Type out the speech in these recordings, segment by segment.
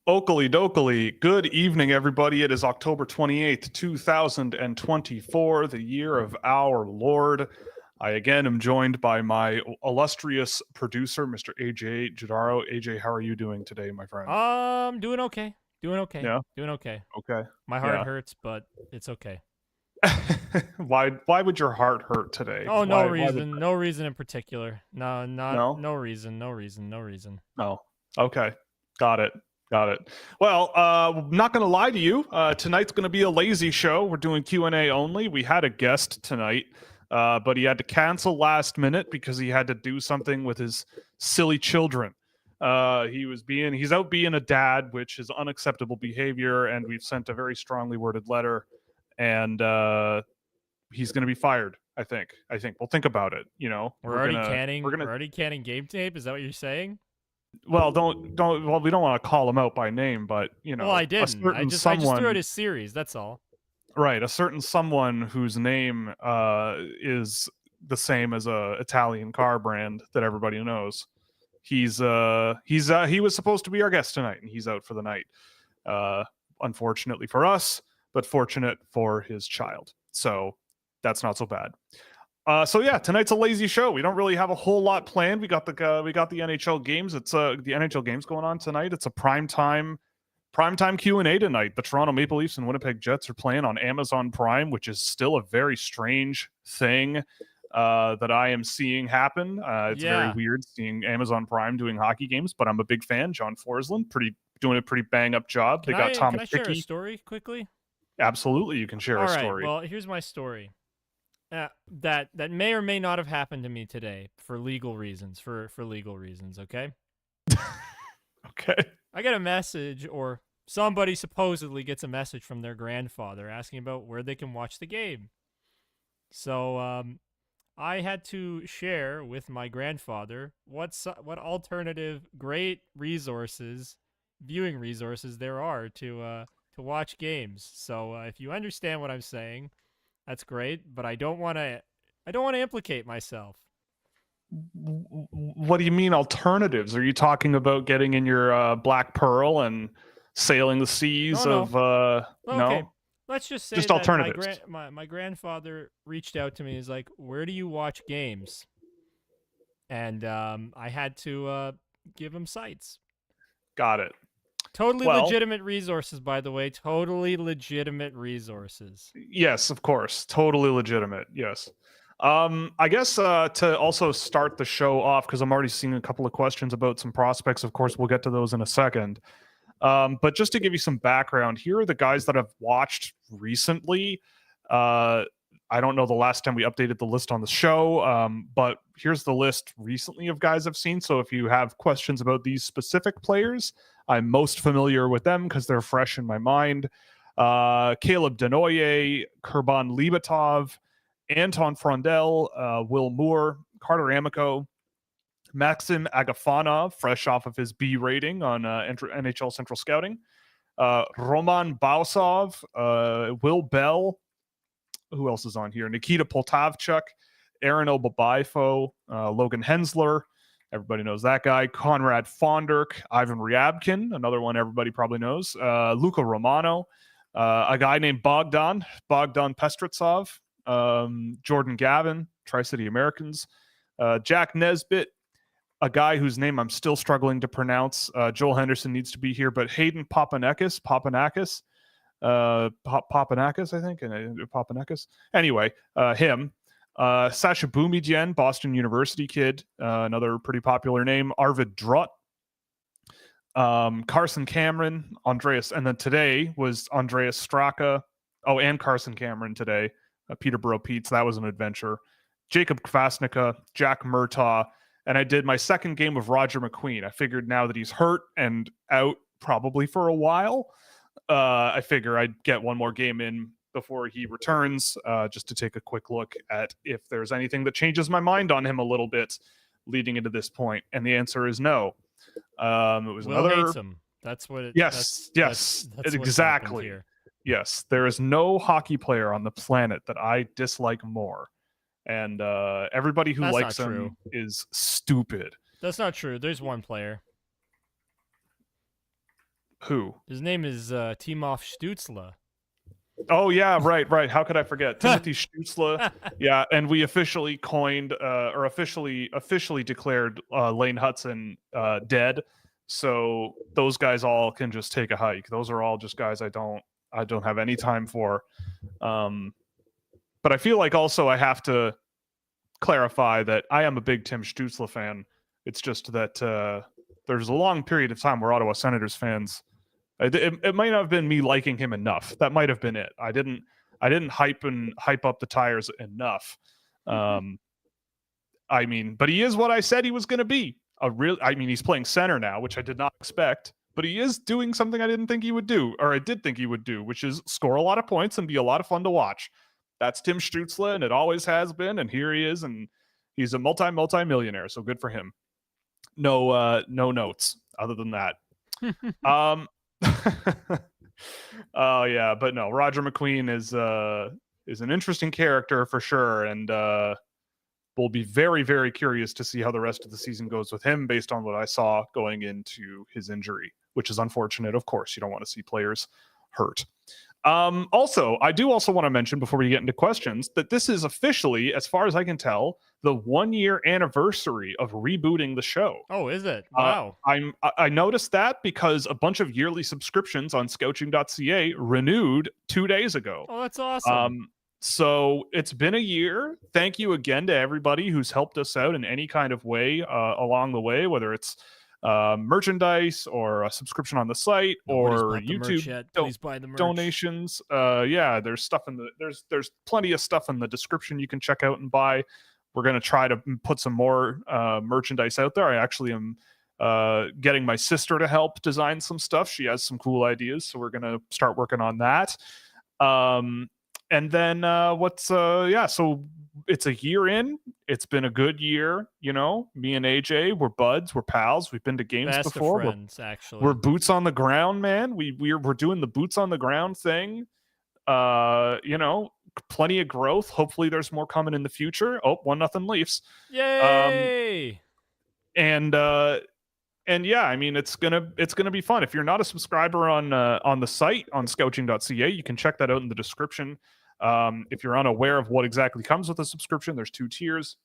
Oakley dokley. Good evening, everybody. It is October 28th, 2024, the year of our Lord. I again am joined by my illustrious producer, Mr. AJ Jadaro. AJ, how are you doing today, my friend? Doing okay. Doing okay. Yeah. Doing okay. Okay. My heart hurts, but it's okay. Why would your heart hurt today? Oh, no Why would reason. No reason in particular. no? No reason. No reason. No reason. No. Okay. Got it. Got it. Well, not going to lie to you. Tonight's going to be a lazy show. We're doing Q&A only. We had a guest tonight, but he had to cancel last minute because he had to do something with his silly children. He's out being a dad, which is unacceptable behavior, and we've sent a very strongly worded letter, and he's going to be fired. I think. We'll think about it. You know, We're already canning game tape. Is that what you're saying? Well, well, we don't want to call him out by name, but you know, Well, I a didn't. I certain just threw someone, out his series. That's all. right? A certain someone whose name is the same as a Italian car brand that everybody knows. He was supposed to be our guest tonight, and he's out for the night. Unfortunately for us, but fortunate for his child. So that's not so bad. So yeah, tonight's a lazy show. We don't really have a whole lot planned. We got the NHL games. It's the NHL games going on tonight. It's a primetime Q&A tonight. The Toronto Maple Leafs and Winnipeg Jets are playing on Amazon Prime, which is still a very strange thing that I am seeing happen. It's very weird seeing Amazon Prime doing hockey games, but I'm a big fan. John Forsland, doing a pretty bang up job. They got Thomas Can I share Hickey. a story quickly? Absolutely, you can share a story. Well, here's my story. That may or may not have happened to me today for legal reasons. Okay. Okay. I get a message, or somebody supposedly gets a message from their grandfather asking about where they can watch the game. So I had to share with my grandfather what alternative great viewing resources there are to watch games. So if you understand what I'm saying, that's great, but I don't want to implicate myself. What do you mean alternatives? Are you talking about getting in your Black Pearl and sailing the seas of okay. no? Let's just say just that alternatives. my grandfather reached out to me. He's like, "Where do you watch games?" And I had to give him sites. Got it. Totally legitimate resources, by the way. Totally legitimate resources. Yes, of course. Totally legitimate. Yes. I guess to also start the show off, because I'm already seeing a couple of questions about some prospects. Of course, we'll get to those in a second. But just to give you some background, here are the guys that I've watched recently. I don't know the last time we updated the list on the show, but here's the list recently of guys I've seen. So if you have questions about these specific players, I'm most familiar with them because they're fresh in my mind. Caleb Denoye, Kurban Libatov, Anton Frondel, Will Moore, Carter Amico, Maxim Agafonov, fresh off of his B rating on NHL Central Scouting, Roman Bausov, Will Bell, who else is on here? Nikita Poltavchuk, Aaron Obabaifo, Logan Hensler, everybody knows that guy, Conrad Fonderk, Ivan Ryabkin, another one everybody probably knows, Luca Romano, a guy named Bogdan Pestritsov, Jordan Gavin, Tri-City Americans, Jack Nesbitt, a guy whose name I'm still struggling to pronounce. Joel Henderson needs to be here, but Hayden Papanakis, I think, and Papanakis. Anyway, him. Sasha Boumedienne, Boston University kid, another pretty popular name. Arvid Drott, Carson Cameron, Andreas, and then today was Andreas Straka. Oh, and Carson Cameron today. Peterborough Pete's, that was an adventure. Jacob Kvasnica, Jack Murtaugh, and I did my second game of Roger McQueen. I figured now that he's hurt and out probably for a while, I figure I'd get one more game in before he returns, just to take a quick look at if there's anything that changes my mind on him a little bit leading into this point. And the answer is no. It was Will another. Hates him. That's what it. Yes, that's exactly. Yes, there is no hockey player on the planet that I dislike more, and everybody who likes him is stupid. That's not true. There's one player. Who? His name is Timof Stutzla. Oh yeah, right. How could I forget Timothy Stutzla? Yeah, and we officially coined or officially declared Lane Hudson dead. So those guys all can just take a hike. Those are all just guys I don't have any time for. But I feel like also I have to clarify that I am a big Tim Stutzla fan. It's just that there's a long period of time where Ottawa Senators fans. It might not have been me liking him enough. That might have been it. I didn't hype up the tires enough. I mean, but he is what I said he was going to be. I mean, he's playing center now, which I did not expect. But he is doing something I didn't think he would do, or I did think he would do, which is score a lot of points and be a lot of fun to watch. That's Tim Stutzla, and it always has been. And here he is, and he's a multi-millionaire. So good for him. No notes other than that. Um, oh yeah, but no, Roger McQueen is an interesting character for sure, and we'll be very, very curious to see how the rest of the season goes with him based on what I saw going into his injury, which is unfortunate. Of course, you don't want to see players hurt. Also, I do also want to mention before we get into questions that this is officially, as far as I can tell, the 1-year anniversary of rebooting the show. Oh, is it? Wow. I noticed that because a bunch of yearly subscriptions on Scouching.ca renewed 2 days ago. Oh, that's awesome. So it's been a year. Thank you again to everybody who's helped us out in any kind of way along the way, whether it's merchandise or a subscription on the site or YouTube Please buy the merch. donations. Yeah, there's stuff in the there's plenty of stuff in the description you can check out and buy. We're going to try to put some more merchandise out there. I actually am getting my sister to help design some stuff. She has some cool ideas, so we're going to start working on that. And then so it's a year in. It's been a good year, you know. Me and AJ, we're buds, we're pals. We've been to games Best before. Of friends, actually. We're boots on the ground, man. We're doing the boots on the ground thing. You know, plenty of growth. Hopefully there's more coming in the future. Oh, 1-0 Leafs. Yay! And yeah, I mean it's gonna be fun. If you're not a subscriber on the site on Scouching.ca, you can check that out in the description. If you're unaware of what exactly comes with a subscription, there's 2 tiers.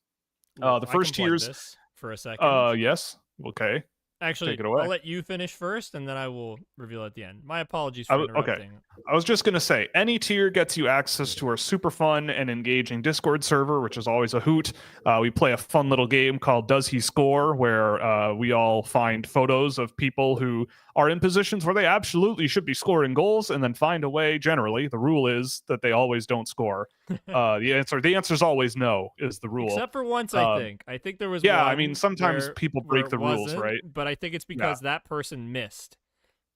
The first tier's this for a second. Yes. Okay. Actually, take it away. I'll let you finish first, and then I will reveal at the end. My apologies for interrupting. Okay. I was just going to say, any tier gets you access to our super fun and engaging Discord server, which is always a hoot. We play a fun little game called Does He Score, where we all find photos of people who are in positions where they absolutely should be scoring goals and then find a way. Generally, the rule is that they always don't score. The answer is always no, is the rule. Except for once, I think. I think there was yeah, one I mean, sometimes people break the rules, right? But I think it's because that person missed.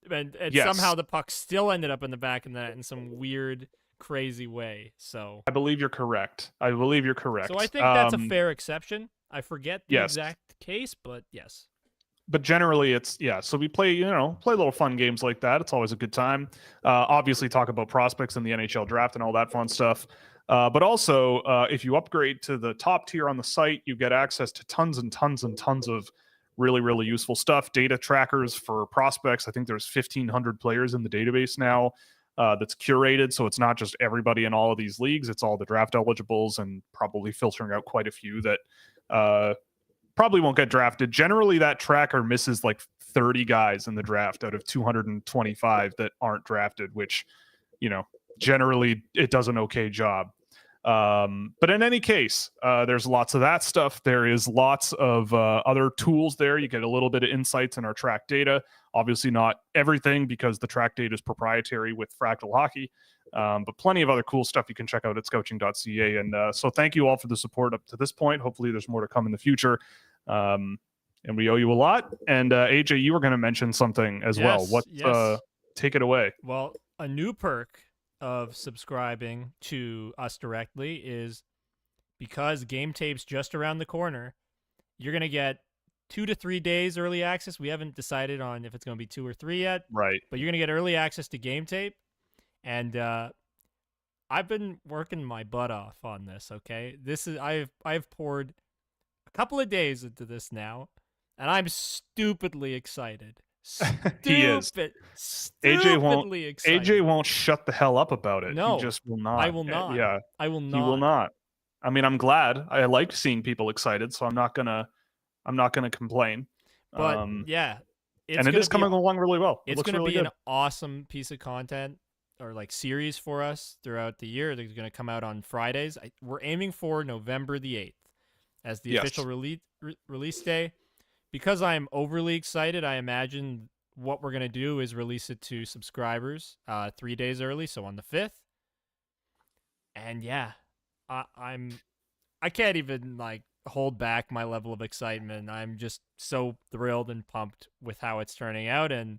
And yes. Somehow the puck still ended up in the back of the net in some weird, crazy way. So I believe you're correct. So I think that's a fair exception. I forget the yes. exact case, but yes. But generally so we play little fun games like that. It's always a good time. Obviously talk about prospects in the NHL draft and all that fun stuff. But also, if you upgrade to the top tier on the site, you get access to tons and tons and tons of really, really useful stuff. Data trackers for prospects. I think there's 1,500 players in the database now that's curated. So it's not just everybody in all of these leagues. It's all the draft eligibles and probably filtering out quite a few that probably won't get drafted. Generally, that tracker misses like 30 guys in the draft out of 225 that aren't drafted, which, generally it does an okay job. But in any case, there's lots of that stuff. There is lots of other tools there. You get a little bit of insights in our track data. Obviously not everything because the track data is proprietary with Fractal Hockey. But plenty of other cool stuff you can check out at Scouching.ca. And so thank you all for the support up to this point. Hopefully there's more to come in the future. And we owe you a lot. And AJ, you were going to mention something as well. Take it away. Well, a new perk of subscribing to us directly is because game tape's just around the corner, you're going to get 2 to 3 days early access. We haven't decided on if it's going to be 2 or 3 yet. Right. But you're going to get early access to game tape. And I've been working my butt off on this, okay? I've poured a couple of days into this now, and I'm stupidly excited He is. Stupidly excited. AJ won't shut the hell up about it. He No, just will not. I will not. Yeah, I will he will not. not. I mean, I'm glad. I like seeing people excited, so I'm not gonna complain. But yeah, And it is coming along really well. It it's looks going to really be good. an awesome piece of content or like series for us throughout the year. They're going to come out on Fridays. We're aiming for November the 8th as the official release day. Because I'm overly excited, I imagine what we're going to do is release it to subscribers 3 days early, so on the 5th. And yeah, I can't even like hold back my level of excitement. I'm just so thrilled and pumped with how it's turning out, and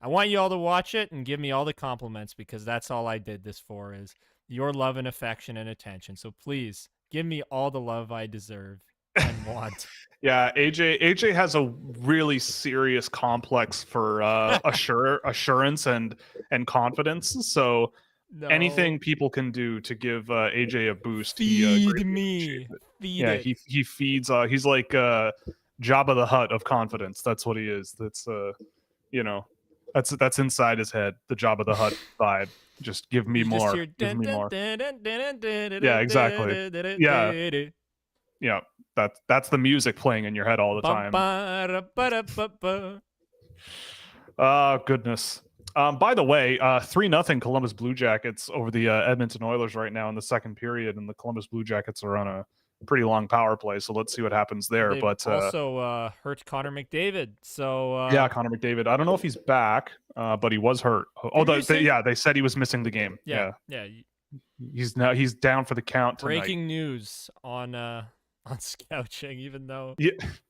I want you all to watch it and give me all the compliments, because that's all I did this for, is your love and affection and attention. So please give me all the love I deserve and want. Yeah, AJ has a really serious complex for assurance and confidence. So No. anything people can do to give AJ a boost, Feed me. Feed yeah, it. he feeds. He's like Jabba the Hutt of confidence. That's what he is. That's you know, that's inside his head. The Jabba the Hutt vibe. Just give me more. Give me more. Yeah, exactly. Yeah. Yeah, that's the music playing in your head all the time. Oh, goodness. By the way, 3-0 Columbus Blue Jackets over the Edmonton Oilers right now in the second period, and the Columbus Blue Jackets are on a pretty long power play, so let's see what happens there. They've but also hurt Connor McDavid. So yeah, Connor McDavid. I don't know if he's back, but he was hurt. Oh, they said he was missing the game. Yeah. He's down for the count tonight. Breaking news on Scouching, even though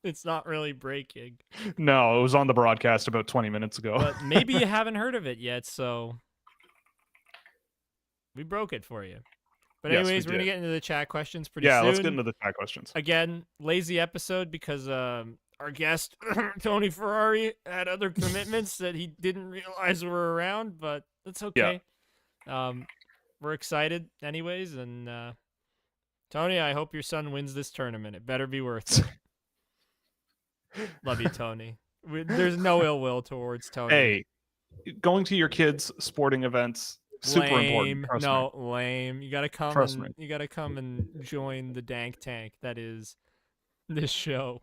it's not really breaking. No, it was on the broadcast about 20 minutes ago. But maybe you haven't heard of it yet, so we broke it for you. But anyways, we're going to get into the chat questions pretty soon. Yeah, let's get into the chat questions. Again, lazy episode because our guest, Tony Ferrari, had other commitments that he didn't realize were around, but that's okay. Yeah. We're excited anyways, and Tony, I hope your son wins this tournament. It better be worth it. Love you, Tony. There's no ill will towards Tony. Hey, going to your kids' sporting events, super important. Lame. You gotta come. You gotta come and join the dank tank that is this show.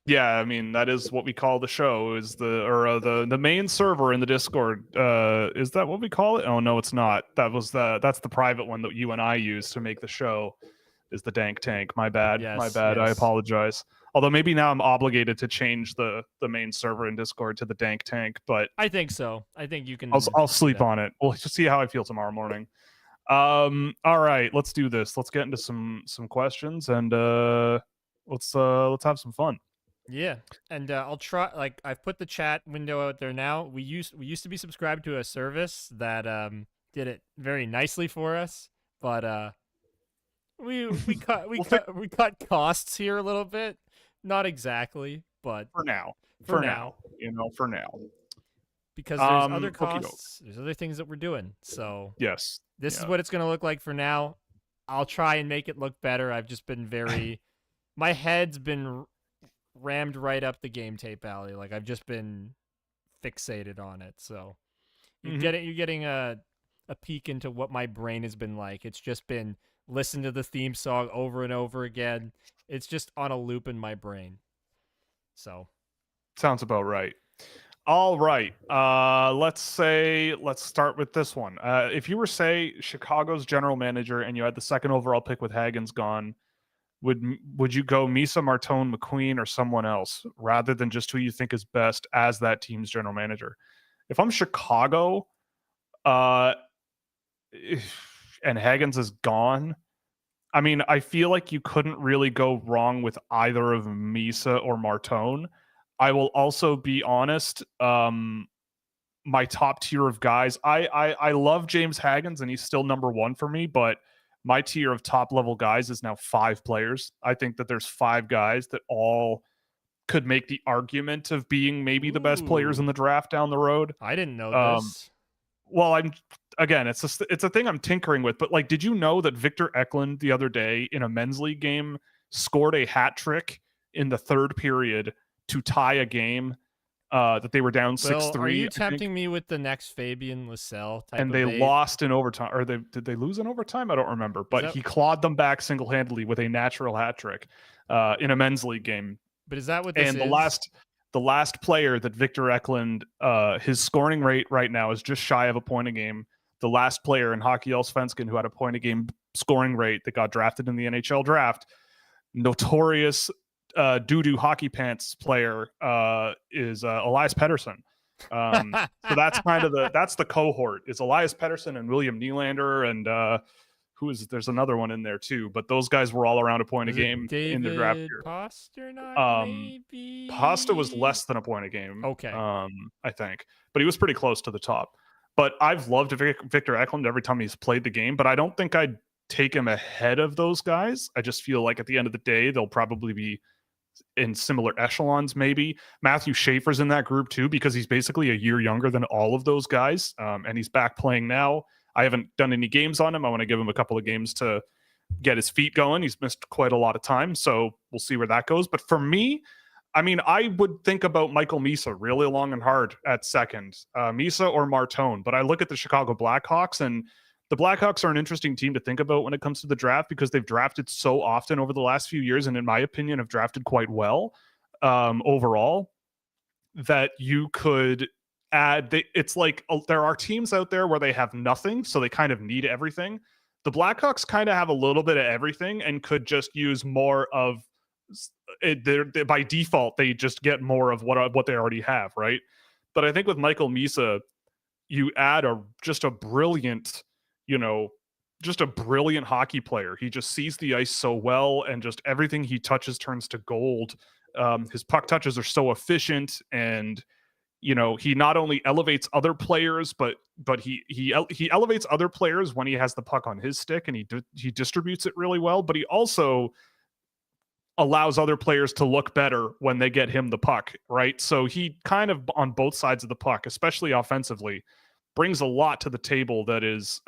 Yeah, I mean that is what we call the show. Is the main server in the Discord? Is that what we call it? Oh no, it's not. That's the private one that you and I use to make the show. Is the dank tank? My bad. Yes, my bad. Yes. I apologize. Although maybe now I'm obligated to change the main server in Discord to the dank tank, but I think so. I think you can. I'll sleep on it. We'll just see how I feel tomorrow morning. All right, let's do this. Let's get into some questions and let's have some fun. Yeah, and I'll try. Like I've put the chat window out there now. We used to be subscribed to a service that did it very nicely for us, but we cut costs here a little bit. Not exactly, but for now, for now, because there's other costs, there's other things that we're doing. So yes, this is what it's going to look like for now. I'll try and make it look better. I've just been my head's been rammed right up the game tape alley. Like I've just been fixated on it. So you're getting a peek into what my brain has been like. It's just been listen to the theme song over and over again. It's just on a loop in my brain. So sounds about right. All right. Let's start with this one. If you were, say, Chicago's general manager and you had the second overall pick with Hagens gone, would you go Misa, Martone, McQueen, or someone else rather than just who you think is best as that team's general manager? If I'm Chicago, and Hagens is gone, I mean, I feel like you couldn't really go wrong with either of Misa or Martone. I will also be honest. My top tier of guys, I love James Hagens, and he's still number one for me, but my tier of top level guys is now 5 players. I think that there's 5 guys that all could make the argument of being maybe the best players in the draft down the road. I didn't know this. Well, it's a thing I'm tinkering with, but like, did you know that Victor Eklund the other day in a men's league game scored a hat trick in the third period to tie a game that they were down 6-3. Well, are you I think, tempting me with the next Fabian Lysell type and of they bait? lost in overtime. Or did they lose in overtime? I don't remember. But that- he clawed them back single-handedly with a natural hat trick in a men's league game. But is that what this And is? the last player that Victor Eklund, his scoring rate right now is just shy of a point a game. The last player in Hockey Allsvenskan who had a point a game scoring rate that got drafted in the NHL draft, notorious doo-doo hockey pants player, is Elias Pettersson. So that's kind of that's the cohort, is Elias Pettersson and William Nylander, and there's another one in there too, but those guys were all around a point a Is it game in the draft David year. Pasternak, maybe? Pasta was less than a point a game. Okay. I think, but he was pretty close to the top. But I've loved Victor Eklund every time he's played the game, but I don't think I'd take him ahead of those guys. I just feel like at the end of the day, they'll probably be in similar echelons. Maybe Matthew Schaefer's in that group too, because he's basically a year younger than all of those guys, and he's back playing now. I haven't done any games on him. I want to give him a couple of games to get his feet going. He's missed quite a lot of time, so we'll see where that goes. But for me, I mean, I would think about Michael Misa really long and hard at second, Misa or Martone. But I look at the Chicago Blackhawks, and the Blackhawks are an interesting team to think about when it comes to the draft, because they've drafted so often over the last few years, and in my opinion, have drafted quite well overall, that you could add. It's like there are teams out there where they have nothing, so they kind of need everything. The Blackhawks kind of have a little bit of everything and could just use more of it. By default, they just get more of what they already have, right? But I think with Michael Misa, you add just a brilliant hockey player. He just sees the ice so well, and just everything he touches turns to gold. His puck touches are so efficient, and he not only elevates other players, but he elevates other players when he has the puck on his stick, and he distributes it really well. But he also allows other players to look better when they get him the puck, right? So he kind of, on both sides of the puck, especially offensively, brings a lot to the table that is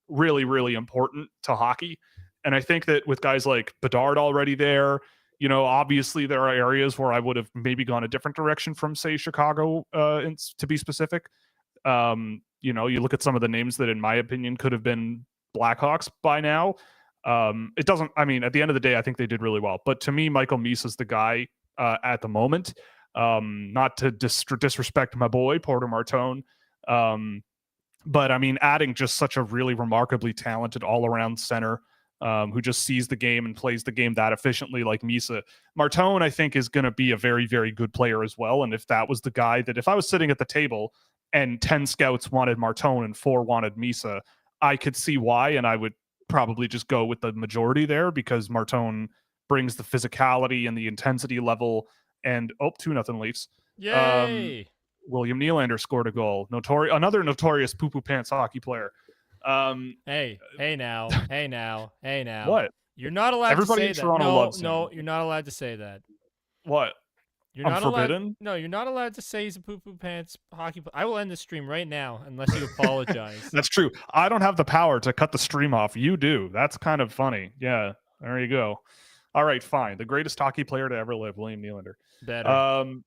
really, really important to hockey. And I think that with guys like Bedard already there, obviously there are areas where I would have maybe gone a different direction from, say, Chicago, to be specific. You look at some of the names that, in my opinion, could have been Blackhawks by now. It doesn't, I mean, at the end of the day, I think they did really well. But to me, Michael Meese is the guy at the moment. Not to disrespect my boy, Porter Martone. But I mean, adding just such a really remarkably talented all-around center who just sees the game and plays the game that efficiently, like Misa. Martone, I think, is going to be a very, very good player as well. And if that was the guy that, if I was sitting at the table and 10 scouts wanted Martone and 4 wanted Misa, I could see why, and I would probably just go with the majority there, because Martone brings the physicality and the intensity level. And 2-0 Leafs. Yay! William Nylander scored a goal. Another notorious poo-poo pants hockey player. Hey now. What? You're not allowed Everybody to in say Toronto that. loves No, him. you're not allowed to say that. What? You're I'm not forbidden? allowed. No, you're not allowed to say he's a poo-poo pants hockey player. I will end the stream right now unless you apologize. That's true. I don't have the power to cut the stream off. You do. That's kind of funny. Yeah, there you go. All right, fine. The greatest hockey player to ever live, William Nylander. Better.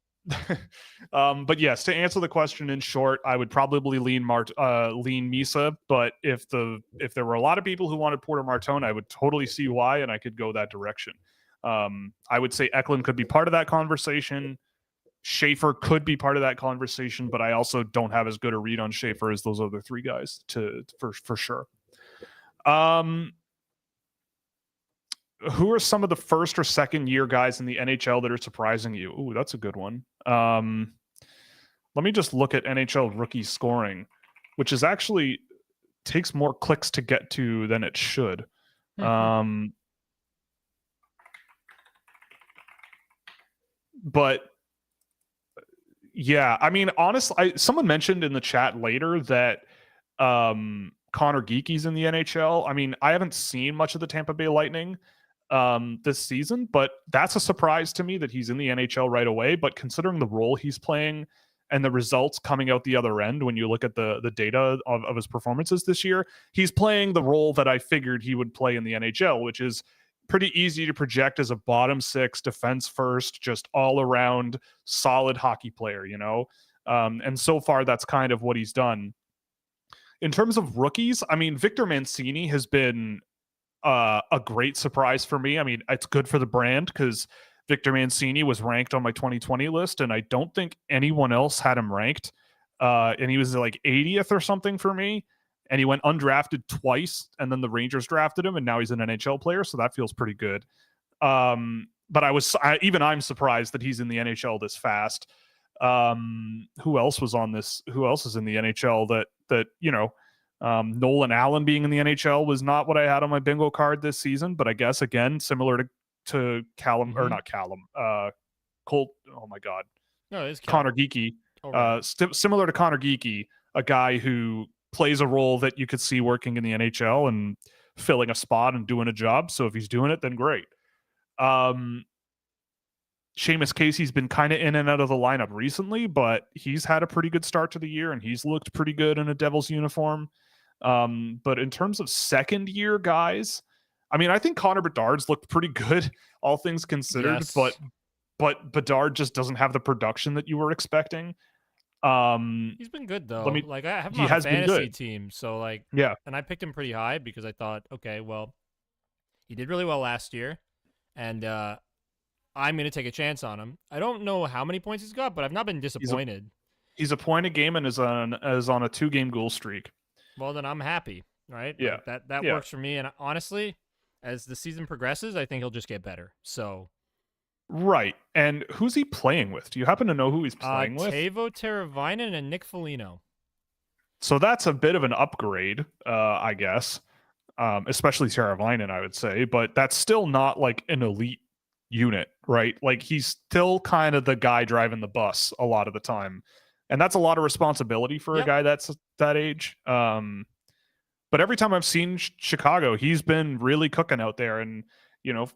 But yes, to answer the question in short, I would probably lean Misa. But if there were a lot of people who wanted Porter Martone, I would totally see why, and I could go that direction. I would say Eklund could be part of that conversation. Schaefer could be part of that conversation, but I also don't have as good a read on Schaefer as those other 3 guys for sure. Who are some of the first or second year guys in the NHL that are surprising you? Ooh, that's a good one. Let me just look at NHL rookie scoring, which is actually takes more clicks to get to than it should. But yeah, I mean, honestly, someone mentioned in the chat later that Connor Geeky's in the NHL. I mean, I haven't seen much of the Tampa Bay Lightning this season, but that's a surprise to me that he's in the NHL right away. But considering the role he's playing and the results coming out the other end, when you look at the data of his performances this year, he's playing the role that I figured he would play in the NHL, which is pretty easy to project as a bottom six, defense first, just all around solid hockey player, you know? And so far, that's kind of what he's done. In terms of rookies, I mean, Victor Mancini has been a great surprise for me. I mean, it's good for the brand because Victor Mancini was ranked on my 2020 list, and I don't think anyone else had him ranked. And he was like 80th or something for me. And he went undrafted twice, and then the Rangers drafted him, and now he's an NHL player, so that feels pretty good. But I'm surprised that he's in the NHL this fast. Who else was on this? Who else is in the NHL that you know? Nolan Allen being in the NHL was not what I had on my bingo card this season, but I guess again similar to Callum or not Callum, Colt. Oh my God, No, it's Connor Geeky. Right. Similar to Connor Geeky, a guy who plays a role that you could see working in the NHL and filling a spot and doing a job. So if he's doing it, then great. Seamus Casey's been kind of in and out of the lineup recently, but he's had a pretty good start to the year and he's looked pretty good in a Devils uniform. But in terms of second year guys, I mean, I think Connor Bedard's looked pretty good, all things considered, Yes. but Bedard just doesn't have the production that you were expecting. He's been good though. Like I have him on a fantasy team, so like yeah, and I picked him pretty high because I thought, okay, well, he did really well last year, and I'm gonna take a chance on him. I don't know how many points he's got, but I've not been disappointed. He's a point a game and is on a 2-game goal streak. Well, then I'm happy, right? Yeah, like that works for me. And honestly, as the season progresses, I think he'll just get better. So. Right. And who's he playing with? Do you happen to know who he's playing with? Teuvo Teravainen and Nick Foligno. So that's a bit of an upgrade, I guess, especially Teravainen, I would say. But that's still not like an elite unit, right? Like he's still kind of the guy driving the bus a lot of the time. And that's a lot of responsibility for a guy that's that age. But every time I've seen Chicago, he's been really cooking out there. And, you know,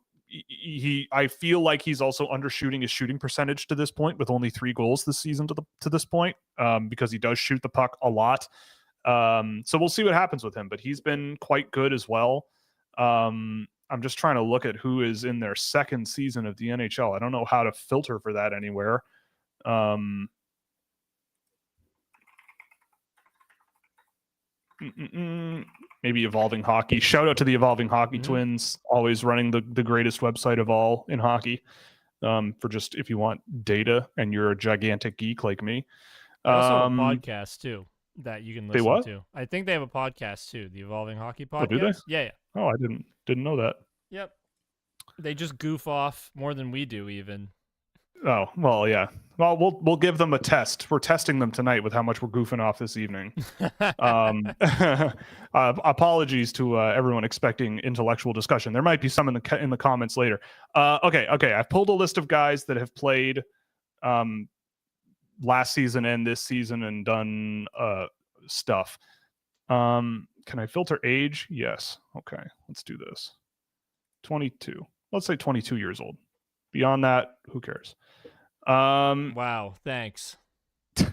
I feel like he's also undershooting his shooting percentage to this point with only 3 goals this season to this point, because he does shoot the puck a lot. So we'll see what happens with him, but he's been quite good as well. I'm just trying to look at who is in their second season of the NHL. I don't know how to filter for that anywhere. Maybe Evolving Hockey. Shout out to the Evolving Hockey Twins, always running the greatest website of all in hockey. For just if you want data and you're a gigantic geek like me. They also have a podcast too that you can listen to. I think they have a podcast too, the Evolving Hockey podcast. Oh, do they? Yeah. Oh, I didn't know that. Yep. They just goof off more than we do even. Oh, well, yeah. Well, we'll give them a test. We're testing them tonight with how much we're goofing off this evening. Apologies to everyone expecting intellectual discussion. There might be some in the comments later. Okay. I've pulled a list of guys that have played last season and this season and done stuff. Can I filter age? Yes. Okay, let's do this. 22. Let's say 22 years old. Beyond that, who cares? Wow, thanks. You're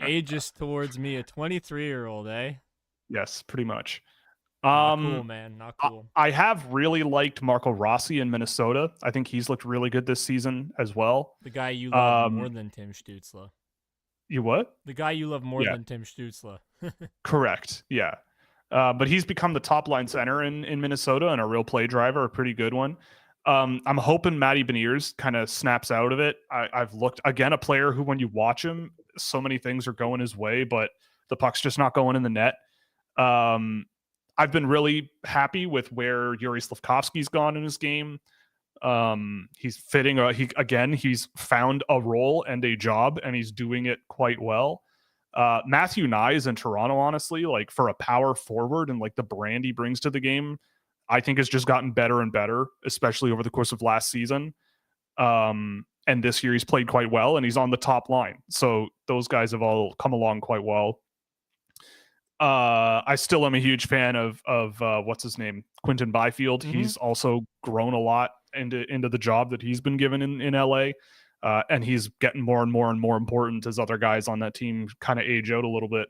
ageist towards me, a 23-year-old, eh? Yes, pretty much. Not cool, man. Not cool. I have really liked Marco Rossi in Minnesota. I think he's looked really good this season as well. The guy you love more than Tim Stützle. You what? The guy you love more than Tim Stützle. Correct. Yeah. But he's become the top line center in Minnesota and a real play driver, a pretty good one. I'm hoping Matty Beniers kind of snaps out of it. I've looked, again, a player who, when you watch him, so many things are going his way, but the puck's just not going in the net. I've been really happy with where Yuri Slafkovsky's gone in his game. He's fitting. He's found a role and a job, and he's doing it quite well. Matthew Nye is in Toronto, honestly, like for a power forward and like the brand he brings to the game, I think has just gotten better and better, especially over the course of last season. And this year he's played quite well and he's on the top line. So those guys have all come along quite well. I still am a huge fan of what's his name? Quinton Byfield. Mm-hmm. He's also grown a lot into the job that he's been given in LA. And he's getting more and more and more important as other guys on that team kind of age out a little bit.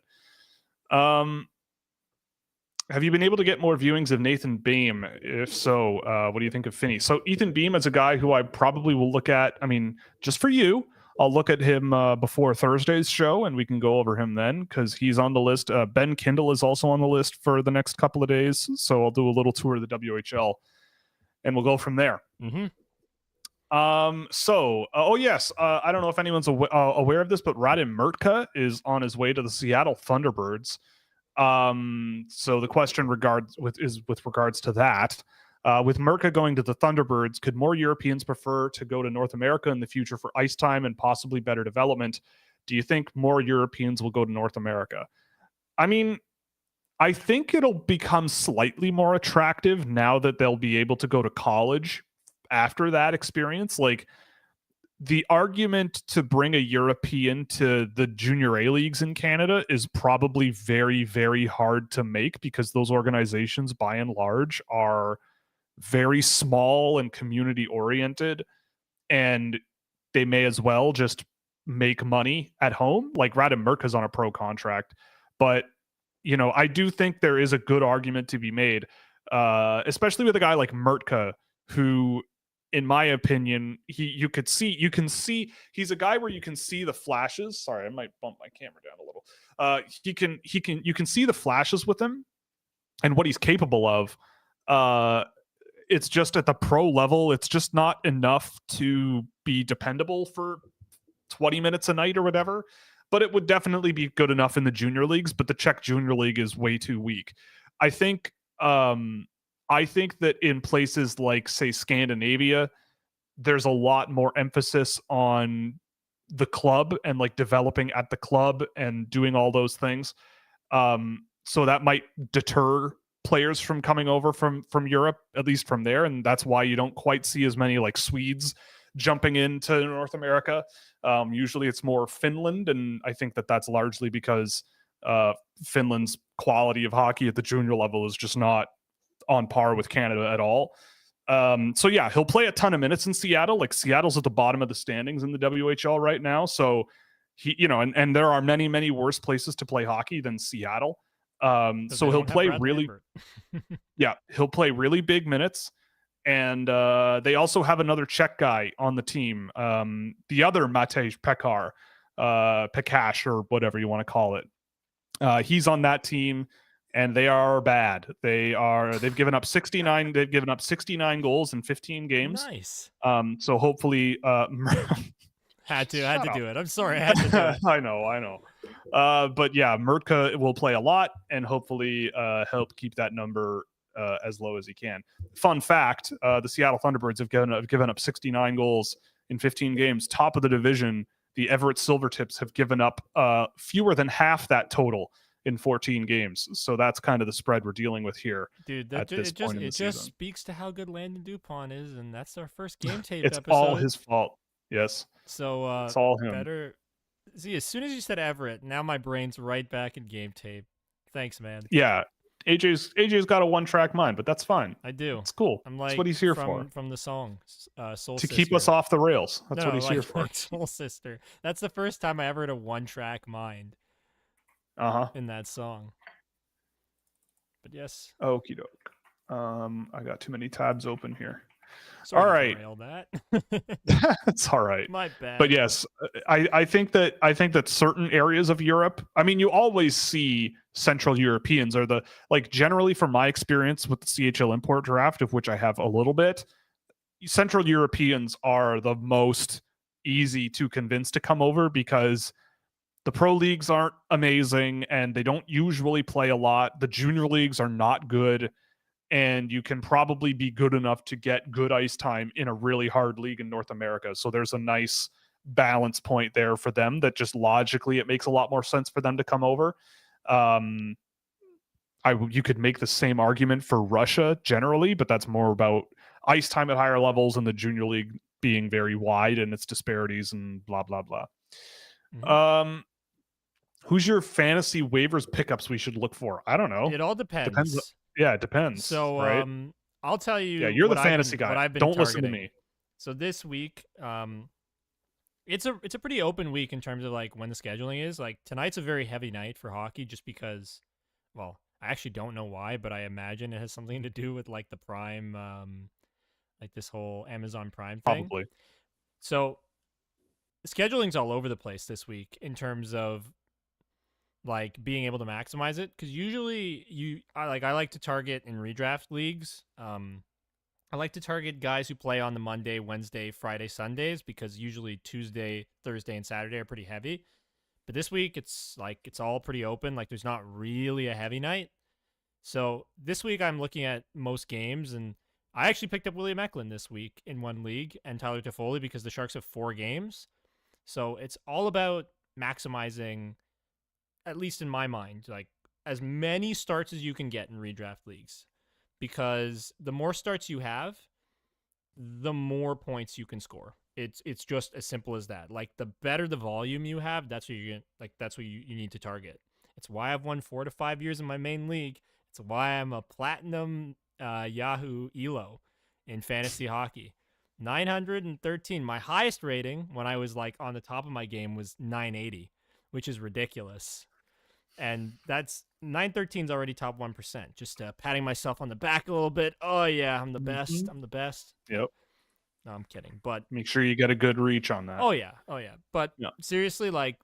Have you been able to get more viewings of Nathan Beam? If so, what do you think of Finney? So Ethan Beam is a guy who I probably will look at. I mean, just for you, I'll look at him before Thursday's show, and we can go over him then because he's on the list. Ben Kindle is also on the list for the next couple of days, so I'll do a little tour of the WHL, and we'll go from there. Mm-hmm. Oh yes, I don't know if anyone's aware of this, but Radim Murtka is on his way to the Seattle Thunderbirds. So the question with regards to that. With Murtka going to the Thunderbirds, could more Europeans prefer to go to North America in the future for ice time and possibly better development? Do you think more Europeans will go to North America? I mean, I think it'll become slightly more attractive now that they'll be able to go to college after that experience. Like, the argument to bring a European to the junior A leagues in Canada is probably very, very hard to make because those organizations, by and large, are very small and community oriented, and they may as well just make money at home. Like Radim Murtka's on a pro contract, but I do think there is a good argument to be made, especially with a guy like Murtka, who, in my opinion, you can see he's a guy where you can see the flashes. Sorry, I might bump my camera down a little. You can see the flashes with him and what he's capable of. It's just at the pro level, it's just not enough to be dependable for 20 minutes a night or whatever. But it would definitely be good enough in the junior leagues. But the Czech junior league is way too weak. I think that in places like, say, Scandinavia, there's a lot more emphasis on the club and like developing at the club and doing all those things. So that might deter players from coming over from Europe, at least from there. And that's why you don't quite see as many like Swedes jumping into North America. Usually it's more Finland. And I think that that's largely because Finland's quality of hockey at the junior level is just not on par with Canada at all. So yeah, he'll play a ton of minutes in Seattle. Like, Seattle's at the bottom of the standings in the WHL right now. So he, and there are many, many worse places to play hockey than Seattle. So he'll play he'll play really big minutes. And they also have another Czech guy on the team. The other Matej Pekash, or whatever you want to call it. He's on that team. And they are bad. They've given up 69. They've given up 69 goals in 15 games. Nice. So hopefully, had to do it. I'm sorry, I had to do it. I know. But yeah, Murtka will play a lot and hopefully help keep that number as low as he can. Fun fact: the Seattle Thunderbirds have given up 69 goals in 15 games. Top of the division, the Everett Silvertips have given up fewer than half that total in 14 games. So that's kind of the spread we're dealing with here. Dude, it just speaks to how good Landon Dupont is, and that's our first game tape it's episode. all his fault. Yes. So it's all him. Better see, as soon as you said Everett, now my brain's right back in game tape. Thanks, man. Yeah. AJ's got a one-track mind, but that's fine. I do. It's cool. That's what he's here for. From the song Soul to Sister. Keep us off the rails. That's what he's here for. Like Soul Sister. That's the first time I ever had a one-track mind. In that song. But yes. Okie doke. I got too many tabs open here. Sorry all right. That. It's all right. My bad. But yes, I think that certain areas of Europe, I mean, you always see Central Europeans are generally from my experience with the CHL import draft, of which I have a little bit, Central Europeans are the most easy to convince to come over because the pro leagues aren't amazing and they don't usually play a lot. The junior leagues are not good. And you can probably be good enough to get good ice time in a really hard league in North America. So there's a nice balance point there for them that just logically it makes a lot more sense for them to come over. You could make the same argument for Russia generally, but that's more about ice time at higher levels and the junior league being very wide and its disparities and blah, blah, blah. Mm-hmm. Who's your fantasy waivers pickups we should look for? I don't know. It all depends. Yeah, it depends. So right? I'll tell you. Yeah, you're the fantasy guy. What I've been don't targeting. Listen to me. So this week, it's a pretty open week in terms of like when the scheduling is. Like tonight's a very heavy night for hockey, just because, well, I actually don't know why, but I imagine it has something to do with like the Prime, like this whole Amazon Prime thing. Probably. So scheduling's all over the place this week in terms of like being able to maximize it, because usually I like to target in redraft leagues. I like to target guys who play on the Monday, Wednesday, Friday, Sundays, because usually Tuesday, Thursday, and Saturday are pretty heavy. But this week it's all pretty open. Like there's not really a heavy night. So this week I'm looking at most games, and I actually picked up William Eklund this week in one league and Tyler Toffoli because the Sharks have 4 games. So it's all about maximizing, at least in my mind, like as many starts as you can get in redraft leagues, because the more starts you have, the more points you can score. It's just as simple as that. Like the better the volume you have, that's what you need to target. It's why I've won 4 to 5 years in my main league. It's why I'm a platinum Yahoo Elo in fantasy hockey. 913. My highest rating when I was like on the top of my game was 980, which is ridiculous. And that's 913 is already top 1%. Just patting myself on the back a little bit. Oh yeah, I'm the best. I'm the best. Yep. No, I'm kidding. But make sure you get a good reach on that. Oh yeah. But seriously, like,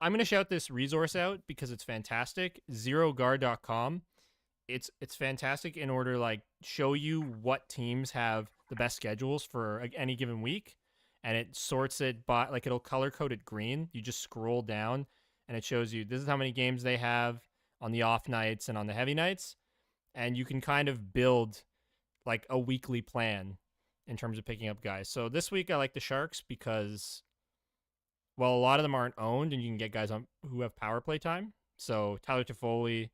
I'm gonna shout this resource out because it's fantastic. ZeroGuard.com. It's fantastic in order to like show you what teams have the best schedules for any given week, and it sorts it by like it'll color code it green. You just scroll down and it shows you this is how many games they have on the off nights and on the heavy nights, and you can kind of build like a weekly plan in terms of picking up guys. So this week I like the Sharks because, well, a lot of them aren't owned, and you can get guys on who have power play time. So Tyler Toffoli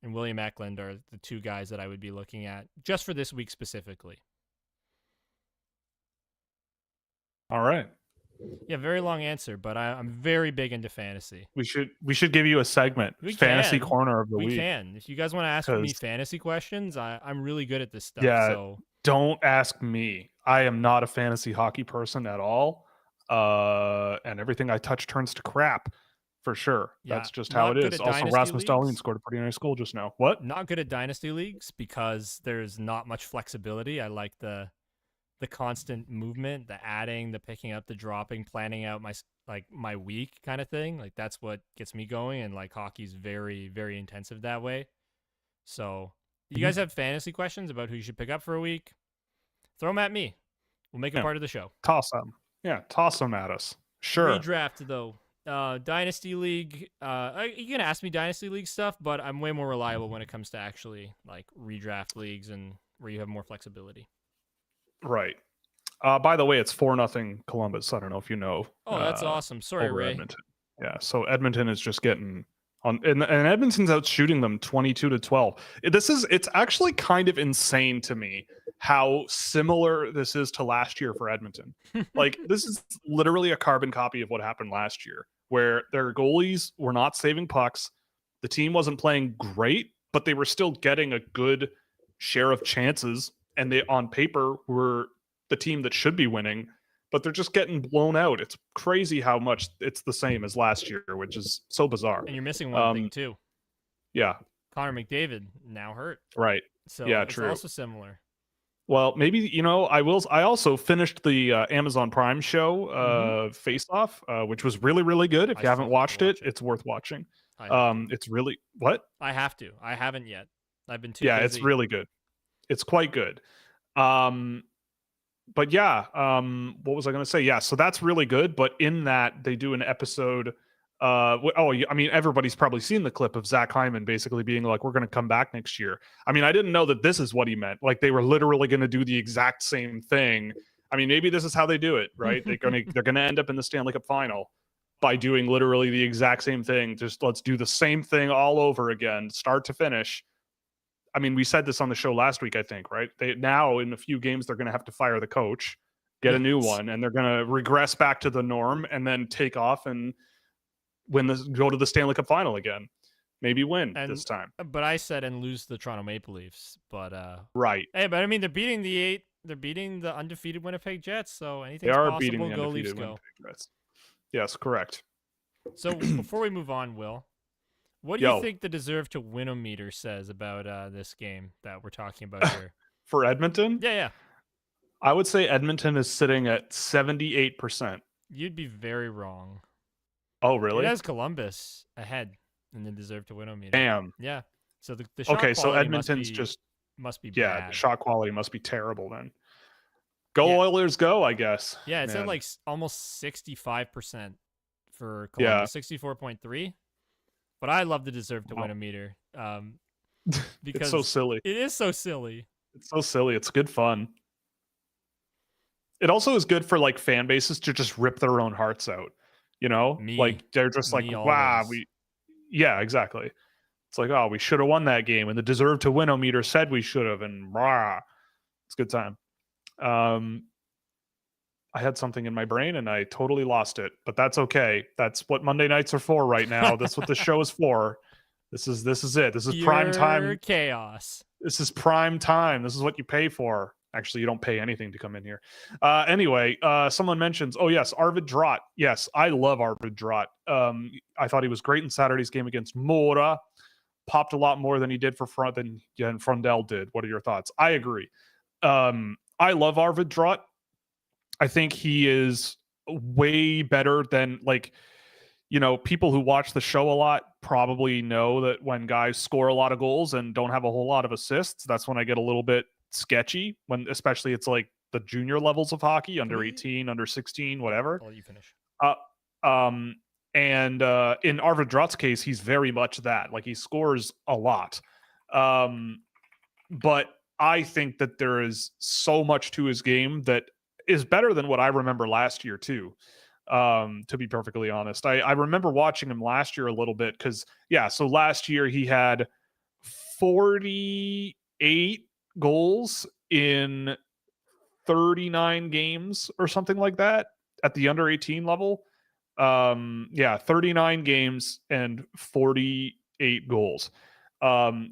and William Eklund are the 2 guys that I would be looking at just for this week specifically. All right. Yeah, very long answer, but I'm very big into fantasy. We should give you a segment, fantasy corner of the week. We can. If you guys want to ask me fantasy questions, I'm really good at this stuff. Yeah, so don't ask me. I am not a fantasy hockey person at all. And everything I touch turns to crap, for sure. Yeah, that's just how it is. Also, Rasmus Dahlin scored a pretty nice goal just now. What? Not good at dynasty leagues because there's not much flexibility. I like the constant movement, the adding, the picking up, the dropping, planning out my week kind of thing. Like that's what gets me going, and like hockey's very, very intensive that way. So you guys have fantasy questions about who you should pick up for a week? Throw them at me. We'll make it part of the show. Toss them. Yeah, toss them at us. Sure. Redraft though. Dynasty League. You can ask me Dynasty League stuff, but I'm way more reliable when it comes to actually like redraft leagues and where you have more flexibility. Right. By the way, it's 4-0 Columbus. I don't know if you know. Oh, that's awesome. Sorry, Ray. Edmonton. Yeah, so Edmonton is just getting on, and Edmonton's out shooting them 22-12. It's actually kind of insane to me how similar this is to last year for Edmonton. Like this is literally a carbon copy of what happened last year, where their goalies were not saving pucks. The team wasn't playing great, but they were still getting a good share of chances, and they on paper were the team that should be winning, but they're just getting blown out. It's crazy how much it's the same as last year, which is so bizarre. And you're missing one thing too. Yeah. Connor McDavid now hurt. Right. So yeah, it's true. also similar. Well, maybe, I also finished the Amazon Prime show, Face Off, which was really, really good. If you haven't watched it, it's worth watching. It's really, what? I have to. I haven't yet. I've been too busy. Yeah, it's really good. It's quite good. But yeah, what was I going to say? Yeah, so that's really good. But in that, they do an episode. Everybody's probably seen the clip of Zach Hyman basically being like, "We're going to come back next year." I mean, I didn't know that this is what he meant. Like they were literally going to do the exact same thing. I mean, maybe this is how they do it, right? they're going to end up in the Stanley Cup final by doing literally the exact same thing. Just let's do the same thing all over again, start to finish. I mean, we said this on the show last week, I think, right? Now in a few games, they're going to have to fire the coach, get a new one, and they're going to regress back to the norm and then take off and go to the Stanley Cup final again. Maybe win this time. But I said and lose the Toronto Maple Leafs. But right. Hey, but I mean, they're beating the undefeated Winnipeg Jets, so anything's possible. Beating the go undefeated Leafs, Winnipeg go. Jets. Yes, correct. So before we move on, Will, What do you Yo, think the deserve to win-o-meter says about this game that we're talking about here? for Edmonton, Yeah, yeah. I would say Edmonton is sitting at 78%. You'd be very wrong. Oh, It really? has Columbus ahead in the deserve to win-o-meter. Damn. Yeah. So the shot Okay, so quality Edmonton's just, must be yeah, the bad. shot quality must be terrible then. Go Yeah. Oilers, go, I guess. Yeah, it's at Man. like almost 65% for Yeah. Columbus, 64.3. But I love the deserve to Wow. win-o-meter It's so because silly. it is so silly. It's so silly. It's good fun. It also is good for like fan bases to just rip their own hearts out. You know, Me. like they're just like, Me wow, always. yeah, exactly. It's like, oh, we should have won that game, and the deserve to win meter said we should have, and rah, it's a good time. Um, I had something in my brain and I totally lost it, but that's okay. That's what Monday nights are for right now. That's what the show is for. This is it. This is prime Pure time. chaos. This is prime time. This is what you pay for. Actually, you don't pay anything to come in here. Anyway, someone mentions, oh yes, Arvid Drott. Yes, I love Arvid Drott. I thought he was great in Saturday's game against Mora. Popped a lot more than he did for Frundell did. What are your thoughts? I agree. I love Arvid Drott. I think he is way better than like, you know, people who watch the show a lot probably know that when guys score a lot of goals and don't have a whole lot of assists, that's when I get a litit bit sketchy, when especially it's like the junior levels of hockey, under 18, under 16, whatever. I'll let you finish. Uh, um, and in Arvid Drott's case, he's very much that. Like he scores a lot. But I think that there is so much to his game that is better than what I remember last year too. To be perfectly honest, I remember watching him last year a little bit because so last year he had 48 goals in 39 games or something like that at the under 18 level. 39 games and 48 goals.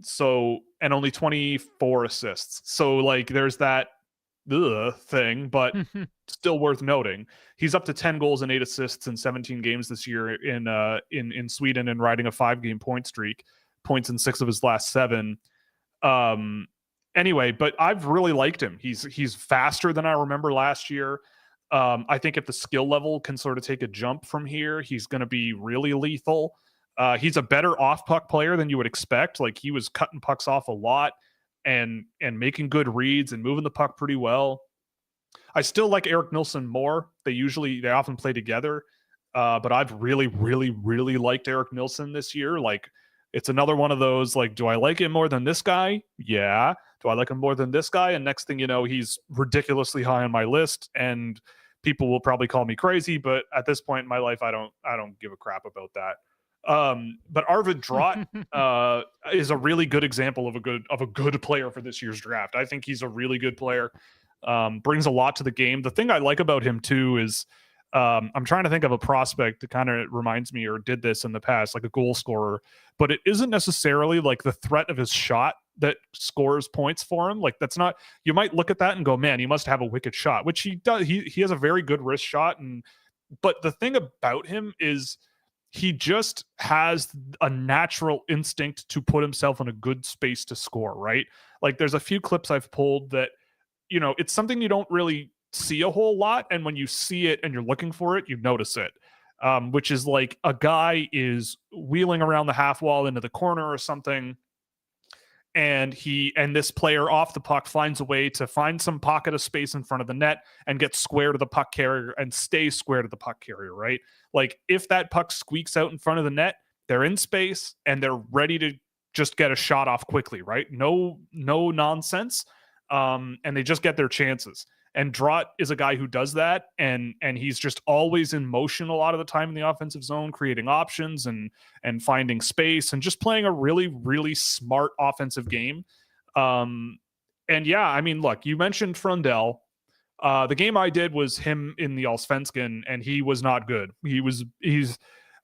So and only 24 assists. So like there's that thing, but still worth noting. He's up to 10 goals and 8 assists in 17 games this year in Sweden and riding a 5-game point streak. Points in 6 of his last 7. Anyway, but I've really liked him. He's faster than I remember last year. I think if the skill level can sort of take a jump from here, he's going to be really lethal. He's a better off puck player than you would expect. Like he was cutting pucks off a lot and making good reads and moving the puck pretty well. I still like Eric Nilsson more. They often play together. But I've really, really, really liked Eric Nilsson this year. Like it's another one of those, like, do I like him more than this guy? Yeah. Do I like him more than this guy? And next thing you know, he's ridiculously high on my list, and people will probably call me crazy, but at this point in my life, I don't give a crap about that. But Arvid Drott is a really good example of a good player for this year's draft. I think he's a really good player. Brings a lot to the game. The thing I like about him too is I'm trying to think of a prospect that kind of reminds me or did this in the past, like a goal scorer, but it isn't necessarily like the threat of his shot that scores points for him. Like that's not, you might look at that and go, man, he must have a wicked shot, which he does. He has a very good wrist shot. But the thing about him is he just has a natural instinct to put himself in a good space to score, right? Like there's a few clips I've pulled that, you know, it's something you don't really see a whole lot. And when you see it and you're looking for it, you notice it. Which is like a guy is wheeling around the half wall into the corner or something, and this player off the puck finds a way to find some pocket of space in front of the net and get square to the puck carrier and stay square to the puck carrier, right? Like if that puck squeaks out in front of the net, they're in space and they're ready to just get a shot off quickly, right? No nonsense. And they just get their chances. And Drott is a guy who does that, and he's just always in motion a lot of the time in the offensive zone, creating options and finding space and just playing a really, really smart offensive game. And yeah, I mean, look, you mentioned Frundell. The game I did was him in the Allsvenskan, and he was not good.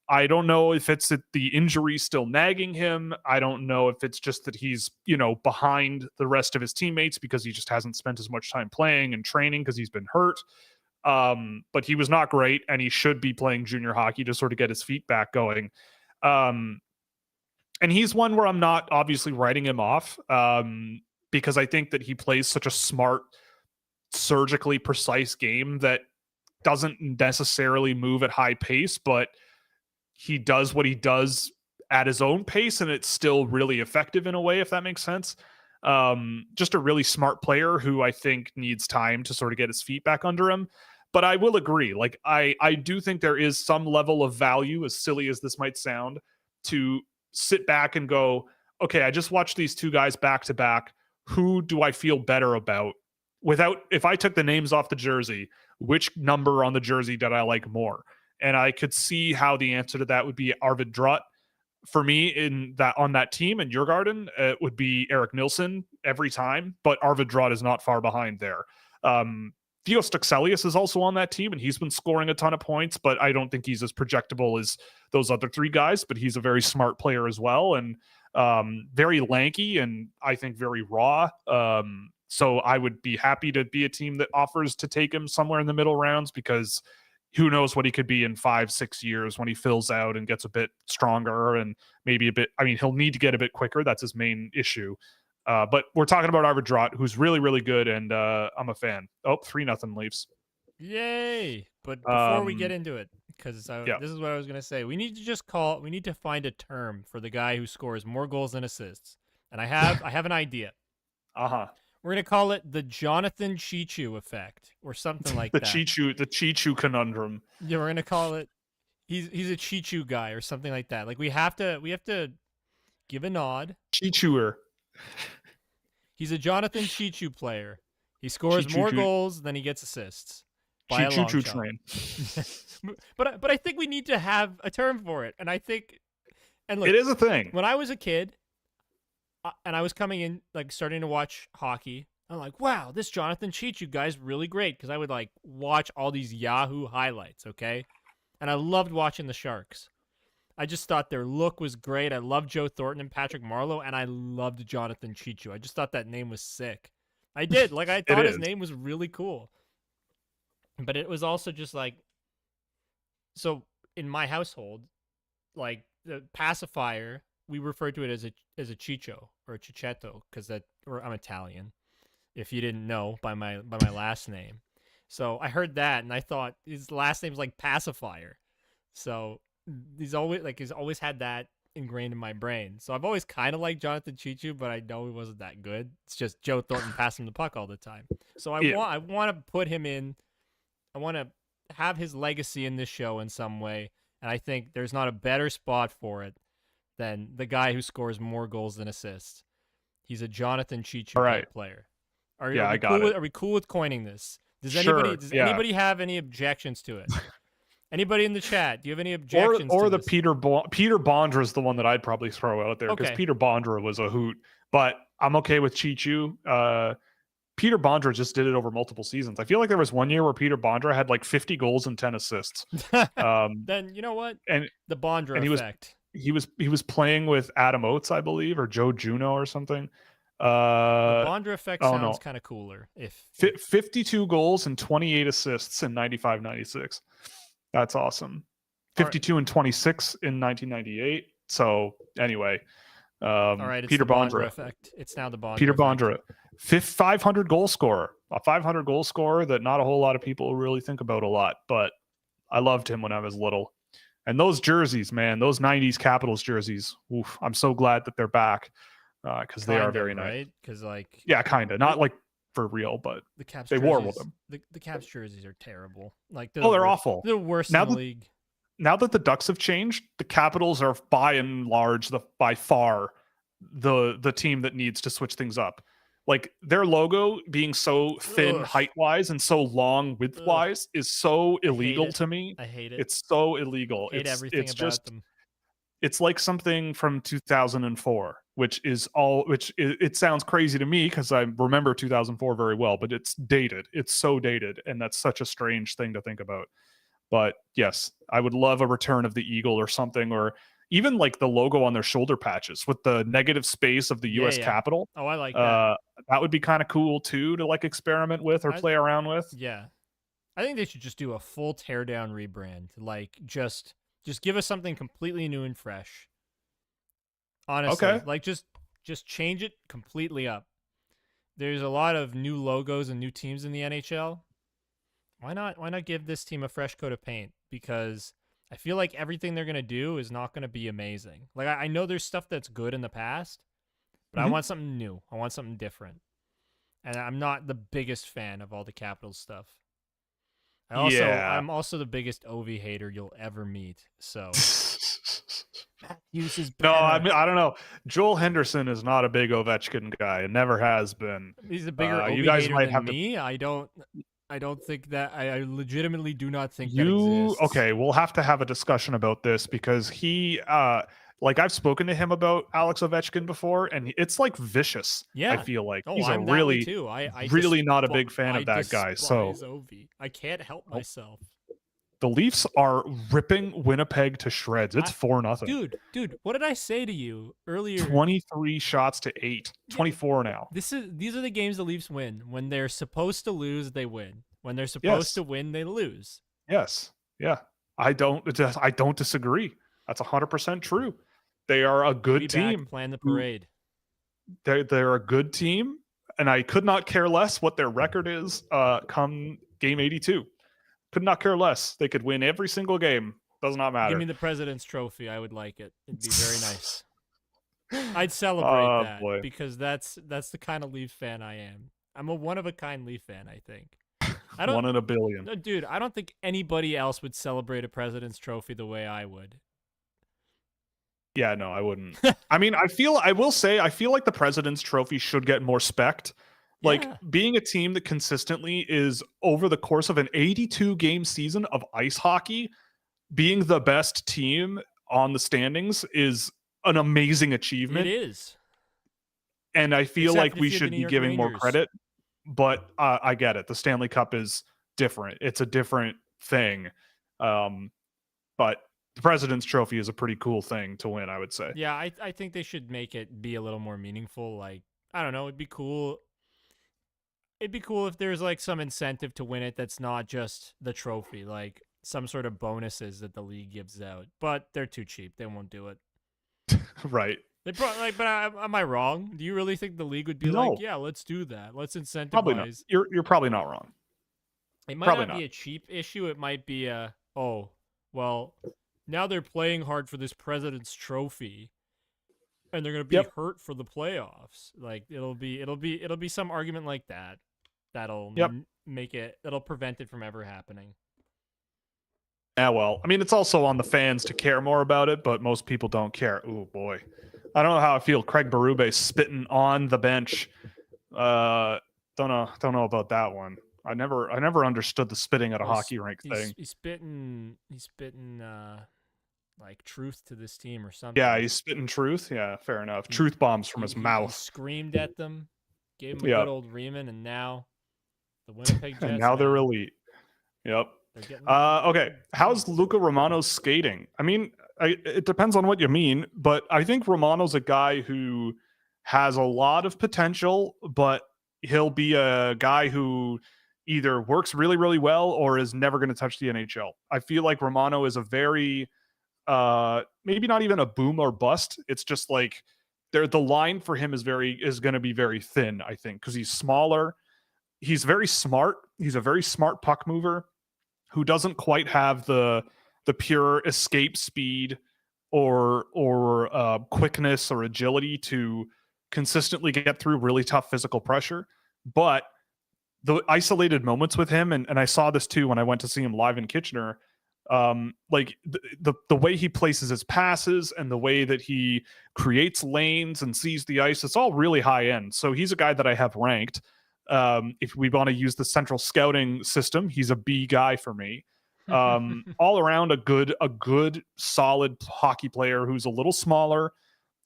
I don't know if it's that the injury still nagging him. I don't know if it's just that he's, you know, behind the rest of his teammates because he just hasn't spent as much time playing and training because he's been hurt. But he was not great, and he should be playing junior hockey to sort of get his feet back going. And he's one where I'm not obviously writing him off, because I think that he plays such a smart, surgically precise game that doesn't necessarily move at high pace, but he does what he does at his own pace, and it's still really effective in a way, if that makes sense. Just a really smart player who I think needs time to sort of get his feet back under him. But I will agree, like I do think there is some level of value, as silly as this might sound, to sit back and go, okay, I just watched these two guys back to back. Who do I feel better about? Without, if I took the names off the jersey, which number on the jersey did I like more? And I could see how the answer to that would be Arvid Drutt. For me, in that on that team in your garden, it would be Eric Nilsson every time, but Arvid Drutt is not far behind there. Theo Stuxelius is also on that team, and he's been scoring a ton of points, but I don't think he's as projectable as those other three guys, but he's a very smart player as well, and very lanky, and I think very raw. So I would be happy to be a team that offers to take him somewhere in the middle rounds, because who knows what he could be in 5-6 years when he fills out and gets a bit stronger, and maybe a bit, I mean, he'll need to get a bit quicker. That's his main issue. But we're talking about Arvid Drutt, who's really, really good, and I'm a fan. Oh, 3-0 Leafs. Yay! But before we get into it, because yeah. this is what I was gonna say, we need to find a term for the guy who scores more goals than assists. And I have an idea. We're gonna call it the Jonathan Cheechoo effect, or something like that. The Cheechoo conundrum. Yeah, we're gonna call it. He's a Cheechoo guy, or something like that. Like we have to give a nod. Cheechooer. He's a Jonathan Cheechoo player. He scores more goals than he gets assists. By a long shot. Train. but I think we need to have a term for it, and I think, and look, it is a thing. When I was a kid, and I was coming in, like starting to watch hockey, I'm like, wow, this Jonathan Cheechoo guy's really great, because I would like watch all these Yahoo highlights, okay, and I loved watching the Sharks. I just thought their look was great. I loved Joe Thornton and Patrick Marleau, and I loved Jonathan Cheechoo. I just thought that name was sick. I did. Like, I thought his name was really cool. But it was also just like, so in my household, like the pacifier, we refer to it as a chicho or a chichetto, or I'm Italian, if you didn't know by my last name. So I heard that and I thought his last name's like pacifier. So he's always had that ingrained in my brain. So I've always kind of liked Jonathan Cheechoo, but I know he wasn't that good. It's just Joe Thornton passing the puck all the time. So I want to put him in. I want to have his legacy in this show in some way, and I think there's not a better spot for it than the guy who scores more goals than assists. He's a Jonathan Cheechoo player. Are we cool with coining this? Does anybody have any objections to it? Anybody in the chat? Do you have any objections? Or to the this? Peter Bondra is the one that I'd probably throw out there, because Peter Bondra was a hoot. But I'm okay with Cheechoo. Peter Bondra just did it over multiple seasons. I feel like there was one year where Peter Bondra had like 50 goals and 10 assists. Then you know what? And the Bondra effect. He was playing with Adam Oates, I believe, or Joe Juno or something. The Bondra effect sounds kind of cooler. 52 goals and 28 assists in 95-96. That's awesome. 52 and 26 in 1998. So anyway, all right, it's Peter the Bondra effect. It's now the Bondra. Peter effect. Bondra, 500 goal scorer, a 500 goal scorer that not a whole lot of people really think about a lot, but I loved him when I was little. And those jerseys, man, those 90s Capitals jerseys, oof, I'm so glad that they're back, because they are very nice. Right? Because kind of, not like for real, but the Caps they wore with them. The Caps jerseys are terrible. Like they're awful. They're worse in the league. Now that the Ducks have changed, the Capitals are by and large by far the team that needs to switch things up. Like their logo being so thin height-wise and so long width-wise is so illegal to me. I hate it. It's so illegal. I hate everything about them. It's like something from 2004, which it sounds crazy to me because I remember 2004 very well, but it's dated. It's so dated, and that's such a strange thing to think about. But yes, I would love a return of the eagle or something, or even like the logo on their shoulder patches with the negative space of the U.S. Capitol. Oh, I like that. That would be kind of cool too, to like experiment with or play around with. Yeah. I think they should just do a full teardown rebrand. Like just give us something completely new and fresh. Honestly, Okay. like just change it completely up. There's a lot of new logos and new teams in the NHL. Why not give this team a fresh coat of paint? Because I feel like everything they're gonna do is not gonna be amazing. Like I know there's stuff that's good in the past, but I Mhm. want something new. I want something different. And I'm not the biggest fan of all the Capitals stuff. Yeah. I'm also the biggest Ovi hater you'll ever meet. So Matthews is No, I better. mean, I don't know. Joel Henderson is not a big Ovechkin guy and never has been. He's a bigger You Ovi guys hater might than have to. me. I don't think that I legitimately do not think that You exists. okay? We'll have to have a discussion about this because like I've spoken to him about Alex Ovechkin before, and it's like vicious. I Yeah. feel like Oh, he's a I'm that way really, too. really not a big fan I of that guy. So despise Ovi. I can't help oh, myself. the Leafs are ripping Winnipeg to shreds. It's I 4-0. dude, what did I say to you earlier? 23 shots to 8. Yeah, 24 now. these are the games the Leafs win. When they're supposed to lose, they win. When they're supposed Yes. to win, they lose. Yes. Yeah. I don't disagree. That's 100% true. They are a good team. Plan the who- parade. They're a good team, and I could not care less what their record is come game 82. Could not care less. They could win every single game. Does not matter. Give me the President's Trophy. I would like it. It'd be very nice. I'd celebrate Oh that boy. because that's the kind of Leaf fan I am. I'm a one of a kind Leaf fan, I think. I don't 1 in a billion. No, dude, I don't think anybody else would celebrate a President's Trophy the way I would. Yeah, no, I wouldn't. I mean, I will say I feel like the President's Trophy should get more spect. Like Yeah. being a team that consistently is over the course of an 82 game season of ice hockey, being the best team on the standings is an amazing achievement. It is. And I feel Except like if we you're the should New be York giving more Rangers. credit. But I get it. The Stanley Cup is different. It's a different thing. But the President's Trophy is a pretty cool thing to win, I would say. Yeah, I think they should make it be a little more meaningful. Like, I don't know, it'd be cool. It'd be cool if there's like some incentive to win it that's not just the trophy, like some sort of bonuses that the league gives out. But they're too cheap. They won't do it. Right. They probably but am I wrong? Do you really think the league would be No. like, yeah, let's do that. Let's incentivize. Probably not. You're probably not wrong. It might Probably not be not. a cheap issue. It might be a, oh, well, now they're playing hard for this President's Trophy, and they're gonna be Yep. hurt for the playoffs. Like it'll be some argument like that that'll Yep. that'll prevent it from ever happening. Yeah, well, I mean, it's also on the fans to care more about it, but most people don't care. Oh boy, I don't know how I feel. Craig Berube spitting on the bench. Don't know about that one. I never understood the spitting at a hockey rink thing. He's spitting like truth to this team or something. Yeah, he's spitting truth. Yeah, fair enough. Truth bombs from his He mouth. screamed at them, gave him a Yeah. good old Riemann, and now the Winnipeg Jets. And now they're man, elite. Yep. they're getting Okay. How's Luca Romano's skating? I mean, it depends on what you mean, but I think Romano's a guy who has a lot of potential, but he'll be a guy who either works really, really well or is never going to touch the NHL. I feel like Romano is a very, maybe not even a boom or bust. It's just like the line for him is going to be very thin, I think, because he's smaller. He's very smart. He's a very smart puck mover who doesn't quite have the pure escape speed or quickness or agility to consistently get through really tough physical pressure. But the isolated moments with him, and I saw this too when I went to see him live in Kitchener, like the way he places his passes and the way that he creates lanes and sees the ice, it's all really high end. So he's a guy that I have ranked. If we want to use the central scouting system, he's a B guy for me. All around a good solid hockey player who's a little smaller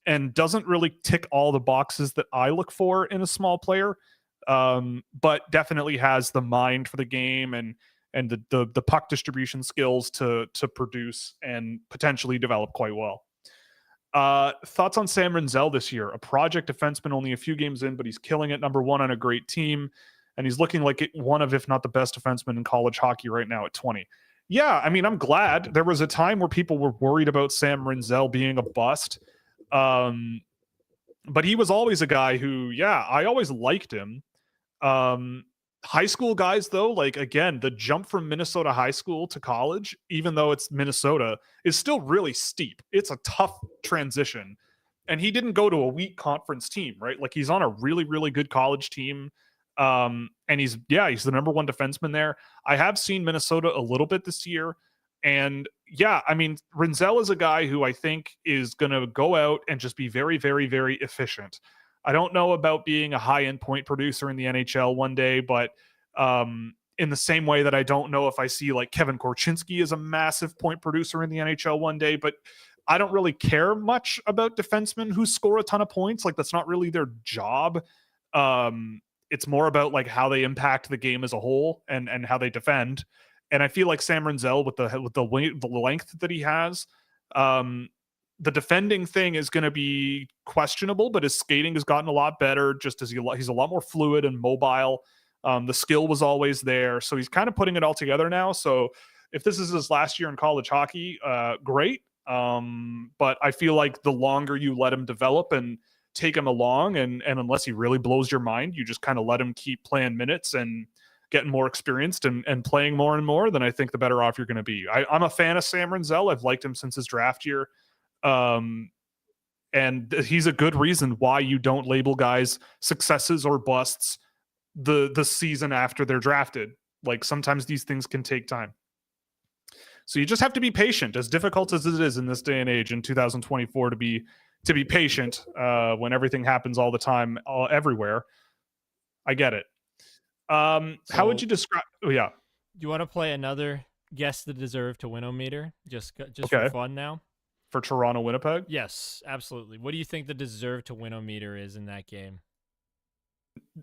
and doesn't really tick all the boxes that I look for in a small player, but definitely has the mind for the game and the puck distribution skills to produce and potentially develop quite well. Thoughts on Sam Rinzel this year? A project defenseman, only a few games in, but he's killing it. Number one on a great team, and he's looking like one of, if not the best defenseman in college hockey right now at 20. Yeah, I mean, I'm glad. There was a time where people were worried about Sam Rinzel being a bust. But he was always a guy who, yeah, I always liked him. High school guys, though, like, again, the jump from Minnesota high school to college, even though it's Minnesota, is still really steep. It's a tough transition. And he didn't go to a weak conference team, right? Like, he's on a really, really good college team. And he's the number one defenseman there. I have seen Minnesota a little bit this year. And yeah, I mean, Rinzel is a guy who I think is going to go out and just be very, very, very efficient. I don't know about being a high-end point producer in the NHL one day, but in the same way that I don't know if I see like Kevin Korchinski as a massive point producer in the NHL one day, but I don't really care much about defensemen who score a ton of points. Like, that's not really their job. It's more about like how they impact the game as a whole and how they defend. And I feel like Sam Rinzel with the length that he has, the defending thing is going to be questionable, but his skating has gotten a lot better. Just as he's a lot more fluid and mobile. The skill was always there, so he's kind of putting it all together now. So if this is his last year in college hockey, great. But I feel like the longer you let him develop and take him along, and unless he really blows your mind, you just kind of let him keep playing minutes and getting more experienced and playing more and more, then I think the better off you're going to be. I'm a fan of Sam Rinzel. I've liked him since his draft year. And he's a good reason why you don't label guys successes or busts the season after they're drafted. Like, sometimes these things can take time. So you just have to be patient, as difficult as it is in this day and age in 2024 to be patient when everything happens all the time, everywhere. I get it. How would you describe? Oh yeah. You want to play another guess the deserve to win-o-meter just Okay. for fun now? For Toronto, Winnipeg? Yes, absolutely. What do you think the deserve to win-o-meter is in that game?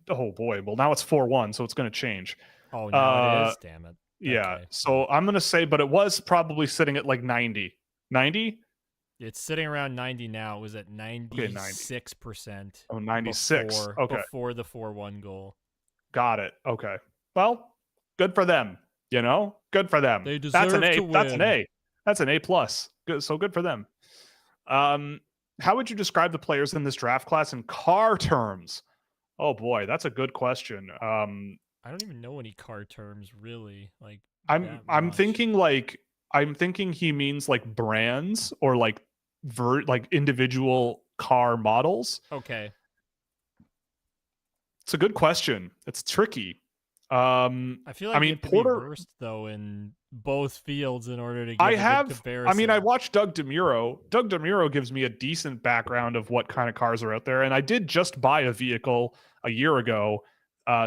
Oh boy. Well, now it's 4-1, so it's going to change. Oh, now it is. Damn it. Yeah. Okay. So I'm going to say, but it was probably sitting at like 90. 90? It's sitting around 90 now. It was at 96%. Oh, 96. Before the 4-1 goal. Got it. Okay. Well, good for them. Good for them. They deserve That's an A. to win. That's an A. That's an A plus. Good. So good for them. How would you describe the players in this draft class in car terms? Oh boy, that's a good question. I don't even know any car terms really. Like, I'm thinking he means like brands or like individual car models. Okay. It's a good question. It's tricky. I feel like you have Porter to be versed though in both fields in order to get a good comparison. I watched Doug DeMuro. Doug DeMuro gives me a decent background of what kind of cars are out there, and I did just buy a vehicle a year ago,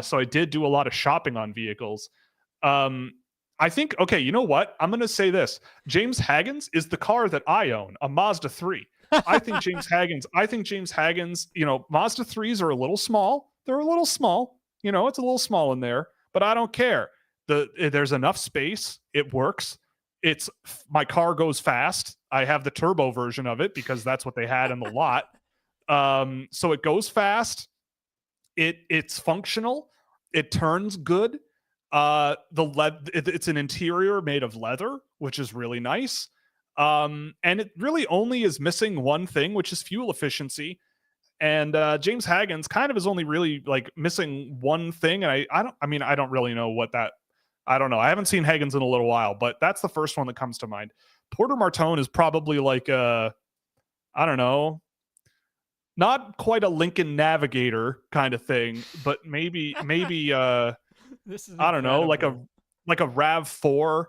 so I did do a lot of shopping on vehicles. I think, okay, you know what? I'm going to say this. James Haggins is the car that I own, a Mazda 3. I think James Haggins, Mazda 3s are a little small. They're a little small. It's a little small in there, but I don't care. There's enough space. It works. My car goes fast. I have the turbo version of it because that's what they had in the lot. So it goes fast. It's functional. It turns good. It's an interior made of leather, which is really nice. And it really only is missing one thing, which is fuel efficiency. And James Haggins kind of is only really like missing one thing. And I don't really know what that. I don't know. I haven't seen Haggins in a little while, but that's the first one that comes to mind. Porter Martone is probably like I don't know, not quite a Lincoln Navigator kind of thing, but maybe this is I don't know, like a RAV4,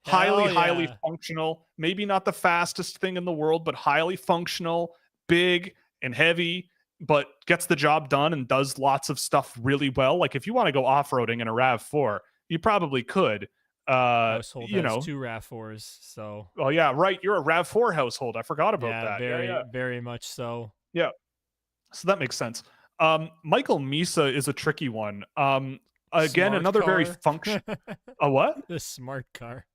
highly functional. Maybe not the fastest thing in the world, but highly functional, big and heavy, but gets the job done and does lots of stuff really well. Like, if you want to go off-roading in a RAV4, you probably could. Household has 2 RAV4s, so. Oh yeah, right. You're a RAV4 household. I forgot about that. Very much so. Yeah. So that makes sense. Michael Misa is a tricky one. Again, Smart another car. very function. A what? The smart car.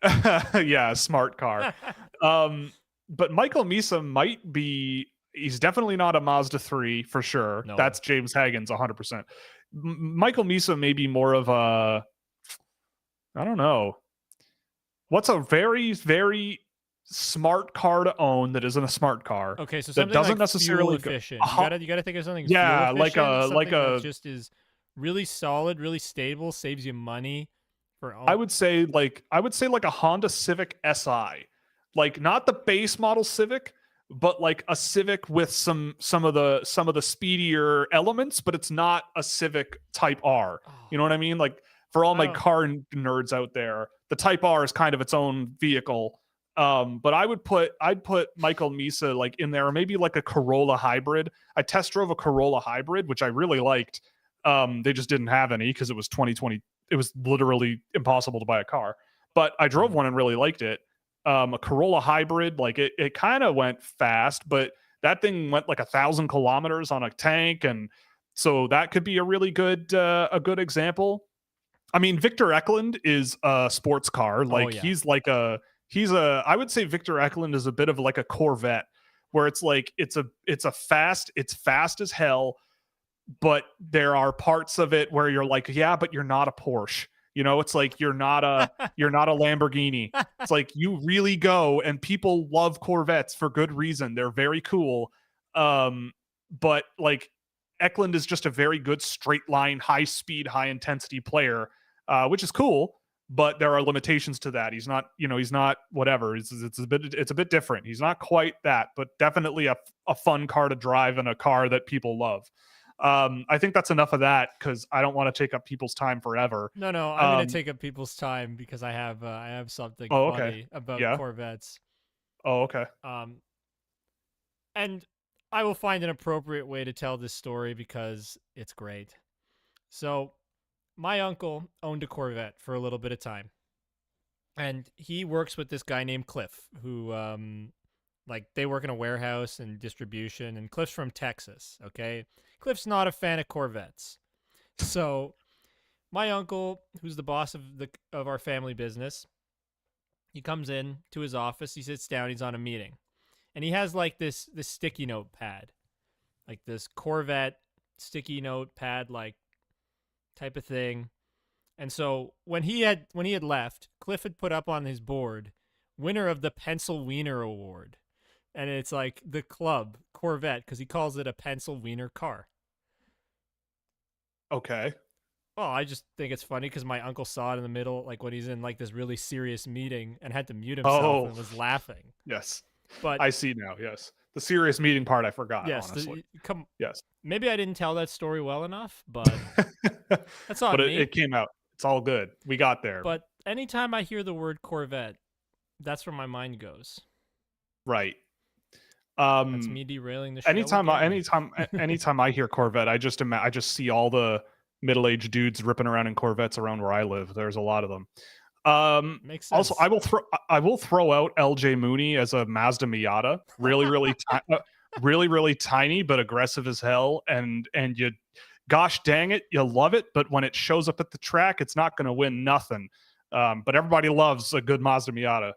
Yeah, smart car. But Michael Misa might be. He's definitely not a Mazda 3 for sure. No. That's James Haggins 100%. Michael Misa may be more of a. I don't know. What's a very, very smart car to own that isn't a smart car. Okay, so That something doesn't like fuel necessarily go. efficient. You gotta think of something fuel Yeah, efficient, like something that a. just is really solid, really stable, saves you money for I own. would say like a Honda Civic Si, like not the base model Civic, but like a Civic with some of the speedier elements, but it's not a Civic Type R. You know Oh, what I mean? Like for all I my don't. car nerds out there, the Type R is kind of its own vehicle. But I'd put Michael Misa like in there, or maybe like a Corolla hybrid. I test drove a Corolla hybrid, which I really liked. They just didn't have any because it was 2020. It was literally impossible to buy a car. But I drove Mhm. one and really liked it. A Corolla hybrid, like it kind of went fast, but that thing went like 1,000 kilometers on a tank, and so that could be a good example. I mean, Victor Eklund is a sports car. Oh Like yeah. I would say Victor Eklund is a bit of like a Corvette, where it's like it's fast as hell, but there are parts of it where you're like, yeah, but you're not a Porsche. It's like you're not a Lamborghini. It's like you really go, and people love Corvettes for good reason. They're very cool. But like Eklund is just a very good straight line, high speed, high intensity player, which is cool. But there are limitations to that. He's not whatever. It's a bit different. He's not quite that, but definitely a fun car to drive and a car that people love. I think that's enough of that because I don't want to take up people's time forever. No, no, I'm gonna Um, take up people's time because I have something oh, okay. funny about Yeah. Corvettes. Oh, okay. Um, and I will find an appropriate way to tell this story because it's great. So, my uncle owned a Corvette for a little bit of time, and he works with this guy named Cliff, who like they work in a warehouse and distribution, and Cliff's from Texas. Okay, Cliff's not a fan of Corvettes, so my uncle, who's the boss of our family business, he comes in to his office. He sits down. He's on a meeting, and he has like this sticky note pad, like this Corvette sticky note pad like type of thing. And so when he had left, Cliff had put up on his board, winner of the Pencil Wiener Award, and it's like the club Corvette because he calls it a pencil wiener car. Okay. Well, I just think it's funny because my uncle saw it in the middle, like when he's in like this really serious meeting and had to mute himself Oh, and was laughing. yes. But I see now. Yes. The serious meeting part I forgot, yes, honestly. come. Yes. Maybe I didn't tell that story well enough, but that's on But me. it came out. It's all good. We got there. But anytime I hear the word Corvette, that's where my mind goes. Right. That's Um me derailing the show anytime I, again. anytime anytime I hear Corvette, I just see all the middle-aged dudes ripping around in Corvettes around where I live. There's a lot of them. Makes Also, sense. I will throw out LJ Mooney as a Mazda Miata. Really really tiny but aggressive as hell, and you, gosh dang it, you love it. But when it shows up at the track, it's not going to win nothing. But everybody loves a good Mazda Miata.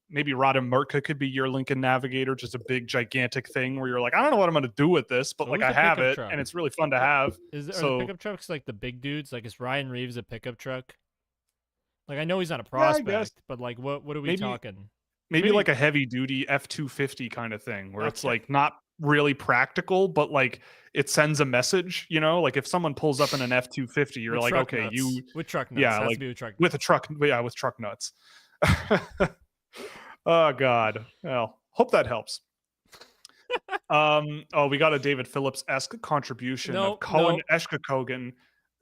Maybe Radha Murka could be your Lincoln Navigator, just a big gigantic thing where you're like, I don't know what I'm going to do with this, but So like who's I the have pickup it truck? and it's really fun to have. Are the So pickup trucks like the big dudes? Like is Ryan Reeves a pickup truck? Like I know he's not a yeah, I guess prospect, but like what are we maybe talking? maybe Maybe like a heavy duty F-250 kind of thing where it's okay. like not really practical, but like it sends a message, like if someone pulls up in an F-250, you're With like, truck okay, nuts. With truck nuts. yeah, Has to like be with truck with a nuts. truck, yeah, with truck nuts. Oh God. Well, hope that helps. Oh, we got a David Phillips-esque contribution of No, Cohen no. Eshkakogan.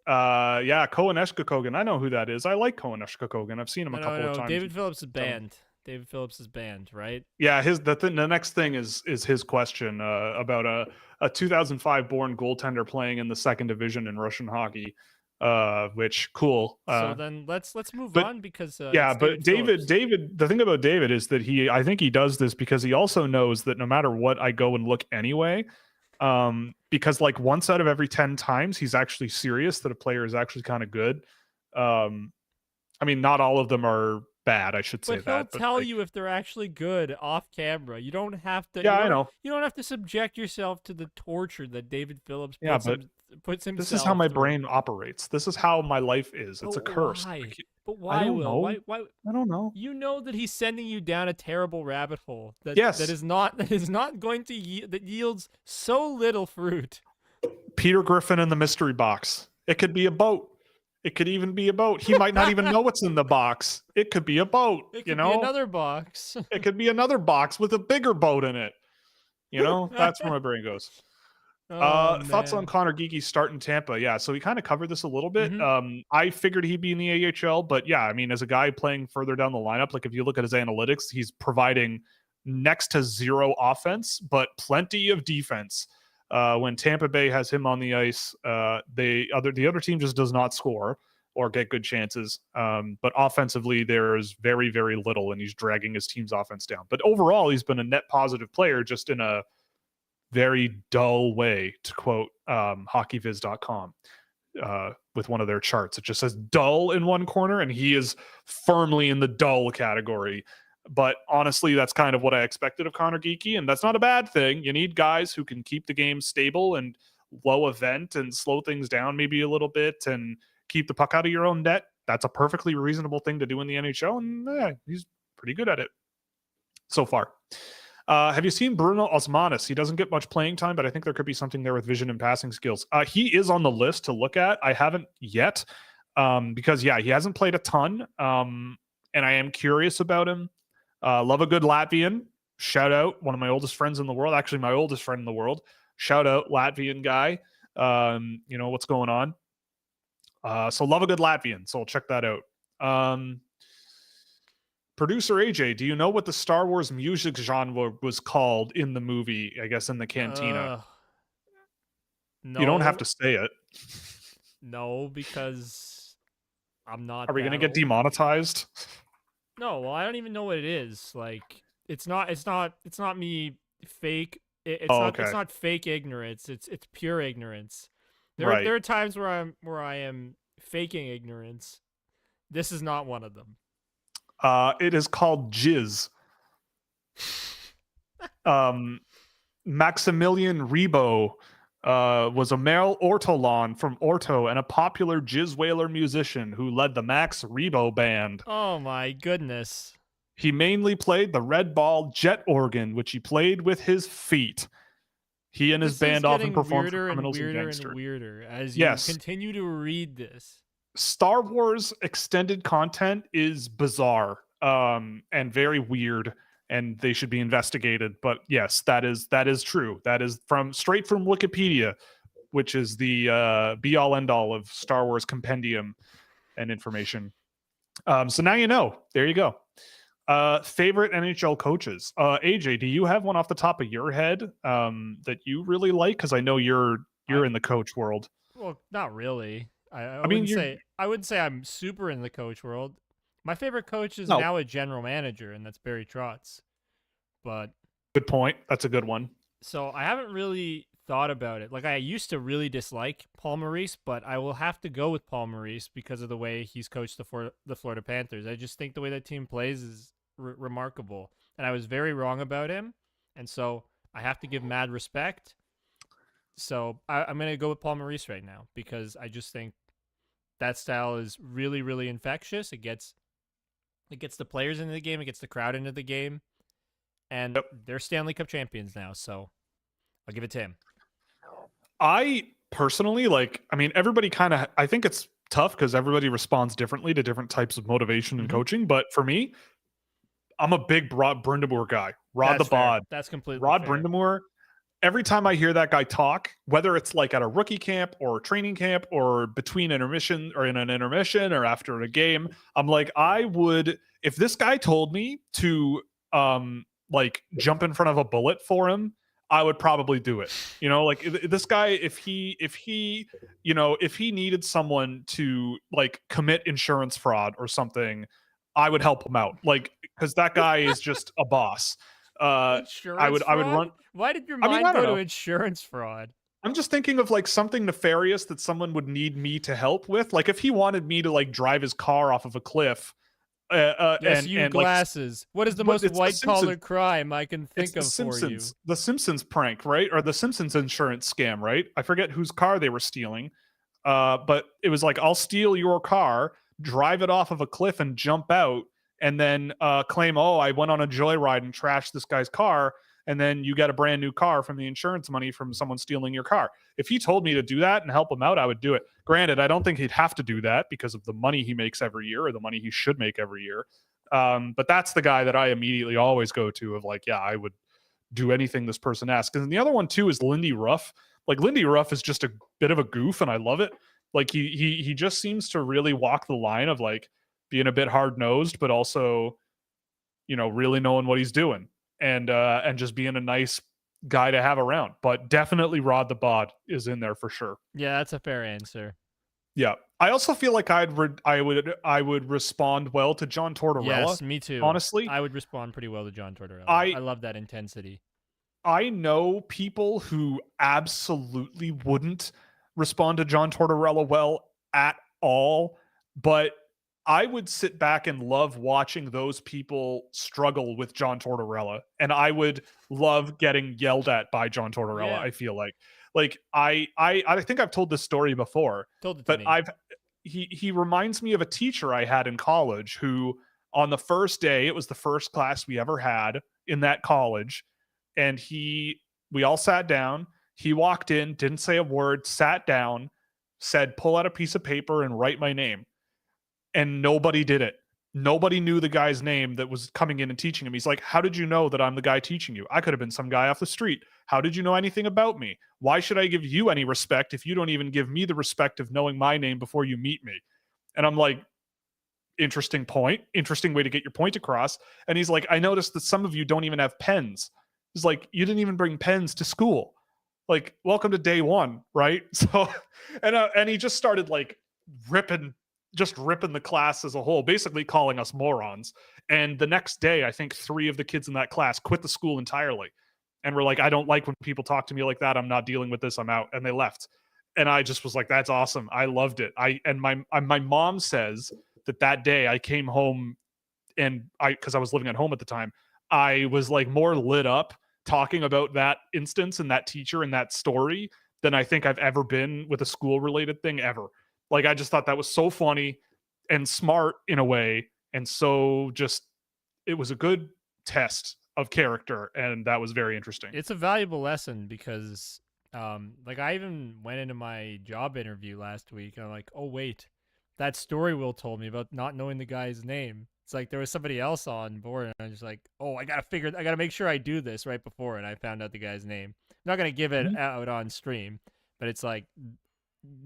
Yeah, Cohen Eshkakogan. I know who that is. I like Cohen Eshkakogan. I've seen him No, a no, couple of no. times. David Phillips is Some banned. David Phillips is banned, right? Yeah, the next thing is his question about a 2005 born goaltender playing in the second division in Russian hockey. Which cool. So then let's move But on because yeah, it's but David Phillips. The thing about David is that I think he does this because he also knows that no matter what, I go and look anyway. Because like once out of every 10 times, he's actually serious that a player is actually kind of good. I mean, not all of them are bad. I should say But he'll that, but tell like, you if they're actually good off camera. You yeah, I don't know. you don't have to subject yourself to the torture that David Phillips Yeah, puts but him This is how my through. brain operates. This is how my life is. It's a But curse. why? But I why, don't Will? know. Why? I don't know. You know that he's sending you down a terrible rabbit hole that Yes. that is not going to that yields so little fruit. Peter Griffin in the mystery box. It could be a boat. It could even be a boat. He might not even know what's in the box. It could be a boat. It could be another box. It could be another box with a bigger boat in it. That's where my brain goes. Oh, Thoughts on man. Connor Geeky's start in Tampa? Yeah, so we kind of covered this a little bit. Mhm. I figured he'd be in the AHL, but yeah, I mean, as a guy playing further down the lineup, like if you look at his analytics, he's providing next to zero offense, but plenty of defense. When Tampa Bay has him on the ice, the other team just does not score or get good chances. But offensively, there's very, very little, and he's dragging his team's offense down. But overall, he's been a net positive player, just in a very dull way, to quote hockeyviz.com with one of their charts. It just says dull in one corner, and he is firmly in the dull category. But honestly, that's kind of what I expected of Connor Geeky, and that's not a bad thing. You need guys who can keep the game stable and low event and slow things down maybe a little bit and keep the puck out of your own net. That's a perfectly reasonable thing to do in the NHL, and he's pretty good at it so far. Have you seen Bruno Osmanis? He doesn't get much playing time, but I think there could be something there with vision and passing skills. He is on the list to look at. I haven't yet because, he hasn't played a ton, and I am curious about him. Love a good Latvian. Shout out, one of my oldest friends in the world. Actually, my oldest friend in the world. Shout out, Latvian guy. What's going on. So love a good Latvian. So I'll check that out. Producer AJ, do you know what the Star Wars music genre was called in the movie? I guess in the cantina. No. You don't have to say it. No, because I'm not. Are we going to get demonetized? No, well, I don't even know what it is. Like, it's not me fake. It's not fake ignorance. It's pure ignorance. There are times where I am faking ignorance. This is not one of them. It is called Jizz. Maximilian Rebo was a male ortolan from Orto and a popular jizz whaler musician who led the Max Rebo band. Oh my goodness. He mainly played the red ball jet organ, which he played with his feet. He and his band often performed for criminals and gangsters. And weirder as you continue to read this. Star Wars extended content is bizarre and very weird, and they should be investigated. But yes, that is true. That is straight from Wikipedia, which is the be all end all of Star Wars compendium and information. So now you know. There you go. Favorite NHL coaches. AJ, do you have one off the top of your head that you really like? Because I know you're in the coach world. Well, not really. I wouldn't say I'm super in the coach world. My favorite coach is now a general manager, and that's Barry Trotz. But good point. That's a good one. So I haven't really thought about it. Like, I used to really dislike Paul Maurice, but I will have to go with Paul Maurice because of the way he's coached the Florida Panthers. I just think the way that team plays is remarkable, and I was very wrong about him, and so I have to give mad respect. So I'm going to go with Paul Maurice right now because I just think that style is really, really infectious. It gets the players into the game. It gets the crowd into the game. And they're Stanley Cup champions now, so I'll give it to him. I personally everybody I think it's tough because everybody responds differently to different types of motivation and coaching. But for me, I'm a big Rod Brind'Amour guy. Rod the Bod. That's completely Rod fair. Brind'Amour. Every time I hear that guy talk, whether it's like at a rookie camp or training camp or between intermission or in an intermission or after a game, I'm like, if this guy told me to jump in front of a bullet for him, I would probably do it. This guy, if he needed someone to commit insurance fraud or something, I would help him out. Because that guy is just a boss. I would run. Why did your mind go to insurance fraud? I'm just thinking of something nefarious that someone would need me to help with. Like if he wanted me to drive his car off of a cliff, Yes, you and like, glasses. What is the but most it's the white collar Simpsons. crime I can It's think of for you? The Simpsons prank, right? Or the Simpsons insurance scam, right? I forget whose car they were stealing. But it was like, I'll steal your car, drive it off of a cliff and jump out, and then claim, oh, I went on a joyride and trashed this guy's car. And then you get a brand new car from the insurance money from someone stealing your car. If he told me to do that and help him out, I would do it. Granted, I don't think he'd have to do that because of the money he makes every year or the money he should make every year. But that's the guy that I immediately always go to of like, yeah, I would do anything this person asks. And the other one too is Lindy Ruff. Like Lindy Ruff is just a bit of a goof, and I love it. Like he just seems to really walk the line of like being a bit hard nosed, but also, you know, really knowing what he's doing, and just being a nice guy to have around. But definitely Rod the Bod is in there for sure. Yeah, that's a fair answer. Yeah, I also feel like I would respond well to John Tortorella. Yes, me too. Honestly, I would respond pretty well to John Tortorella. I I love that intensity. I know people who absolutely wouldn't respond to John Tortorella well at all, but I would sit back and love watching those people struggle with John Tortorella, and I would love getting yelled at by John Tortorella. Yeah. I feel like I think I've told this story before, Told it to but me. he reminds me of a teacher I had in college who on the first day, it was the first class we ever had in that college, and we all sat down. He walked in, didn't say a word, sat down, said, "Pull out a piece of paper and write my name." And nobody did it. Nobody knew the guy's name that was coming in and teaching him. He's like, "How did you know that I'm the guy teaching you? I could have been some guy off the street. How did you know anything about me? Why should I give you any respect if you don't even give me the respect of knowing my name before you meet me?" And I'm like, interesting point, interesting way to get your point across. And he's like, "I noticed that some of you don't even have pens." He's like, "You didn't even bring pens to school. Like, welcome to day one, right?" So, and he just started like ripping, just ripping the class as a whole, basically calling us morons. And the next day, I think 3 of the kids in that class quit the school entirely, and were like, "I don't like when people talk to me like that. I'm not dealing with this. I'm out." And they left. And I just was like, "That's awesome. I loved it." My mom says that day I came home, and because I was living at home at the time, I was like more lit up talking about that instance and that teacher and that story than I think I've ever been with a school related thing ever. Like, I just thought that was so funny and smart in a way. And so just, it was a good test of character. And that was very interesting. It's a valuable lesson because, like, I even went into my job interview last week. And I'm like, oh, wait, that story Will told me about not knowing the guy's name. It's like there was somebody else on board, and I'm just like, oh, I gotta make sure I do this right before. And I found out the guy's name. I'm not gonna give it out on stream, but it's like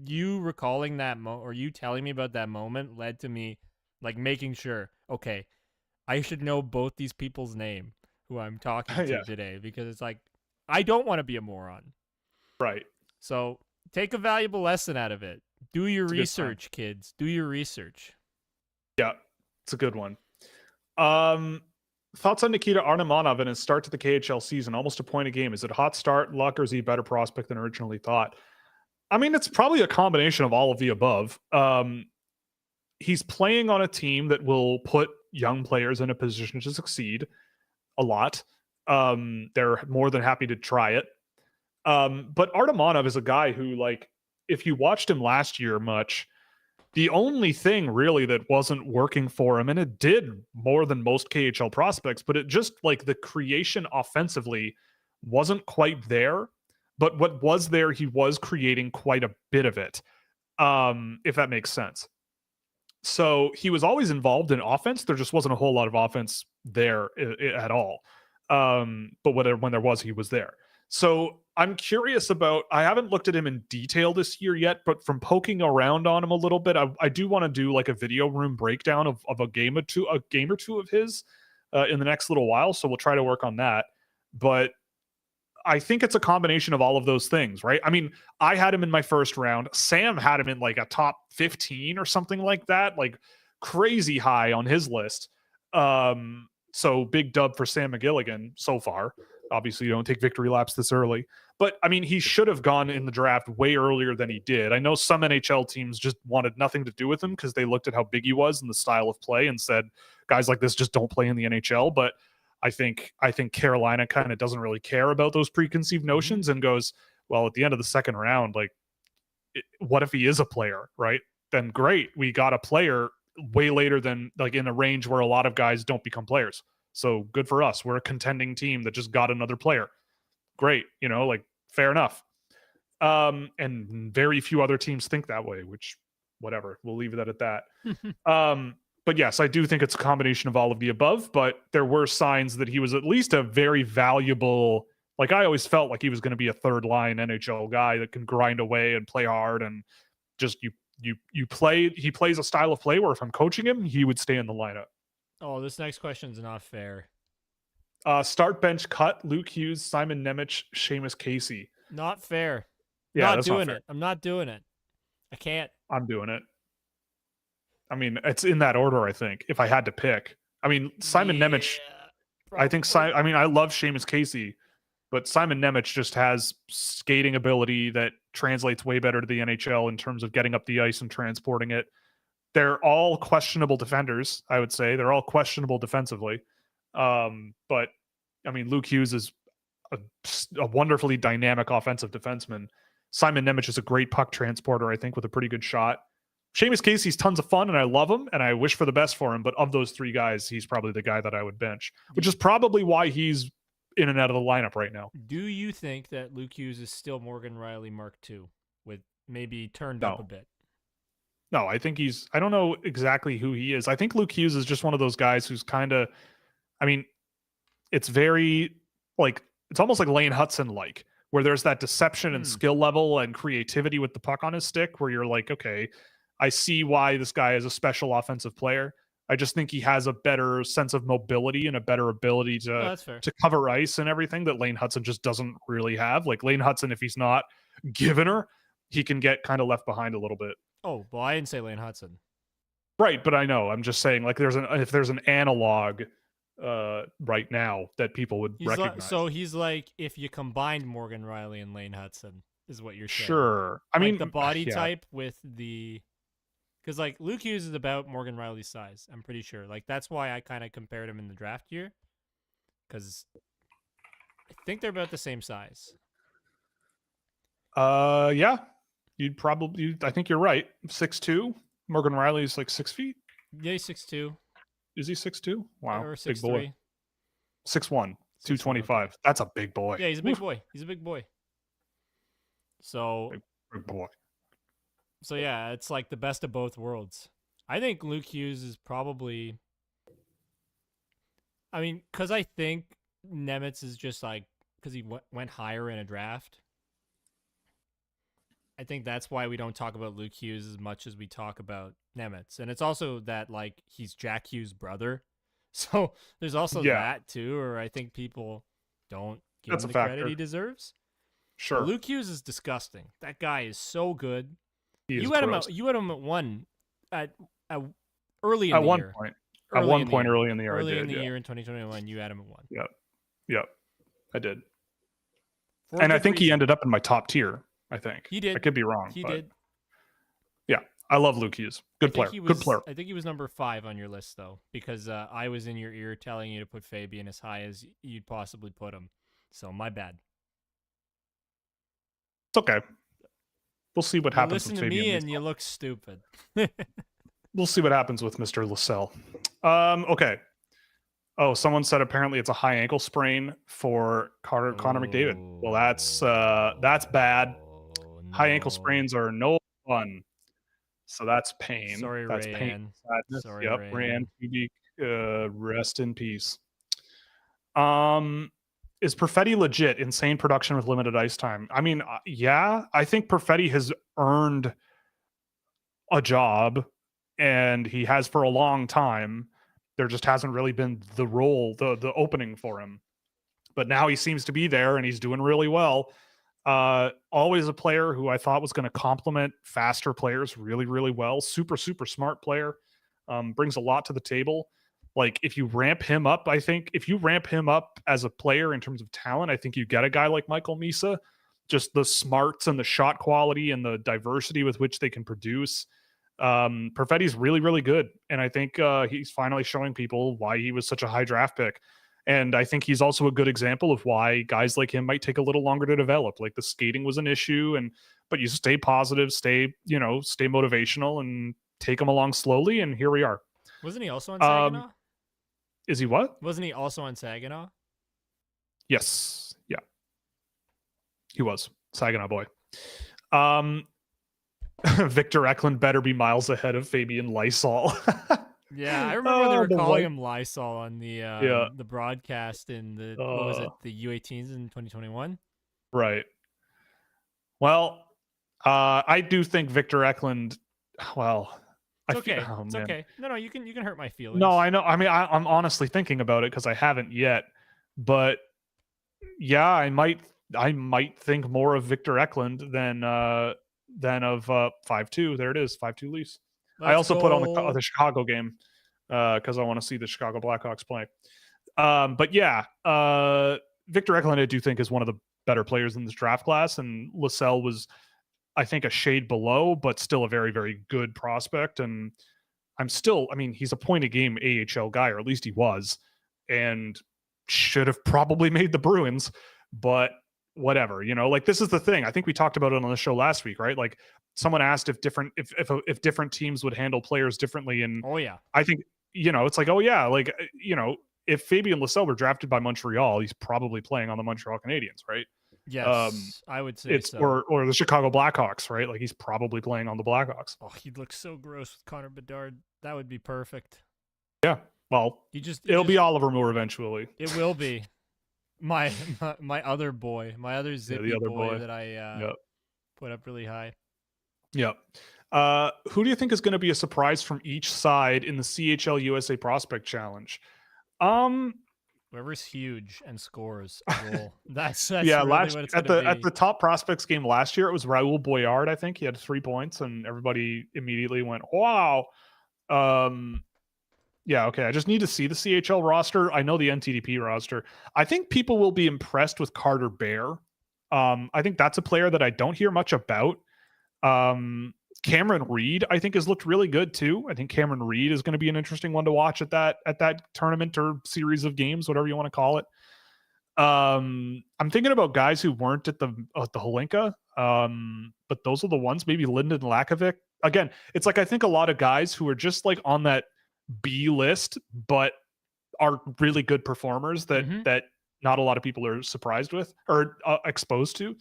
you recalling that or you telling me about that moment led to me like making sure, okay, I should know both these people's name who I'm talking to Yeah. today, because it's like I don't want to be a moron. Right. So take a valuable lesson out of it. Do your It's a good sign. research, kids. Do your research. Yeah. It's a good one. Thoughts on Nikita Arnamonov and his start to the KHL season? Almost a point a game. Is it a hot start, luck, or is he a better prospect than originally thought? I mean, it's probably a combination of all of the above. He's playing on a team that will put young players in a position to succeed a lot. They're more than happy to try it. But Artamonov is a guy who, like, if you watched him last year much, the only thing really that wasn't working for him, and it did more than most KHL prospects, but it just, like, the creation offensively wasn't quite there. But what was there, he was creating quite a bit of it, if that makes sense. So he was always involved in offense. There just wasn't a whole lot of offense there at all. But when there was, he was there. So I'm curious about, I haven't looked at him in detail this year yet, but from poking around on him a little bit, I do want to do like a video room breakdown of a game or two of his in the next little while. So we'll try to work on that. But I think it's a combination of all of those things, right? I mean, I had him in my first round. Sam had him in like a top 15 or something like that, like crazy high on his list. So big dub for Sam McGilligan so far. Obviously, you don't take victory laps this early. But I mean, he should have gone in the draft way earlier than he did. I know some NHL teams just wanted nothing to do with him because they looked at how big he was and the style of play and said, guys like this just don't play in the NHL. But I think Carolina kind of doesn't really care about those preconceived notions and goes, well, at the end of the second round, like, what if he is a player, right? Then great, we got a player way later than, like, in a range where a lot of guys don't become players. So good for us. We're a contending team that just got another player. Great, like, fair enough. And very few other teams think that way, which, whatever, we'll leave that at that. But yes, I do think it's a combination of all of the above, but there were signs that he was at least a very valuable, like, I always felt like he was going to be a third line NHL guy that can grind away and play hard, and just he plays a style of play where if I'm coaching him, he would stay in the lineup. Oh, this next question's not fair. Start, bench, cut: Luke Hughes, Simon Nemec, Seamus Casey. Not fair. Yeah, not doing it. I'm not doing it. I can't. I'm doing it. I mean, it's in that order, I think, if I had to pick. I mean, Simon Nemec, I think, I love Seamus Casey, but Simon Nemec just has skating ability that translates way better to the NHL in terms of getting up the ice and transporting it. They're all questionable defenders, I would say. They're all questionable defensively. But, I mean, Luke Hughes is a wonderfully dynamic offensive defenseman. Simon Nemec is a great puck transporter, I think, with a pretty good shot. Seamus Casey's tons of fun, and I love him, and I wish for the best for him. But of those three guys, he's probably the guy that I would bench, which is probably why he's in and out of the lineup right now. Do you think that Luke Hughes is still Morgan Riley Mark II, with maybe turned up a bit? No, I think I don't know exactly who he is. I think Luke Hughes is just one of those guys who's kind of, I mean, it's very, like, it's almost like Lane Hudson-like, where there's that deception and skill level and creativity with the puck on his stick, where you're like, okay, I see why this guy is a special offensive player. I just think he has a better sense of mobility and a better ability to cover ice and everything that Lane Hudson just doesn't really have. Like, Lane Hudson, if he's not given her, he can get kind of left behind a little bit. Oh, well, I didn't say Lane Hudson. Right, but I know. I'm just saying, like, if there's an analog right now that people would recognize. So he's like if you combined Morgan Riley and Lane Hudson, is what you're saying. Sure. I mean, the body type with the... Because, like, Luke Hughes is about Morgan Riley's size, I'm pretty sure. Like, that's why I kind of compared him in the draft year. Because I think they're about the same size. Yeah. I think you're right. 6'2". Morgan Riley's like 6 feet. Yeah, he's 6'2". Is he 6'2"? Wow. Or 6'3". Big boy. 6'1", 225. Okay. That's a big boy. Yeah, he's a big boy. He's a big boy. So... Big boy. So, yeah, it's like the best of both worlds. I think Luke Hughes is probably... I mean, because I think Nemec is just like... Because he went higher in a draft. I think that's why we don't talk about Luke Hughes as much as we talk about Nemec. And it's also that, like, he's Jack Hughes' brother. So there's also that, too, or I think people don't give him the credit he deserves. Sure. But Luke Hughes is disgusting. That guy is so good. You had him at one early in the year. At one point early in the year. Early in the year in 2021, you had him at one. Yep. I did. And I think he ended up in my top tier, I think. He did. I could be wrong. He did. Yeah. I love Luke Hughes. Good player. Good player. I think he was number 5 on your list, though, because I was in your ear telling you to put Fabian as high as you'd possibly put him. So my bad. It's okay. We'll see what happens with Fabian. Listen to me and you look stupid. We'll see what happens with Mr. Lassell. Okay. Oh, someone said apparently it's a high ankle sprain for Connor McDavid. Well, that's bad. No. High ankle sprains are no fun. So that's pain. Sorry, that's Rayanne. Pain. Sadness. Sorry, yep, Rayanne. Rest in peace. Is Perfetti legit? Insane production with limited ice time. I mean, yeah, I think Perfetti has earned a job, and he has for a long time. There just hasn't really been the role, the opening for him. But now he seems to be there, and he's doing really well. Always a player who I thought was going to complement faster players really, really well. Super, super smart player. Brings a lot to the table. Like if you ramp him up, I think if you ramp him up as a player in terms of talent, I think you get a guy like Michael Misa. Just the smarts and the shot quality and the diversity with which they can produce. Perfetti's really, really good. And I think he's finally showing people why he was such a high draft pick. And I think he's also a good example of why guys like him might take a little longer to develop. Like the skating was an issue, but you stay positive, stay motivational and take them along slowly. And here we are. Wasn't he also on Um, Saginaw? is he what? Wasn't he also on Saginaw? Yes. Yeah. He was. Saginaw boy. Victor Eklund better be miles ahead of Fabian Lysol. Yeah, I remember when they were the calling white- him Lysol on Yeah. the broadcast in the what was it, the U18s in 2021? Right. Well, I do think Victor Eklund. Well, It's okay. Oh, It's man. okay. No, you can hurt my feelings. No, I know. I mean, I'm honestly thinking about it because I haven't yet. But yeah, I might think more of Victor Eklund than of 5-2. There it is, 5-2 Leafs. I also put on the Chicago game because I want to see the Chicago Blackhawks play. But yeah, Victor Eklund I do think is one of the better players in this draft class, and Lysell was, I think, a shade below, but still a very, very good prospect. And he's a point a game AHL guy, or at least he was, and should have probably made the Bruins, but whatever, like this is the thing. I think we talked about it on the show last week, right? Like someone asked if different teams would handle players differently. And oh yeah, I think, it's like, oh yeah, like, if Fabian Lysell were drafted by Montreal, he's probably playing on the Montreal Canadiens, right? yes, I would say It's so. or the Chicago Blackhawks, right? Like he's probably playing on the Blackhawks. Oh, he'd look so gross with Connor Bedard. That would be perfect. Yeah. Well, it'll be Oliver Moore eventually. It will be. My other boy, my other zippy boy that I put up really high. Yep. Who do you think is going to be a surprise from each side in the CHL USA Prospect Challenge? Whoever's huge and scores a goal. That's yeah. really what it's at the top prospects game last year, it was Raul Boyard. I think he had 3 points, and everybody immediately went, "Wow." Yeah, okay. I just need to see the CHL roster. I know the NTDP roster. I think people will be impressed with Carter Bear. I think that's a player that I don't hear much about. Cameron Reed, I think, has looked really good too. I think Cameron Reed is going to be an interesting one to watch at that tournament or series of games, whatever you want to call it. I'm thinking about guys who weren't at the Holinka, but those are the ones. Maybe Lyndon Lakovic. Again, it's like I think a lot of guys who are just like on that B list, but are really good performers that not a lot of people are surprised with or exposed to.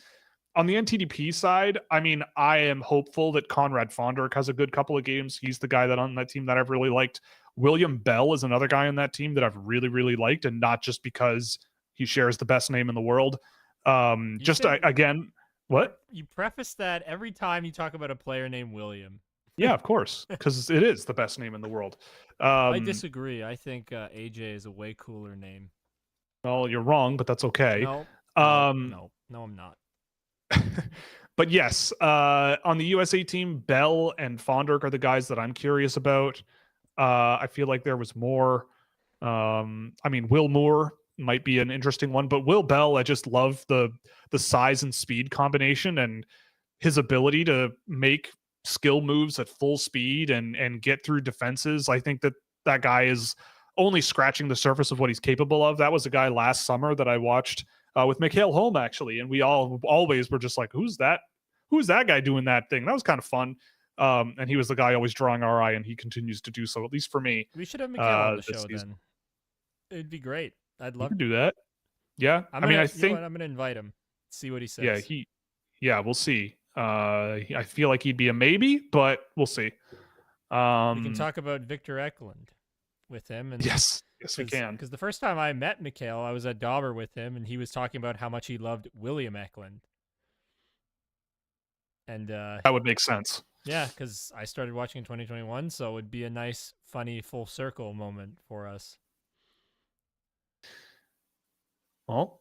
On the NTDP side, I mean, I am hopeful that Conrad Fondork has a good couple of games. He's the guy that on that team that I've really liked. William Bell is another guy on that team that I've really, really liked, and not just because he shares the best name in the world. Again, what? You preface that every time you talk about a player named William. Yeah, of course, because it is the best name in the world. I disagree. I think AJ is a way cooler name. Well, you're wrong, but that's okay. No, I'm not. But yes, on the USA team, Bell and Fondork are the guys that I'm curious about. I feel like there was more. Will Moore might be an interesting one, but Will Bell, I just love the size and speed combination and his ability to make skill moves at full speed and get through defenses. I think that guy is only scratching the surface of what he's capable of. That was a guy last summer that I watched with Mikhail Holm, actually, and we always were just like, who's that guy doing that thing? That was kind of fun. And he was the guy always drawing our eye, and he continues to do so, at least for me. We should have Mikhail on the show then. It'd be great. I'd love to do that. Yeah. I'm going to invite him, see what he says. Yeah, we'll see. I feel like he'd be a maybe, but we'll see. We can talk about Victor Eklund with him. And yes, we can. Because the first time I met Mikhail, I was at Dauber with him, and he was talking about how much he loved William Eklund. And that would make sense. Yeah, because I started watching in 2021, so it would be a nice, funny, full circle moment for us. Well,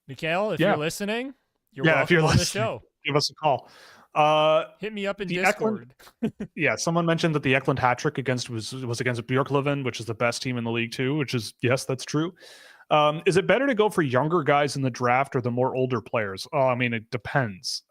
Mikhail, if you're listening, you're welcome if you're on listening, the show. Give us a call. Hit me up in The Eklund, Discord. yeah, someone mentioned that the Eklund hat trick was against Björklöven, which is the best team in the league too. Which is, yes, that's true. Is it better to go for younger guys in the draft or the more older players? Oh, I mean, it depends.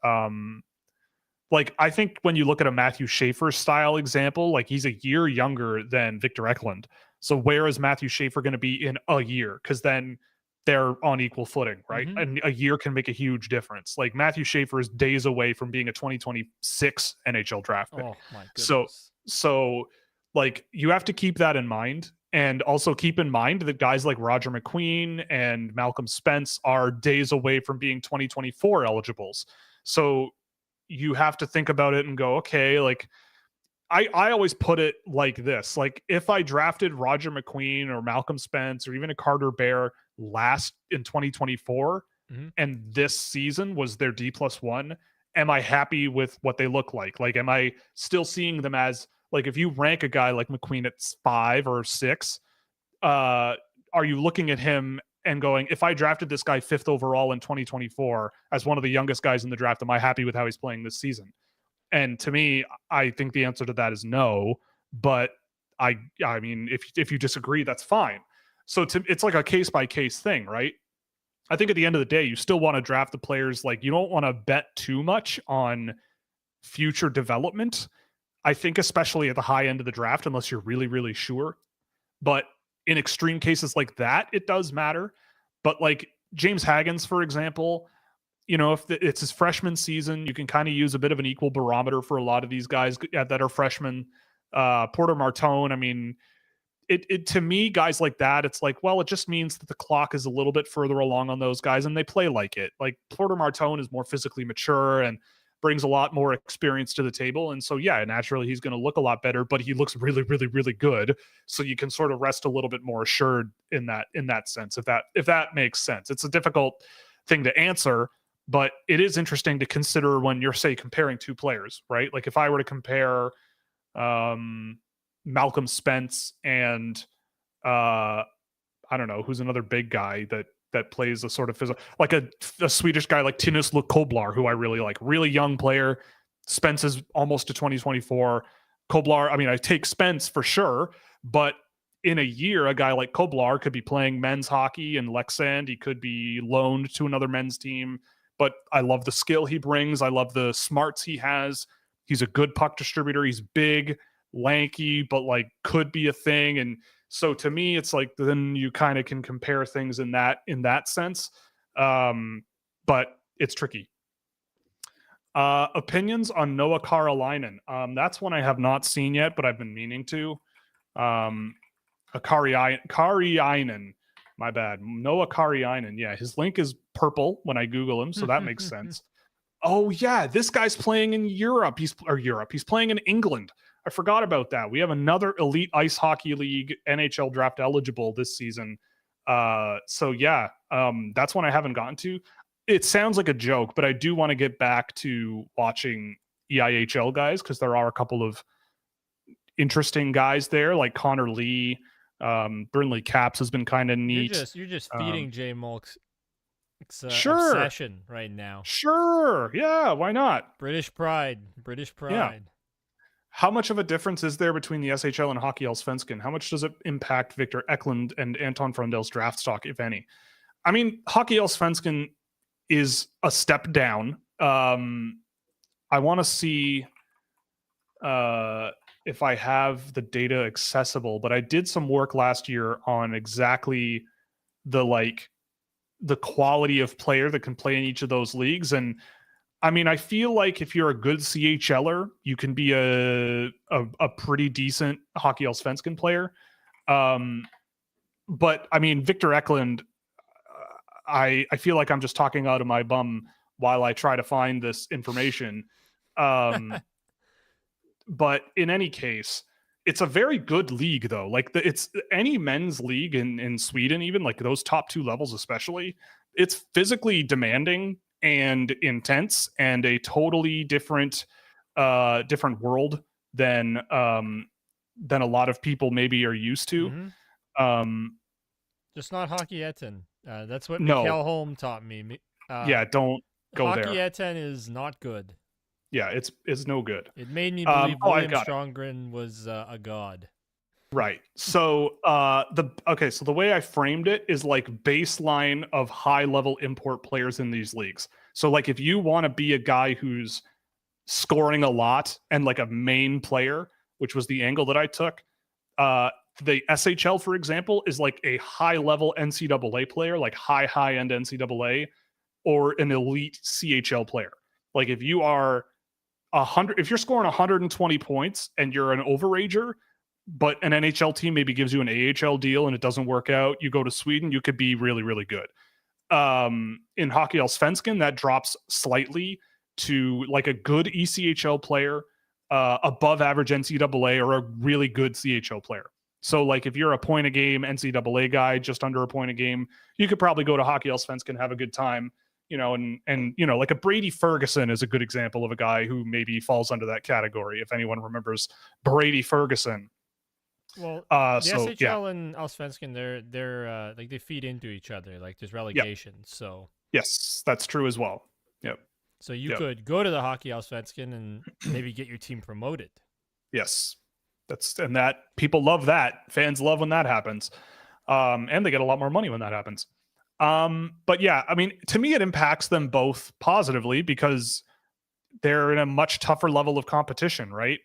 Like I think when you look at a Matthew Schaefer style example, like he's a year younger than Victor Eklund. So where is Matthew Schaefer going to be in a year? Because then they're on equal footing, right? Mm-hmm. And a year can make a huge difference. Like Matthew Schaefer is days away from being a 2026 NHL draft pick. Oh my So goodness. so like you have to keep that in mind. And also keep in mind that guys like Roger McQueen and Malcolm Spence are days away from being 2024 eligibles. So you have to think about it and go, okay, like I always put it like this. Like if I drafted Roger McQueen or Malcolm Spence or even a Carter Bear last in 2024 Mm-hmm. and this season was their D+1, am I happy with what they look like? Like, am I still seeing them as like if you rank a guy like McQueen at 5 or 6, are you looking at him and going, if I drafted this guy 5th overall in 2024 as one of the youngest guys in the draft, am I happy with how he's playing this season? And to me, I think the answer to that is no. But I mean, if you disagree, that's fine. So it's like a case by case thing, right? I think at the end of the day, you still want to draft the players. Like you don't want to bet too much on future development. I think especially at the high end of the draft, unless you're really, really sure. But in extreme cases like that, it does matter. But like James Haggins, for example, if it's his freshman season, you can kind of use a bit of an equal barometer for a lot of these guys that are freshmen. Porter Martone, I mean, it to me, guys like that, it's like, well, it just means that the clock is a little bit further along on those guys and they play like it. Like Porter Martone is more physically mature and brings a lot more experience to the table. And so, yeah, naturally he's going to look a lot better, but he looks really, really, really good. So you can sort of rest a little bit more assured in that sense, if that makes sense. It's a difficult thing to answer, but it is interesting to consider when you're, say, comparing two players, right? Like if I were to compare Malcolm Spence and I don't know who's another big guy that plays a sort of physical, like a Swedish guy like Tinus Koblar, who I really like, really young player. Spence is almost to 2024. Koblar, I mean, I take Spence for sure, but in a year, a guy like Koblar could be playing men's hockey in Leksand. He could be loaned to another men's team. But I love the skill he brings. I love the smarts he has. He's a good puck distributor. He's big, lanky, but like could be a thing. And so to me, it's like then you kind of can compare things in that sense. But it's tricky. Opinions on Noah Karolainen. That's one I have not seen yet, but I've been meaning to. Kariainen. My bad. Noah Kariainen. Yeah, his link is purple when I Google him, so that makes sense. Oh yeah, this guy's playing in Europe. He's playing in England. I forgot about that. We have another elite ice hockey league NHL draft eligible this season. So yeah, that's one I haven't gotten to. It sounds like a joke, but I do want to get back to watching EIHL guys because there are a couple of interesting guys there, like Connor Lee. Burnley Caps has been kind of neat. You're just feeding J Mulk's Sure, obsession right now. sure, yeah, why not? British pride. Yeah. How much of a difference is there between the SHL and Hockey Allsvenskan? How much does it impact Victor Eklund and Anton Frondell's draft stock, if any? I mean, Hockey Allsvenskan is a step down. I want to see if I have the data accessible, but I did some work last year on exactly the quality of player that can play in each of those leagues. And I mean, I feel like if you're a good CHLer, you can be a pretty decent Hockey Allsvenskan player. But I mean, Victor Eklund, I feel like I'm just talking out of my bum while I try to find this information. But in any case, it's a very good league though. Like it's any men's league in Sweden, even like those top two levels, especially, it's physically demanding and intense and a totally different world than a lot of people maybe are used to. Mm-hmm. Just not Hockey Etten. That's what No. Mikael Holm taught me. Yeah, don't go Hockey there. Etten is not good. Yeah, it's no good. It made me believe Oh, I William got it. Strongren was a god. Right. So so the way I framed it is like baseline of high level import players in these leagues. So like if you want to be a guy who's scoring a lot and like a main player, which was the angle that I took, uh the SHL, for example, is like a high level NCAA player, like high end NCAA, or an elite CHL player. Like if you are 100, if you're scoring 120 points and you're an overager, but an NHL team maybe gives you an AHL deal and it doesn't work out, you go to Sweden, you could be really, really good. In Hockey Allsvenskan, that drops slightly to like a good ECHL player, above average NCAA, or a really good CHL player. So, like, if you're a point a game NCAA guy, just under a point a game, you could probably go to Hockey Allsvenskan, have a good time, and like a Brady Ferguson is a good example of a guy who maybe falls under that category. If anyone remembers Brady Ferguson. Well, the So yeah, SHL and Allsvenskan, they're like they feed into each other. Like there's yeah, relegation, so yes, that's true as well. Yep, you yep, could go to the Hockey Allsvenskan and maybe get your team promoted. yes. And that people love that. Fans love when that happens. And they get a lot more money when that happens. But yeah, I mean, to me, it impacts them both positively because they're in a much tougher level of competition, right?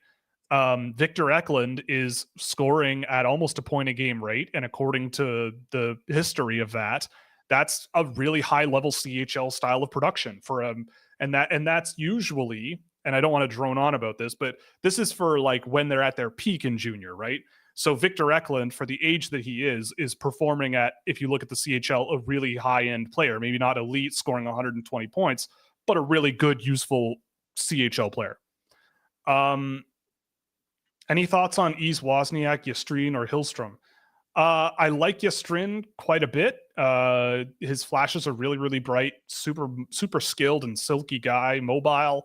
Victor Eklund is scoring at almost a point a game rate, and according to the history of that, that's a really high level CHL style of production for and that's usually, and I don't want to drone on about this, but this is for like when they're at their peak in junior, right? So Victor Eklund, for the age that he is performing at, if you look at the CHL, a really high end player, maybe not elite, scoring 120 points, but a really good, useful CHL player. Any thoughts on Ease Wozniak, Yastrin, or Hillstrom? I like Yastrin quite a bit. His flashes are really, really bright, super skilled and silky guy, mobile.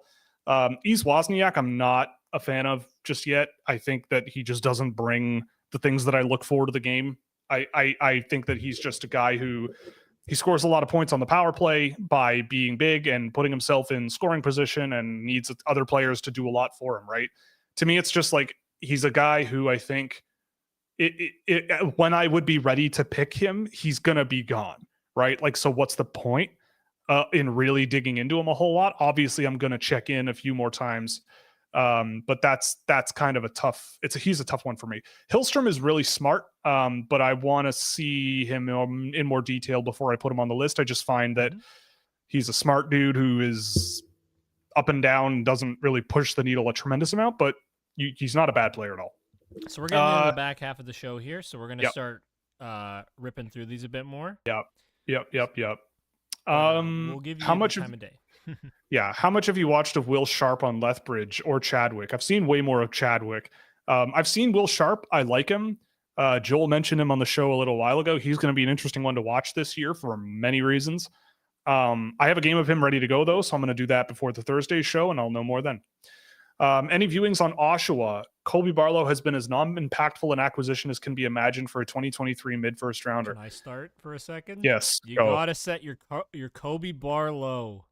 Ease Wozniak, I'm not a fan of just yet. I think that he just doesn't bring the things that I look for to the game. I think that he's just a guy who he scores a lot of points on the power play by being big and putting himself in scoring position, and needs other players to do a lot for him, right? To me, it's just like he's a guy who I think when I would be ready to pick him, he's going to be gone, right? Like, so what's the point in really digging into him a whole lot? Obviously, I'm going to check in a few more times. But that's kind of he's a tough one for me. Hillstrom is really smart, but I want to see him in more detail before I put him on the list. I just find that he's a smart dude who is up and down and doesn't really push the needle a tremendous amount, but he's not a bad player at all. So we're getting into the back half of the show here, so we're going to Yep. start ripping through these a bit more. Yep. We'll give you how the much time of day. Yeah, how much have you watched of Will Sharp on Lethbridge or Chadwick? I've seen way more of Chadwick. I've seen Will Sharp. I like him. Joel mentioned him on the show a little while ago. He's going to be an interesting one to watch this year for many reasons. I have a game of him ready to go, though, so I'm going to do that before the Thursday show, and I'll know more then. Any viewings on Oshawa? Colby Barlow has been as non-impactful an acquisition as can be imagined for a 2023 mid-first rounder. Can I start for a second? Yes, You go. gotta set your Colby Barlow.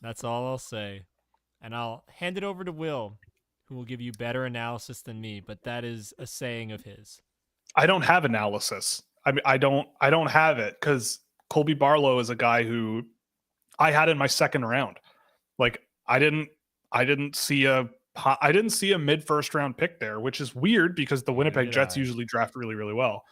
That's all I'll say. And I'll hand it over to Will, who will give you better analysis than me, but that is a saying of his. I don't have analysis. I mean, I don't have it because Colby Barlow is a guy who I had in my second round. Like I didn't see a mid first round pick there, which is weird because the Winnipeg Jets usually draft really, really well.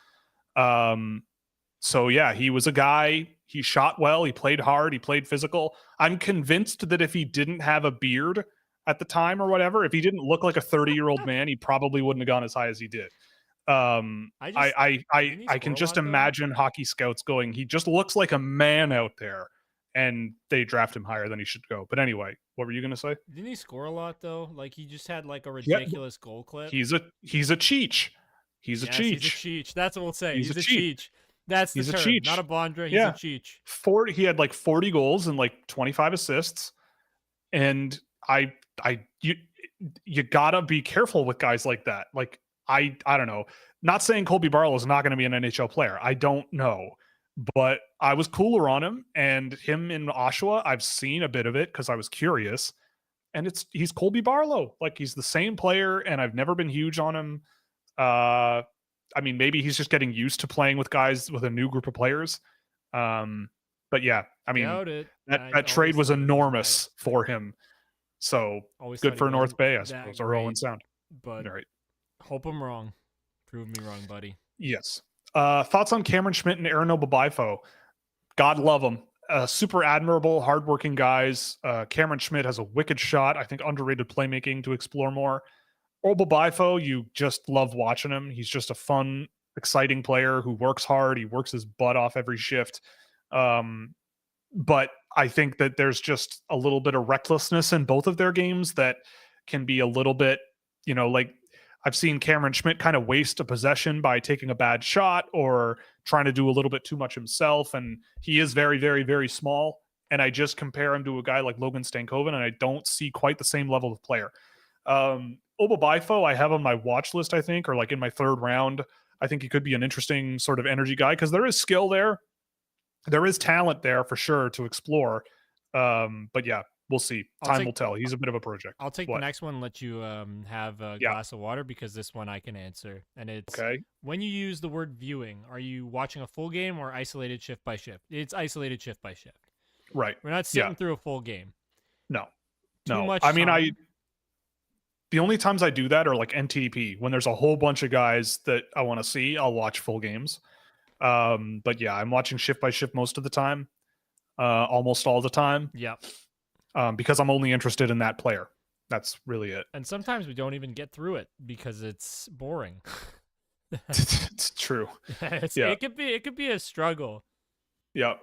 So yeah, he was a guy, he shot well, he played hard, he played physical. I'm convinced that if he didn't have a beard at the time or whatever, if he didn't look like a 30-year-old man, he probably wouldn't have gone as high as he did. I can just imagine hockey scouts going, he just looks like a man out there, and they draft him higher than he should go. But anyway, what were you going to say? Didn't he score a lot though? Like he just had like a ridiculous goal clip. He's a cheech. He's a cheech. He's a cheech. That's what we'll say. He's a cheech. That's the term. Not a Bondra. He's a cheech. He had like 40 goals and like 25 assists. And you gotta be careful with guys like that. Like I don't know. Not saying Colby Barlow is not going to be an NHL player. I don't know, but I was cooler on him, and him in Oshawa. I've seen a bit of it because I was curious, and he's Colby Barlow. Like, he's the same player, and I've never been huge on him. I mean, maybe he's just getting used to playing with guys with a new group of players. But yeah, I mean, Doubt it. that trade was enormous for him. So good for North Bay, I suppose, or Owen Sound. But right. Hope I'm wrong. Prove me wrong, buddy. Yes. Thoughts on Cameron Schmidt and Aaron Obabifo? God love them. Super admirable, hardworking guys. Cameron Schmidt has a wicked shot. I think underrated playmaking to explore more. Obabifo, you just love watching him. He's just a fun, exciting player who works hard. He works his butt off every shift. But I think that there's just a little bit of recklessness in both of their games that can be a little bit, like I've seen Cameron Schmidt kind of waste a possession by taking a bad shot or trying to do a little bit too much himself. And he is very, very, very small. And I just compare him to a guy like Logan Stankoven, and I don't see quite the same level of player. Obabifo, I have on my watch list, I think, or like in my third round. I think he could be an interesting sort of energy guy because there is skill there. There is talent there for sure to explore. But yeah, we'll see. Time will tell. He's a bit of a project. I'll take the next one and let you have a glass of water because this one I can answer. And it's when you use the word viewing, are you watching a full game or isolated shift by shift? It's isolated shift by shift. Right. We're not sitting through a full game. No. Too much I mean, time. the only times I do that are like NTDP. When there's a whole bunch of guys that I want to see, I'll watch full games. But yeah, I'm watching shift by shift most of the time, almost all the time. Yep. Because I'm only interested in that player. That's really it. And sometimes we don't even get through it because it's boring. It's true. It could be a struggle. Yeah.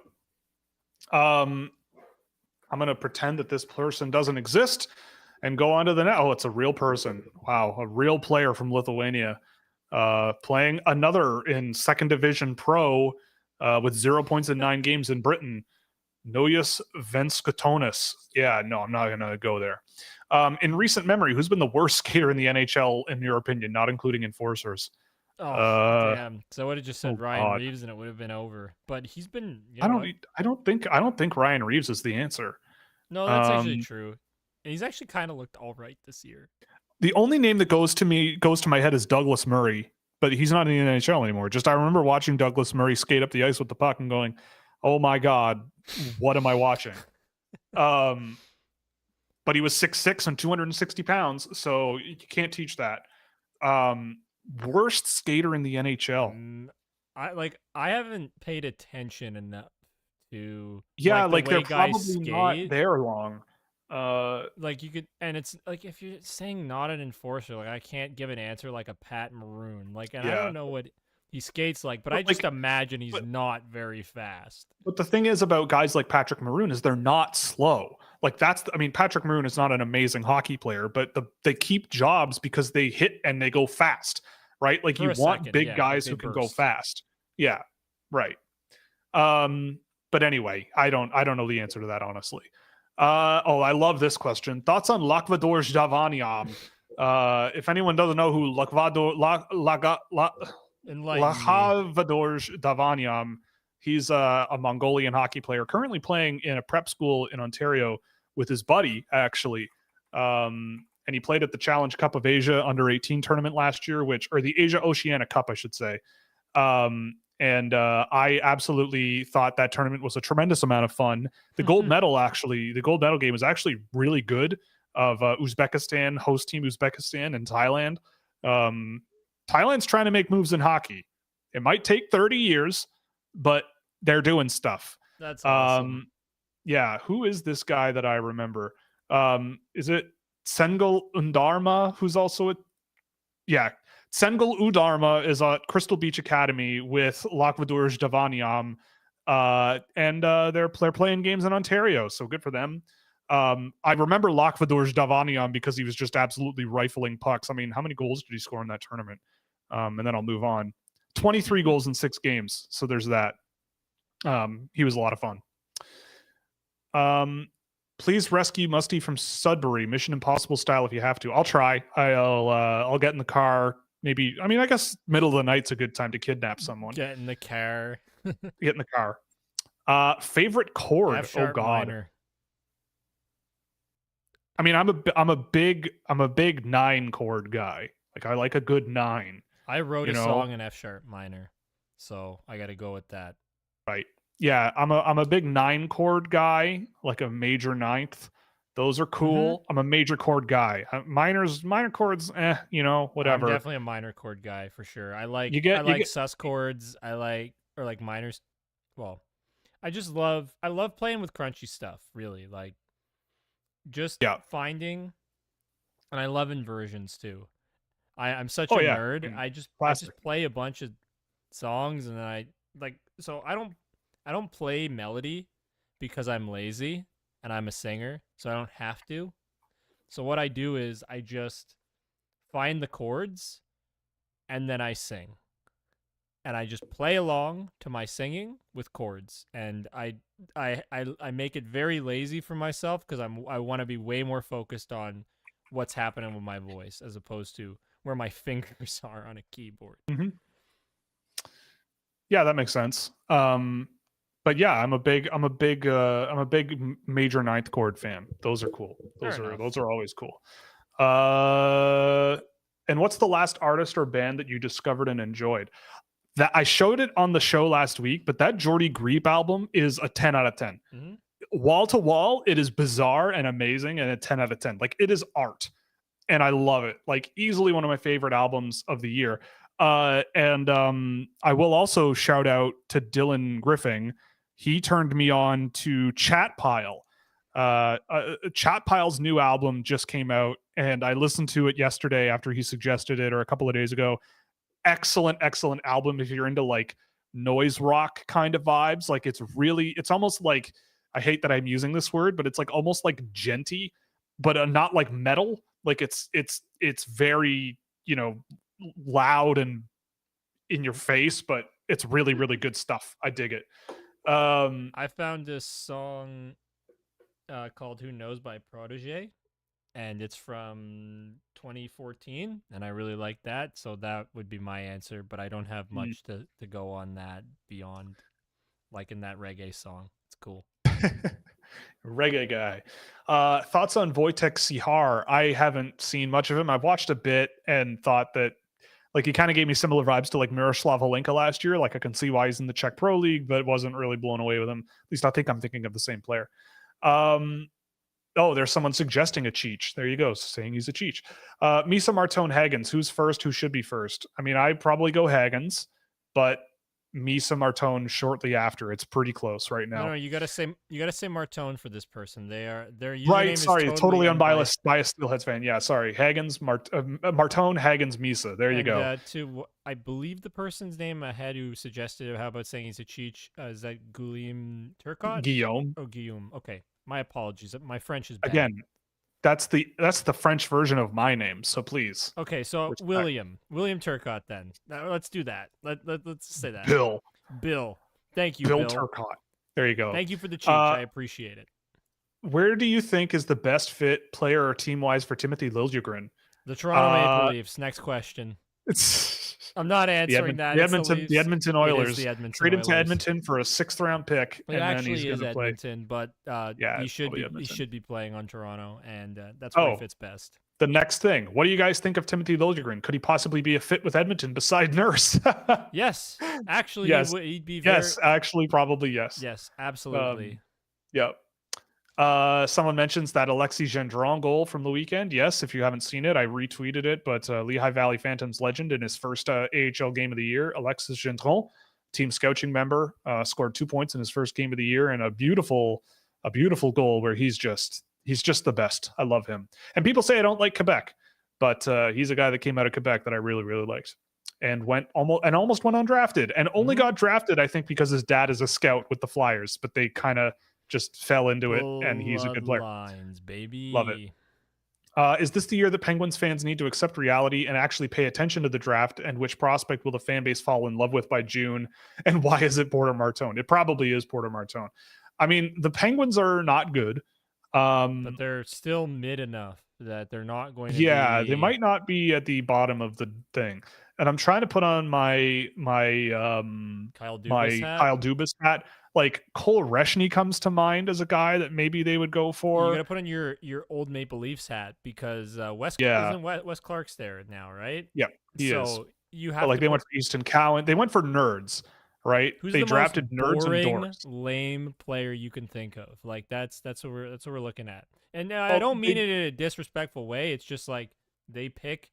I'm gonna pretend that this person doesn't exist and go on to the net. Oh, it's a real person. Wow, a real player from Lithuania. Playing another in second division pro with 0 points in 9 games in Britain. Nojas Venskatonis. Yeah, no, I'm not going to go there. In recent memory, who's been the worst skater in the NHL, in your opinion, not including enforcers? Oh, damn. So I would have just said Ryan Reeves and it would have been over. But he's been, I don't think Ryan Reeves is the answer. No, that's actually true. And he's actually kind of looked all right this year. The only name that goes to my head is Douglas Murray, but he's not in the NHL anymore. Just I remember watching Douglas Murray skate up the ice with the puck and going, "Oh my God, what am I watching?" But he was 6'6" and 260 pounds, so you can't teach that. Worst skater in the NHL. I haven't paid attention enough to they're probably not there long. You could, and it's like if you're saying not an enforcer, like I can't give an answer like a Pat Maroon, I don't know what he skates like, but I just imagine he's not very fast. But the thing is about guys like Patrick Maroon is they're not slow. Patrick Maroon is not an amazing hockey player, but they keep jobs because they hit and they go fast, right? Like you want big guys who can go fast. Yeah, right. But anyway, I don't know the answer to that honestly. I love this question. Thoughts on Lakvador Davaniam? If anyone doesn't know who Lakvador Davaniam, he's a Mongolian hockey player currently playing in a prep school in Ontario with his buddy, actually. And he played at the Challenge Cup of Asia under-18 tournament last year, or the Asia Oceania Cup, I should say. And I absolutely thought that tournament was a tremendous amount of fun. The gold medal game was actually really good of Uzbekistan, host team Uzbekistan and Thailand. Thailand's trying to make moves in hockey. It might take 30 years, but they're doing stuff. That's awesome. Yeah, who is this guy that I remember? Is it Sengal Undarma, who's also Sengal Udarma is at Crystal Beach Academy with Lakvadur Davaniam, and they're playing games in Ontario, so good for them. I remember Lakvadur Davaniam because he was just absolutely rifling pucks. I mean, how many goals did he score in that tournament? And then I'll move on. 23 goals in 6 games, so there's that. He was a lot of fun. Please rescue Musty from Sudbury, Mission Impossible style if you have to. I'll try. I'll get in the car. Maybe, I guess middle of the night's a good time to kidnap someone. Get in the car. Get in the car. Favorite chord? Oh, God. I mean, I'm a big 9 chord guy. Like I like a good 9. I wrote You a know, song in F sharp minor, so I got to go with that. right? Yeah, I'm a big 9 chord guy, like a major ninth. Those are Mm-hmm. cool. I'm a major chord guy. Minor chords, I'm whatever. definitely a minor chord guy for sure. I You like get sus chords. I like or like minors. Well, I love playing with crunchy stuff. Really, like just yeah. finding, and I love inversions too. I'm such Oh a yeah. nerd. I mean, I just classic. play a bunch of songs and then I don't play melody because I'm lazy and I'm a singer, so I don't have to. So what I do is I just find the chords and then I sing. And I just play along to my singing with chords. And I make it very lazy for myself because I want to be way more focused on what's happening with my voice as opposed to where my fingers are on a keyboard. Hmm. Yeah, that makes sense. But yeah, I'm a big major ninth chord fan. Those are cool. Fair Those enough. are always cool. Uh, and what's the last artist or band that you discovered and enjoyed? That I showed it on the show last week, but that Jordy Griep album is a 10 out of 10. Mm-hmm. Wall to wall, it is bizarre and amazing and a 10 out of 10. Like it is art and I love it. Like easily one of my favorite albums of the year. And I will also shout out to Dylan Griffin. He turned me on to Chat Pile. Chat Pile's new album just came out, and I listened to it yesterday after he suggested it, or a couple of days ago. Excellent album if you're into like noise rock kind of vibes. Like it's almost like, I hate that I'm using this word, but it's like almost like genty, but not like metal. Like it's very, loud and in your face, but it's really good stuff. I dig it. I found this song called "Who Knows" by Protege, and it's from 2014, and I really like that. So that would be my answer, but I don't have mm. much to go on that beyond liking that reggae song. It's cool. Reggae guy. Thoughts on Wojtek Sihar? I haven't seen much of him. I've watched a bit and thought that like he kind of gave me similar vibes to like Miroslav Holinka last year. Like I can see why he's in the Czech Pro League, but wasn't really blown away with him. At least I think I'm thinking of the same player. Oh, there's someone suggesting a Cheech. There you go, saying he's a Cheech. Misa Martone Haggins. Who's first? Who should be first? I mean, I'd probably go Haggins, but Misa Martone shortly after. It's pretty close right No, now. you gotta say Martone for this person. Their Right, username is sorry, totally totally unbiased. unbiased Steelheads fan. Yeah, sorry. Martone, Haggins, Misa. There you And go. I believe the person's name I had who suggested how about saying he's a Cheech? Is that Guillaume Turcotte? Guillaume. Oh, Guillaume. Okay, my apologies. My French is bad. Again, that's the French version of my name, so please Okay, so respect. William Turcotte. Then let's do that. Let's say that. Bill Bill. Thank you, Bill Bill. Turcotte. There you go. Thank you for the Cheech. I appreciate it. Where do you think is the best fit player or team wise for Timothy Liljegren? The Toronto Maple Leafs. Next question. It's I'm not answering that. the It's Edmonton Oilers. It is the Edmonton Trade him Oilers. to Edmonton for a 6th-round pick, It and then actually he's is going to play. Edmonton, but Yeah, he it's should probably be Edmonton. playing on Toronto, and that's where he fits best. The next thing. What do you guys think of Timothy Liljegren? Could he possibly be a fit with Edmonton beside Nurse? Yes, actually, yes. he'd be very. Yes, actually, probably yes. Yes, absolutely. Yep. Someone mentions that Alexis Gendron goal from the weekend. Yes, if you haven't seen it, I retweeted it. But Lehigh Valley Phantoms legend in his first AHL game of the year, Alexis Gendron, team Scouching member, scored 2 points in his first game of the year, and a beautiful goal where he's just the best. I love him. And people say I don't like Quebec, but he's a guy that came out of Quebec that I really liked, and almost went undrafted, and only got drafted, I think, because his dad is a scout with the Flyers, but they kind of just fell into it, and he's a good player. Lines, baby. Love it. Is this the year that Penguins fans need to accept reality and actually pay attention to the draft? And which prospect will the fan base fall in love with by June? And why is it Porter Martone? It probably is Porter Martone. I mean, the Penguins are not good. But they're still mid enough that they're not going to yeah, be... they might not be at the bottom of the thing. And I'm trying to put on my Kyle Dubas hat. Kyle Dubas hat. Like Cole Reshny comes to mind as a guy that maybe they would go for. You got to put on your old Maple Leafs hat because Yeah. Wes Clark's there now, right? Yeah, he is. So you But have like to they went put for Easton Cowan. They went for nerds, right? who's They the most drafted nerds and boring, dorks. lame player you can think of. Like that's what we're looking at. And I Well, don't mean it in a disrespectful way. It's just like they pick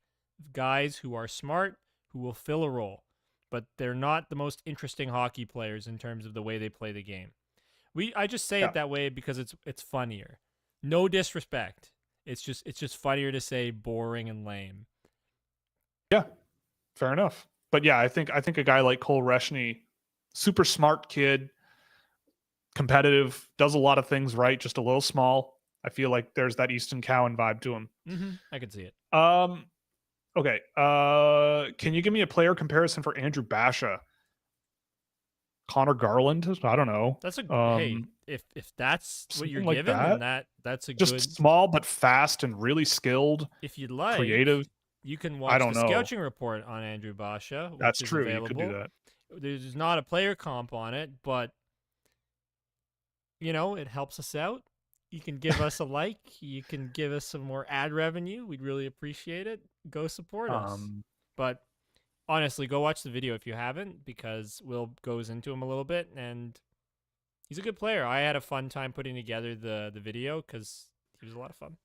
guys who are smart, who will fill a role, but they're not the most interesting hockey players in terms of the way they play the game. I just say yeah. it that way because it's funnier. No disrespect. It's just funnier to say boring and lame. Yeah, fair enough. But yeah, I think a guy like Cole Reshny, super smart kid, competitive, does a lot of things right, just a little small. I feel like there's that Easton Cowan vibe to him. Mm-hmm. I can see it. Okay. Can you give me a player comparison for Andrew Basha? Connor Garland? I don't know. That's a hey. If that's what you're like given, that. then that's a Just good. small but fast and really skilled. If you'd like, creative. you can I watch don't the know. Scouching report on Andrew Basha, which That's is true. available. You could do that. There's not a player comp on it, but it helps us out. You can give us a like. You can give us some more ad revenue. We'd really appreciate it. Go support us. But honestly, go watch the video if you haven't, because Will goes into him a little bit, and he's a good player. I had a fun time putting together the video because he was a lot of fun.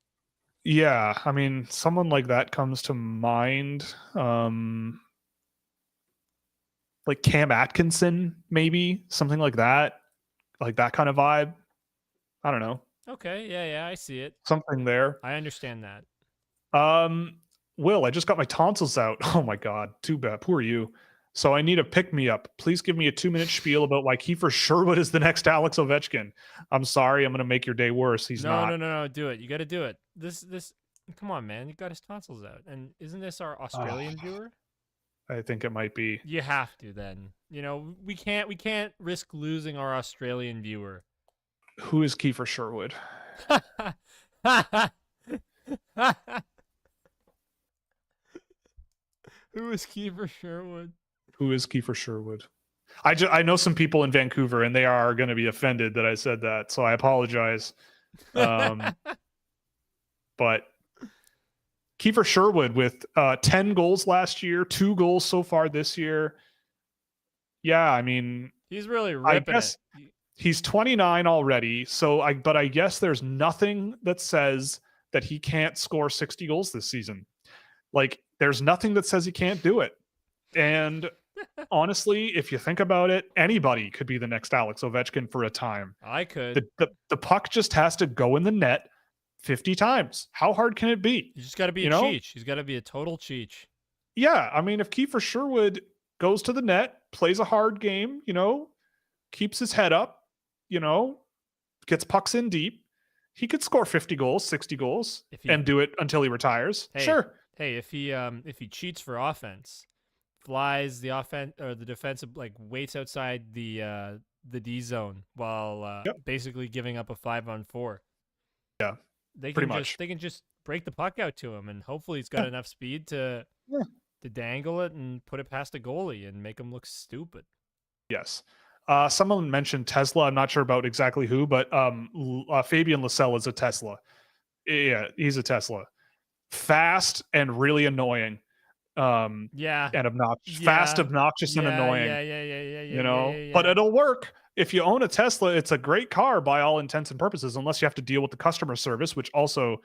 Yeah, I mean, someone like that comes to mind. Like Cam Atkinson, maybe something like that kind of vibe. I don't know. Okay, yeah, I see it. Something there. I understand that. Will, I just got my tonsils out. Oh my god, too bad. Poor you. So I need a pick me up. Please give me a 2-minute spiel about why Kiefer Sherwood is the next Alex Ovechkin. I'm sorry, I'm gonna make your day worse. He's not. No. Do it. You got to do it. This. Come on, man. You got his tonsils out, and isn't this our Australian viewer? I think it might be. You have to then. We can't risk losing our Australian viewer. Who is Kiefer Sherwood? Who is Kiefer Sherwood? Who is Kiefer Sherwood? I know some people in Vancouver, and they are going to be offended that I said that, so I apologize. But Kiefer Sherwood with 10 goals last year, 2 goals so far this year. Yeah, I mean, he's really ripping it. He's 29 already, but I guess there's nothing that says that he can't score 60 goals this season. Like, there's nothing that says he can't do it. And honestly, if you think about it, anybody could be the next Alex Ovechkin for a time. I could. The puck just has to go in the net 50 times. How hard can it be? You just got to be a cheech. He's got to be a total cheech. Yeah, I mean, if Kiefer Sherwood goes to the net, plays a hard game, keeps his head up, gets pucks in deep, he could score 50 goals, 60 goals, and do it until he retires. Sure. Hey, if he cheats for offense, flies the offense or the defensive, like waits outside the D zone while basically giving up a 5-on-4. Yeah, they can just break the puck out to him, and hopefully he's got enough speed to dangle it and put it past a goalie and make him look stupid. Yes. Someone mentioned Tesla. I'm not sure about exactly who, but Fabian Lysell is a Tesla. Yeah, he's a Tesla. Fast and really annoying. And obnoxious. Fast, obnoxious, and annoying. Yeah. But it'll work. If you own a Tesla, it's a great car by all intents and purposes, unless you have to deal with the customer service, which also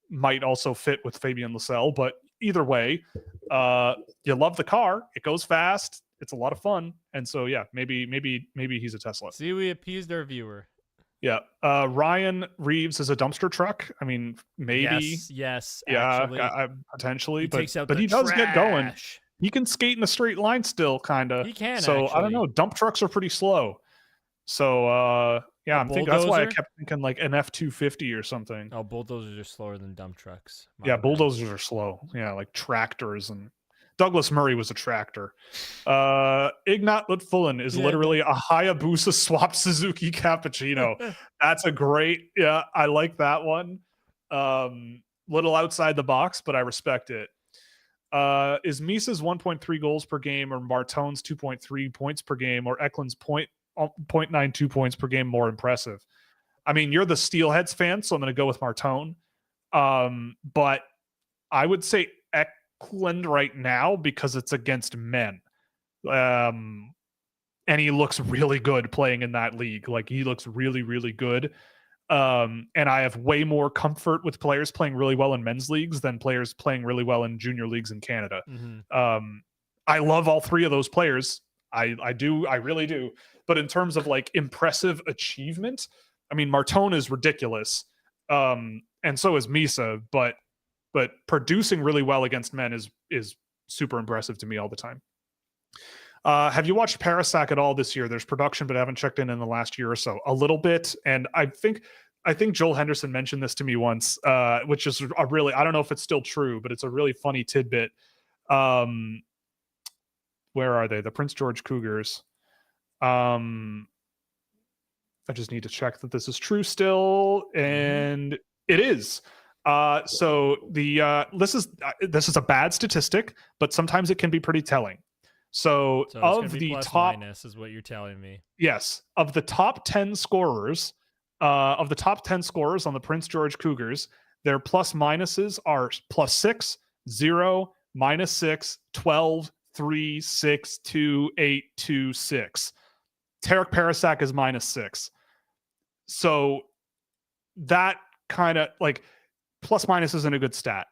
might also fit with Fabian Lysell. But either way, you love the car. It goes fast. It's a lot of fun. And so, yeah, maybe he's a Tesla. See, we appeased our viewer. Yeah. Ryan Reeves is a dumpster truck. I mean, maybe. Yes. Yeah, actually. potentially. But he does get going. He can skate in a straight line still, kind of. He can, So, actually. I don't know. Dump trucks are pretty slow. So, yeah, that's why I kept thinking like an F-250 or something. Oh, bulldozers are slower than dump trucks. Bulldozers are slow. Yeah, like tractors. And Douglas Murray was a tractor. Ignat Litfullen is literally a Hayabusa swapped Suzuki Cappuccino. That's a great, I like that one. Little outside the box, but I respect it. Is Misa's 1.3 goals per game or Martone's 2.3 points per game or Eklund's 0.92 points per game more impressive. I mean, you're the Steelheads fan, so I'm going to go with Martone. But I would say Eklund right now because it's against men. And he looks really good playing in that league. Like, he looks really, really good. And I have way more comfort with players playing really well in men's leagues than players playing really well in junior leagues in Canada. I love all three of those players. I really do. But in terms of like impressive achievement, I mean, Martone is ridiculous. And so is Misa, but producing really well against men is super impressive to me all the time. Have you watched Parasak at all this year? There's production, but I haven't checked in the last year or so. A little bit, and I think Joel Henderson mentioned this to me once, which is a really, I don't know if it's still true, but it's a really funny tidbit. Where are they? The Prince George Cougars. I just need to check that this is true still, and it is. So this is a bad statistic, but sometimes it can be pretty telling. So of the top minus is what you're telling me. Yes, of the top 10 scorers, on the Prince George Cougars, their plus minuses are +6, 0, -6, 12, 3, 6, 2, 8, 2, 6. Tarek Parasak is -6. So that kind of like plus minus isn't a good stat.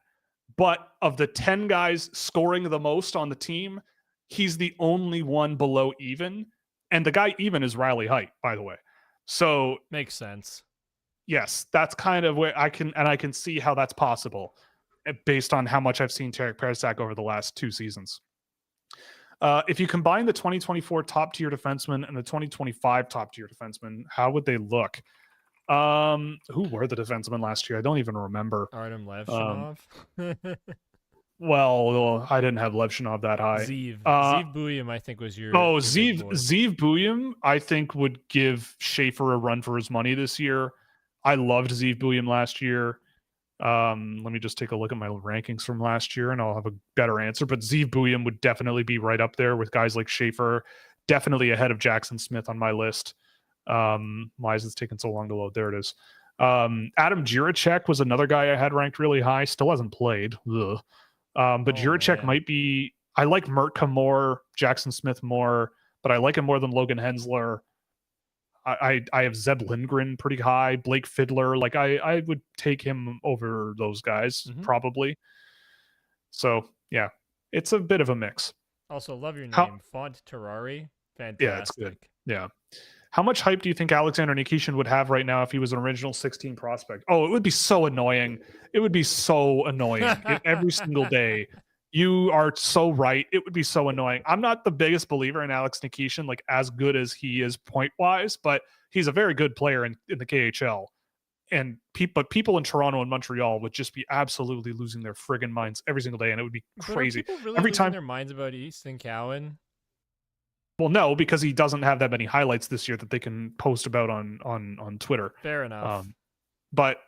But of the 10 guys scoring the most on the team, he's the only one below even. And the guy even is Riley Height, by the way. So makes sense. Yes, that's kind of where I can see how that's possible based on how much I've seen Tarek Parasak over the last 2 seasons. If you combine the 2024 top tier defenseman and the 2025 top tier defenseman, how would they look? Who were the defensemen last year? I don't even remember. Artem Levshinov. Well, I didn't have Levshinov that high. Zeev Buyum, I think, was your. Zeev Buyum, I think, would give Schaefer a run for his money this year. I loved Zeev Buyum last year. Let me just take a look at my rankings from last year, and I'll have a better answer. But Zeev Buyum would definitely be right up there with guys like Schaefer. Definitely ahead of Jackson Smith on my list. Why is this taking so long to load? There it is. Adam Jiricek was another guy I had ranked really high. Still hasn't played. Ugh. But Jiricek might be. I like Mertka more, Jackson Smith more, but I like him more than Logan Hensler. I have Zeb Lindgren pretty high, Blake Fiddler. Like I would take him over those guys probably. So yeah, it's a bit of a mix. Also, love your name, Font Terrari. Fantastic. Yeah, it's good. Yeah. How much hype do you think Alexander Nikishin would have right now if he was an original 16 prospect? Oh, it would be so annoying. It would be so annoying every single day. You are so right. It would be so annoying. I'm not the biggest believer in Alex Nikishin, like as good as he is point wise, but he's a very good player in the KHL. And people in Toronto and Montreal would just be absolutely losing their friggin' minds every single day, and it would be crazy. But are people really every losing time their minds about Easton Cowan? Well, no, because he doesn't have that many highlights this year that they can post about on Twitter. Fair enough. But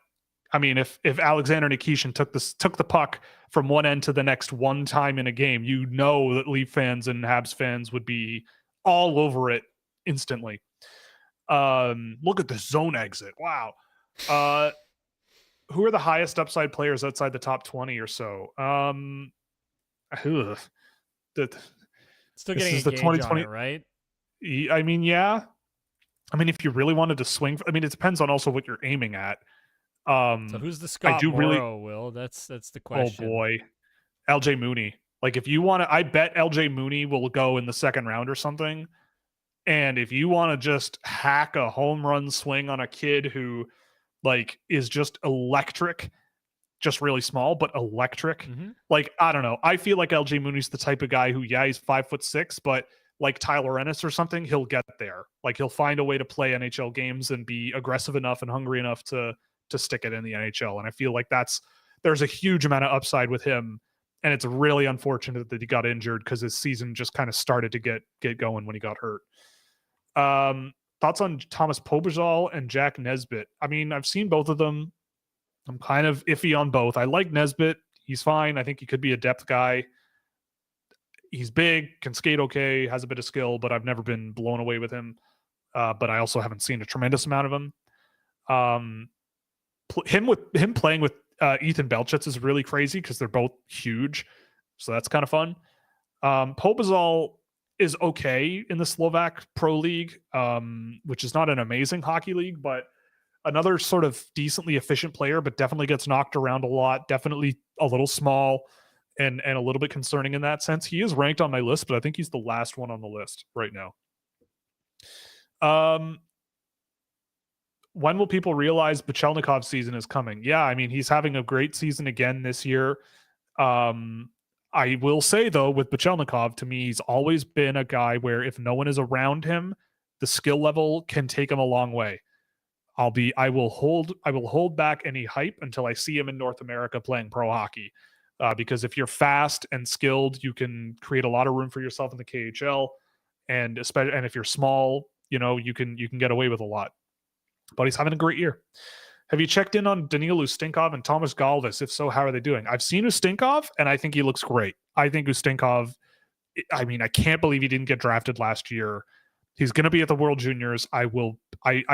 I mean, if Alexander Nikishin took the puck from one end to the next one time in a game, you know that Leaf fans and Habs fans would be all over it instantly. Look at the zone exit. Wow. Who are the highest upside players outside the top 20 or so? Still getting a gauge 2020 on it, right? I mean, yeah. I mean, if you really wanted to swing, I mean, it depends on also what you're aiming at. So who's the Scott Morrow, Will? That's the question. Oh boy, LJ Mooney. Like if you want to, I bet LJ Mooney will go in the second round or something. And if you want to just hack a home run swing on a kid who like is just electric, just really small, but electric. Like, I don't know. I feel like LJ Mooney's the type of guy who, yeah, he's 5'6", but like Tyler Ennis or something, he'll get there. Like he'll find a way to play NHL games and be aggressive enough and hungry enough to stick it in the NHL. And I feel like there's a huge amount of upside with him. And it's really unfortunate that he got injured because his season just kind of started to get going when he got hurt. Thoughts on Thomas Pobajal and Jack Nesbitt? I mean, I've seen both of them. I'm kind of iffy on both. I like Nesbitt. He's fine. I think he could be a depth guy. He's big, can skate okay, has a bit of skill, but I've never been blown away with him. but I also haven't seen a tremendous amount of him. Him playing with Ethan Belchitz is really crazy because they're both huge, so that's kind of fun. Pobazal is okay in the Slovak Pro League, which is not an amazing hockey league, but another sort of decently efficient player, but definitely gets knocked around a lot. Definitely a little small and a little bit concerning in that sense. He is ranked on my list, but I think he's the last one on the list right now. When will people realize Bachelnikov's season is coming? Yeah, I mean, he's having a great season again this year. I will say, though, with Bachelnikov, to me, he's always been a guy where if no one is around him, the skill level can take him a long way. I will hold back any hype until I see him in North America playing pro hockey. Because if you're fast and skilled, you can create a lot of room for yourself in the KHL, and if you're small, you can get away with a lot. But he's having a great year. Have you checked in on Danil Ustinkov and Thomas Galvis? If so, how are they doing? I've seen Ustinkov, and I think he looks great. I think Ustinkov, I mean, I can't believe he didn't get drafted last year. He's going to be at the World Juniors. I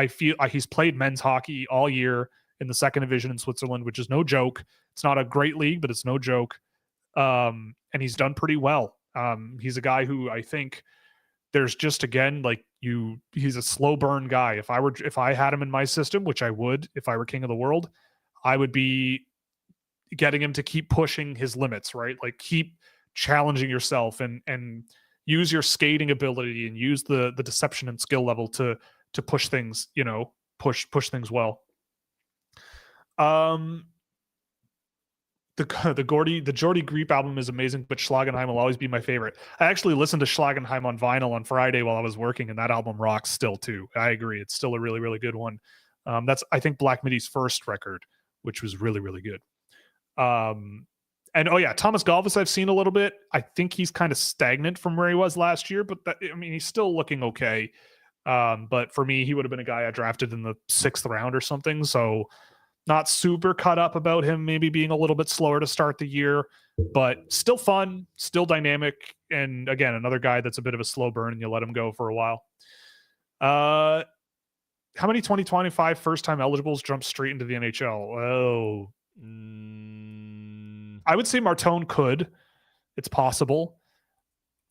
feel he's played men's hockey all year in the second division in Switzerland, which is no joke. It's not a great league, but it's no joke. And he's done pretty well. He's a guy who I think there's just, again, he's a slow burn guy. If I had him in my system, which I would, if I were king of the world, I would be getting him to keep pushing his limits, right? Like keep challenging yourself and use your skating ability and use the deception and skill level to push things, push things well. The Jordy Griep album is amazing, but Schlagenheim will always be my favorite. I actually listened to Schlagenheim on vinyl on Friday while I was working, and that album rocks still too. I agree. It's still a really, really good one. That's, I think, Black Midi's first record, which was really, really good. And Thomas Galvis I've seen a little bit. I think he's kind of stagnant from where he was last year, but he's still looking okay. But for me, he would have been a guy I drafted in the 6th round or something. So not super cut up about him maybe being a little bit slower to start the year, but still fun, still dynamic. And again, another guy that's a bit of a slow burn and you let him go for a while. How many 2025 first-time eligibles jump straight into the NHL? I would say Martone could. It's possible.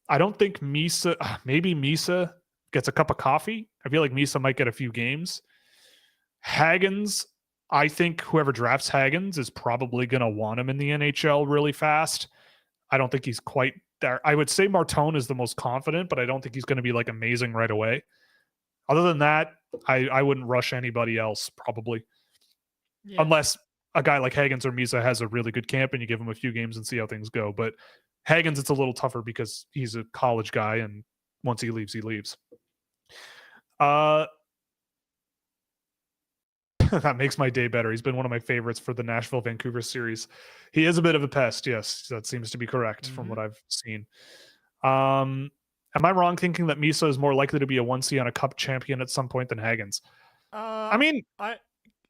I don't think maybe Misa gets a cup of coffee. I feel like Misa might get a few games. Hagens, I think whoever drafts Hagens is probably going to want him in the NHL really fast. I don't think he's quite there. I would say Martone is the most confident, but I don't think he's going to be like amazing right away. Other than that, I wouldn't rush anybody else probably. Yeah. Unless a guy like Hagens or Misa has a really good camp and you give him a few games and see how things go. But Hagens, it's a little tougher because he's a college guy, and once he leaves, he leaves. That makes my day better. He's been one of my favorites for the Nashville-Vancouver series. He is a bit of a pest. Yes, that seems to be correct from what I've seen. Am I wrong thinking that Misa is more likely to be a 1C on a cup champion at some point than Hagens? I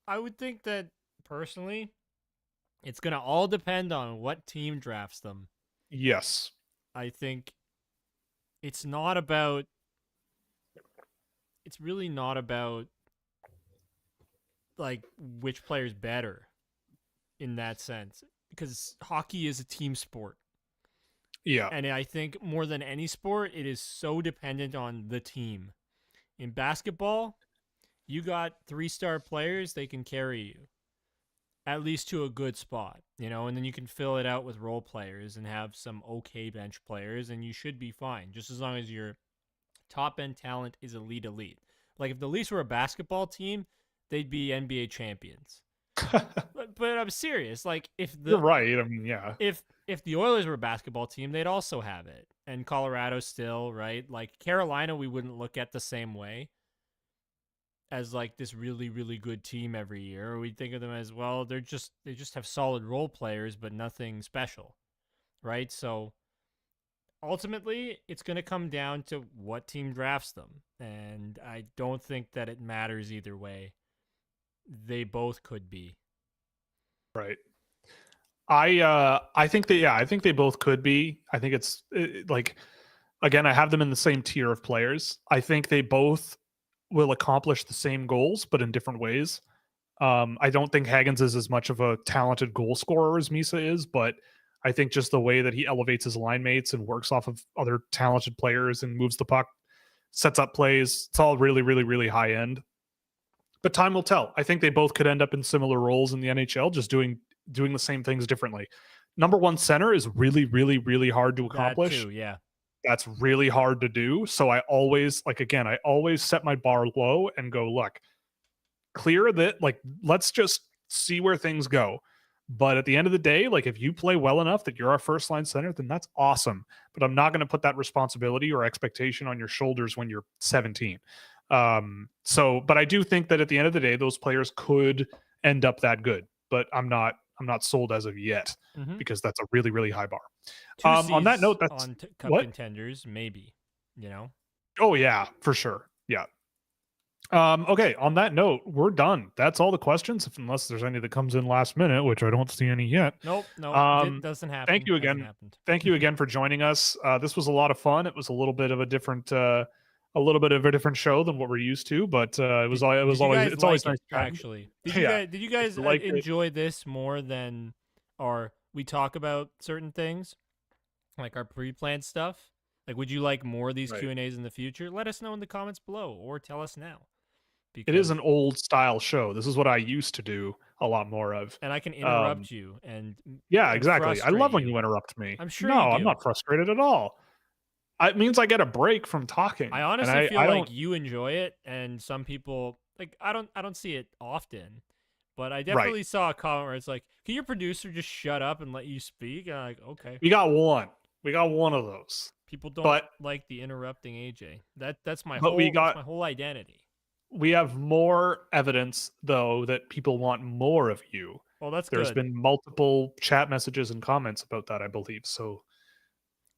would think that personally, it's going to all depend on what team drafts them. Yes. I think it's really not about like which player's better in that sense, because hockey is a team sport. Yeah. And I think more than any sport, it is so dependent on the team. In basketball, you got 3-star players, they can carry you at least to a good spot, and then you can fill it out with role players and have some okay bench players, and you should be fine, just as long as your top end talent is elite. Like if the Leafs were a basketball team, they'd be NBA champions. but I'm serious. Like you're right. I mean, yeah. If the Oilers were a basketball team, they'd also have it. And Colorado still, right? Like Carolina, we wouldn't look at the same way as like this really, really good team every year. We'd think of them as, well, they just have solid role players, but nothing special, right? So ultimately, it's going to come down to what team drafts them. And I don't think that it matters either way. They both could be. Right. I think they both could be. I think it's like, again, I have them in the same tier of players. I think they both will accomplish the same goals, but in different ways. I don't think Hagens is as much of a talented goal scorer as Misa is, but I think just the way that he elevates his line mates and works off of other talented players and moves the puck, sets up plays, it's all really, really, really high end. But time will tell. I think they both could end up in similar roles in the NHL, just doing the same things differently. Number one center is really, really, really hard to accomplish. That too, yeah. That's really hard to do. So I always, like, again, I always set my bar low and go, look, clear that, like, let's just see where things go. But at the end of the day, like, if you play well enough that you're our first line center, then that's awesome. But I'm not going to put that responsibility or expectation on your shoulders when you're 17. But I do think that at the end of the day, those players could end up that good. But I'm not sold as of yet because that's a really, really high bar. On that note, that's on cup contenders, maybe, you know. Oh yeah, for sure. Yeah. Okay, on that note, we're done. That's all the questions, unless there's any that comes in last minute, which I don't see any yet. Nope, it doesn't happen. Thank you again. Thank you again for joining us. This was a lot of fun. It was a little bit of a different show than what we're used to, but it's always nice actually. Did you guys enjoy this more than we talk about certain things, like our pre-planned stuff? Like, would you like more of these Q&As in the future? Let us know in the comments below, or tell us now. It is an old style show. This is what I used to do a lot more of. And I can interrupt you and exactly. I love when you interrupt me. I'm sure. No, I'm not frustrated at all. It means I get a break from talking. I honestly feel like you enjoy it, and some people, like, I don't see it often, but I definitely saw a comment where it's like, "Can your producer just shut up and let you speak?" And I'm like, okay. We got one of those. People don't like the interrupting AJ. That's my whole identity. We have more evidence, though, that people want more of you. Well, that's There's good. been multiple chat messages and comments about that, I believe. So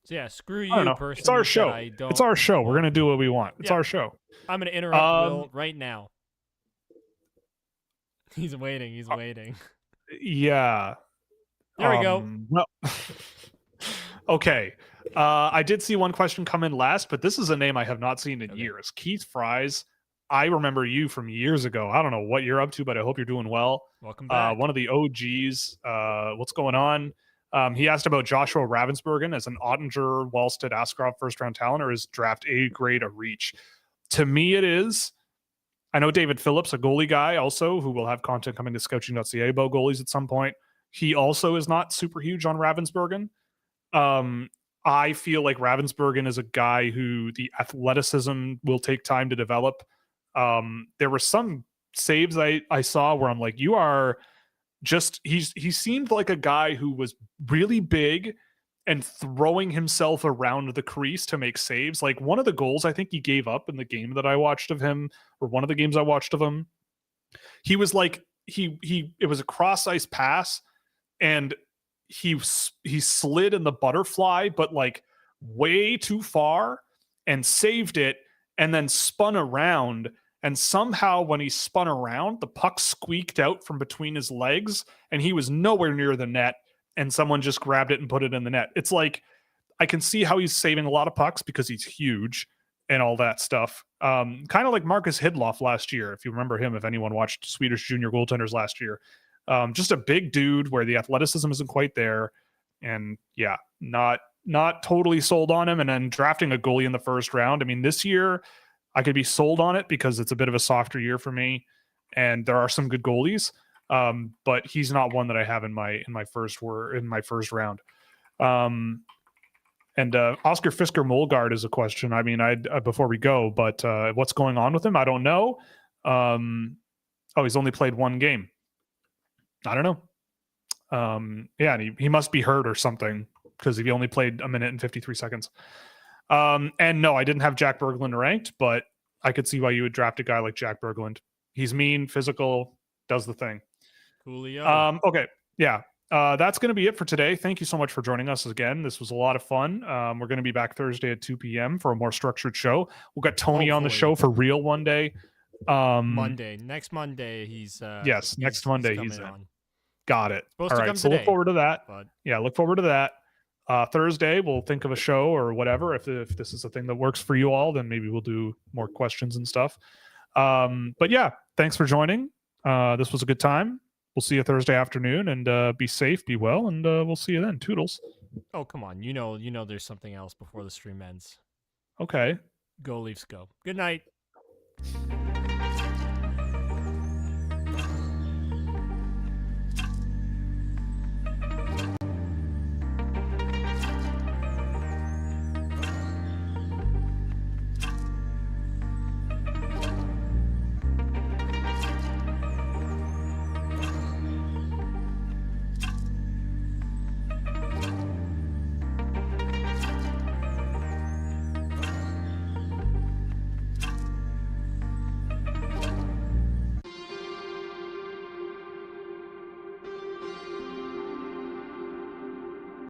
yeah, screw you, person. It's our show. It's our show. We're gonna do what we want. It's our show. I'm gonna interrupt Will right now. He's waiting. Yeah. There we go. Well, okay. I did see one question come in last, but this is a name I have not seen in years. Keith Fries. I remember you from years ago. I don't know what you're up to, but I hope you're doing well. Welcome back. One of the OGs. What's going on? He asked about Joshua Ravensburgen as an Ottinger, Wallstead, Askarov first-round talent, or is draft A grade a reach? To me, it is. I know David Phillips, a goalie guy also, who will have content coming to Scouching.ca about goalies at some point. He also is not super huge on Ravensburgen. I feel like Ravensburgen is a guy who the athleticism will take time to develop. There were some saves I saw where I'm like, you are just, he seemed like a guy who was really big and throwing himself around the crease to make saves. Like, one of the goals I think he gave up in the game that I watched of him, or one of the games I watched of him, he was like, it was a cross ice pass and he slid in the butterfly, but like way too far, and saved it, and then spun around. And somehow when he spun around, the puck squeaked out from between his legs and he was nowhere near the net, and someone just grabbed it and put it in the net. It's like, I can see how he's saving a lot of pucks because he's huge and all that stuff. Kind of like Marcus Hidloff last year, if you remember him, if anyone watched Swedish junior goaltenders last year. Just a big dude where the athleticism isn't quite there. And yeah, not totally sold on him. And then drafting a goalie in the first round. I mean, this year I could be sold on it because it's a bit of a softer year for me, and there are some good goalies. But he's not one that I have in my first round. And Oscar Fisker Molgaard is a question. I mean, before we go, but what's going on with him? I don't know. He's only played one game. I don't know. And he must be hurt or something, because he only played a minute and 53 seconds. And no, I didn't have Jack Berglund ranked, but I could see why you would draft a guy like Jack Berglund. He's mean, physical, does the thing. Coolio. Okay. Yeah. That's going to be it for today. Thank you so much for joining us again. This was a lot of fun. We're going to be back Thursday at 2 p.m. for a more structured show. We'll get Tony on the show for real one day. Next Monday, he's next Monday he's in. On. Got it. All right. So today, look forward to that. But... Yeah, look forward to that. Thursday, we'll think of a show or whatever. If this is a thing that works for you all, then maybe we'll do more questions and stuff. But yeah, thanks for joining. This was a good time. We'll see you Thursday afternoon, and be safe, be well, and we'll see you then. Toodles. Oh, come on. You know there's something else before the stream ends. Okay. Go Leafs, go. Good night.